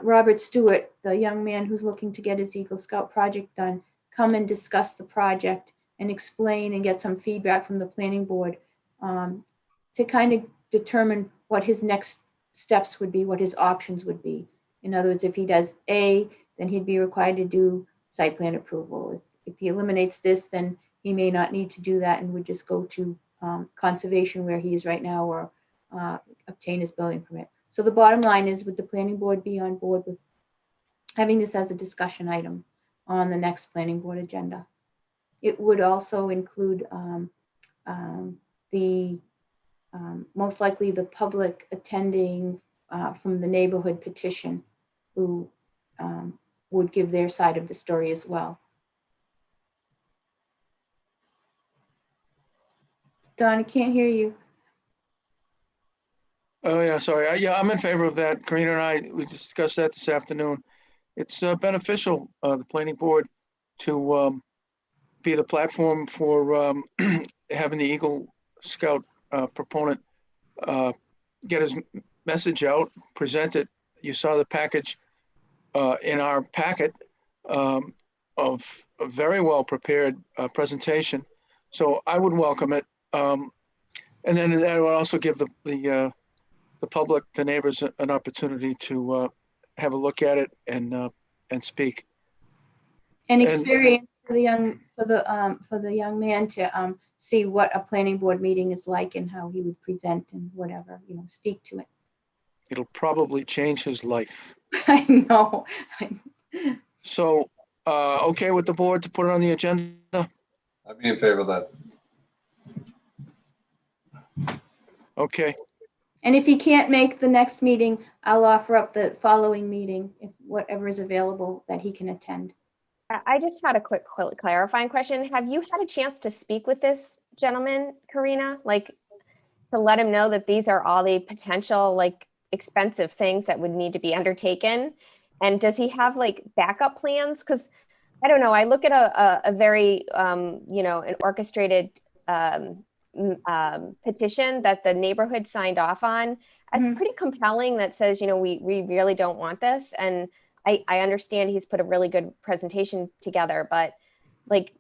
Robert Stewart, the young man who's looking to get his Eagle Scout project done, come and discuss the project and explain and get some feedback from the planning board to kind of determine what his next steps would be, what his options would be. In other words, if he does A, then he'd be required to do site plan approval. If he eliminates this, then he may not need to do that and would just go to conservation where he is right now, or obtain his building permit. So the bottom line is, would the planning board be on board with having this as a discussion item on the next planning board agenda? It would also include most likely the public attending from the neighborhood petition, who would give their side of the story as well. Don, I can't hear you. Oh, yeah, sorry. Yeah, I'm in favor of that. Karina and I, we discussed that this afternoon. It's beneficial, the planning board, to be the platform for having the Eagle Scout proponent get his message out, present it. You saw the package in our packet of a very well prepared presentation. So I would welcome it. And then that would also give the public, the neighbors, an opportunity to have a look at it and speak. And experience for the young man to see what a planning board meeting is like and how he would present and whatever, speak to it. It'll probably change his life. I know. So, okay with the board to put it on the agenda? I'd be in favor of that. Okay. And if he can't make the next meeting, I'll offer up the following meeting, if whatever is available that he can attend. I just had a quick clarifying question. Have you had a chance to speak with this gentleman, Karina? Like, to let him know that these are all the potential, like, expensive things that would need to be undertaken? And does he have like backup plans? Because I don't know, I look at a very, you know, an orchestrated petition that the neighborhood signed off on. It's pretty compelling, that says, you know, we really don't want this. And I understand he's put a really good presentation together, but like,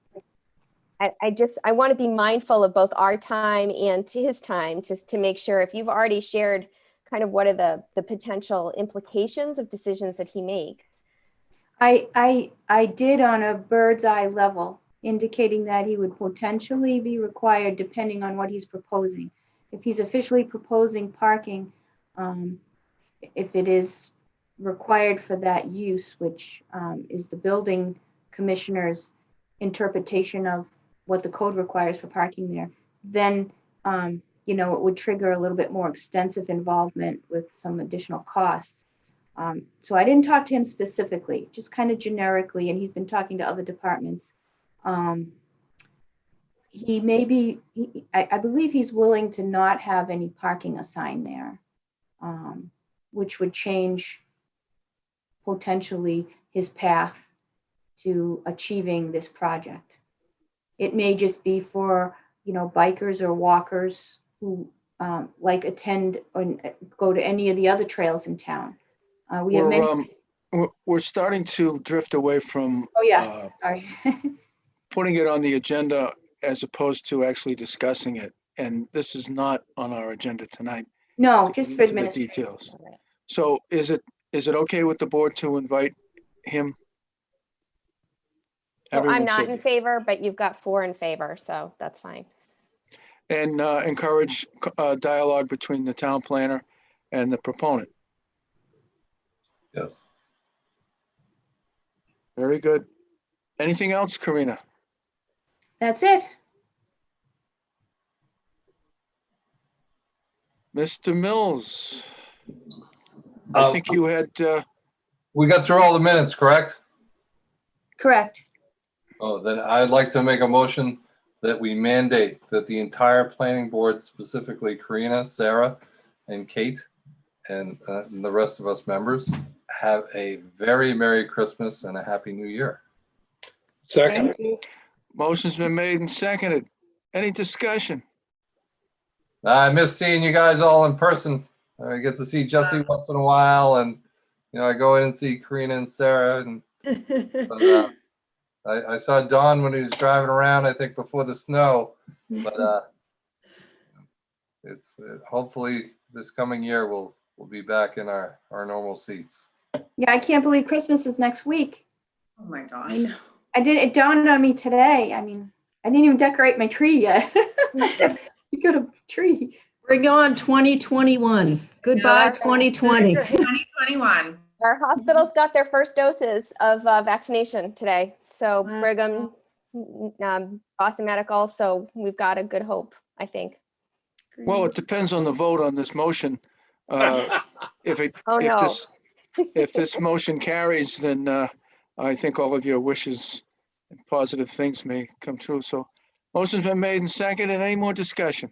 I want to be mindful of both our time and his time, just to make sure, if you've already shared kind of what are the potential implications of decisions that he makes. I did on a bird's eye level, indicating that he would potentially be required depending on what he's proposing. If he's officially proposing parking, if it is required for that use, which is the building commissioner's interpretation of what the code requires for parking there, then you know, it would trigger a little bit more extensive involvement with some additional costs. So I didn't talk to him specifically, just kind of generically, and he's been talking to other departments. He may be, I believe he's willing to not have any parking assigned there, which would change potentially his path to achieving this project. It may just be for, you know, bikers or walkers who like attend or go to any of the other trails in town. We have many. We're starting to drift away from Oh yeah, sorry. putting it on the agenda as opposed to actually discussing it. And this is not on our agenda tonight. No, to just get for into the administration. details. So is it okay with the board to invite him? Well, I'm Everyone not said in yes. favor, but you've got 4 in favor, so that's fine. And encourage dialogue between the town planner and the proponent. Yes. Very good. Anything else, Karina? That's it. Mr. Mills, I think you had. We got through all the minutes, correct? Correct. Oh, then I'd like to make a motion that we mandate that the entire planning board, specifically Karina, Sarah, and Kate, and the rest of us members, have a very Merry Christmas and a Happy New Year. Second. Motion's been made and seconded. Any discussion? I miss seeing you guys all in person. I get to see Jesse once in a while, and you know, I go in and see Karina and Sarah, and but, I saw Don when he was driving around, I think before the snow, but it's hopefully this coming year we'll be back in our normal seats. Yeah, I can't believe Christmas is next week. Oh my gosh. It dawned on me today. I mean, I didn't even decorate my tree yet. You got a tree. Bring on 2021. Goodbye, 2020. 2021. Our hospitals got their first doses of vaccination today. So Wow. Brigham, Boston Medical. So we've got a good hope, I think. Well, it depends on the vote on this motion. If this motion carries, then I think all of your wishes and positive things may come true. So motion's been made and seconded. Any more discussion?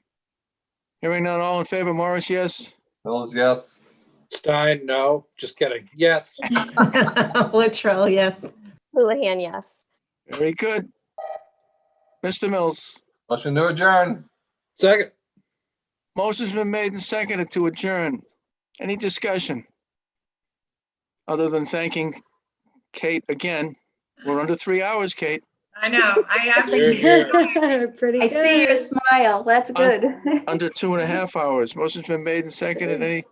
Hearing none, all in favor, Morris, yes? Mills, yes. Stein, no. Just kidding. Yes. Littrell, yes. Houlihan, yes. Very good. Mr. Mills. Motion to adjourn. Second. Motion's been made and seconded to adjourn. Any discussion? Other than thanking Kate again. We're under 3 hours, Kate. I know. I appreciate Pretty I good. see your smile. That's good. Under 2.5 hours. Motion's been made and seconded. Any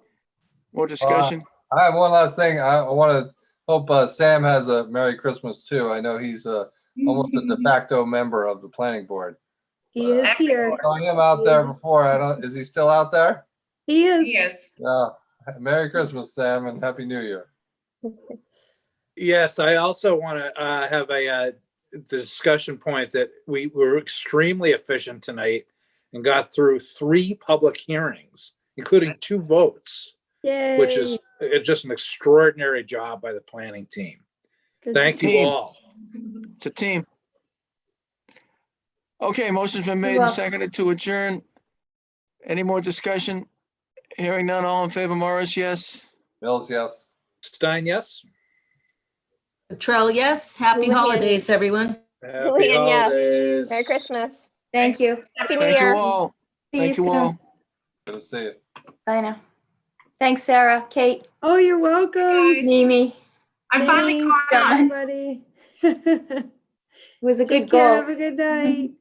more discussion? I have one last thing. I want to hope Sam has a Merry Christmas too. I know he's almost a de facto member of the planning board. He is here. I saw him out there before. Is he still out there? He is. Yes. Yeah. Merry Christmas, Sam, and Happy New Year. Yes, I also want to have the discussion point that we were extremely efficient tonight and got through 3 public hearings, including 2 votes, Yay. which is just an extraordinary job by the planning team. Good Thank you team. all. It's a team. Okay, motion's been made and welcome. seconded to adjourn. Any more discussion? Hearing none, all in favor, Morris, yes? Mills, yes. Stein, yes? Latrell, yes. Happy Houlihan. holidays, everyone. Happy Julian, yes. holidays. Merry Christmas. Thank you. Happy New Thank you Year. all. See Thank you you soon. all. Good to see you. Bye now. Thanks, Sarah, Kate, Oh, you're welcome. Mimi. I'm finally Thanks, caught up. Done. everybody. It was a Take good care. goal. Have a good night.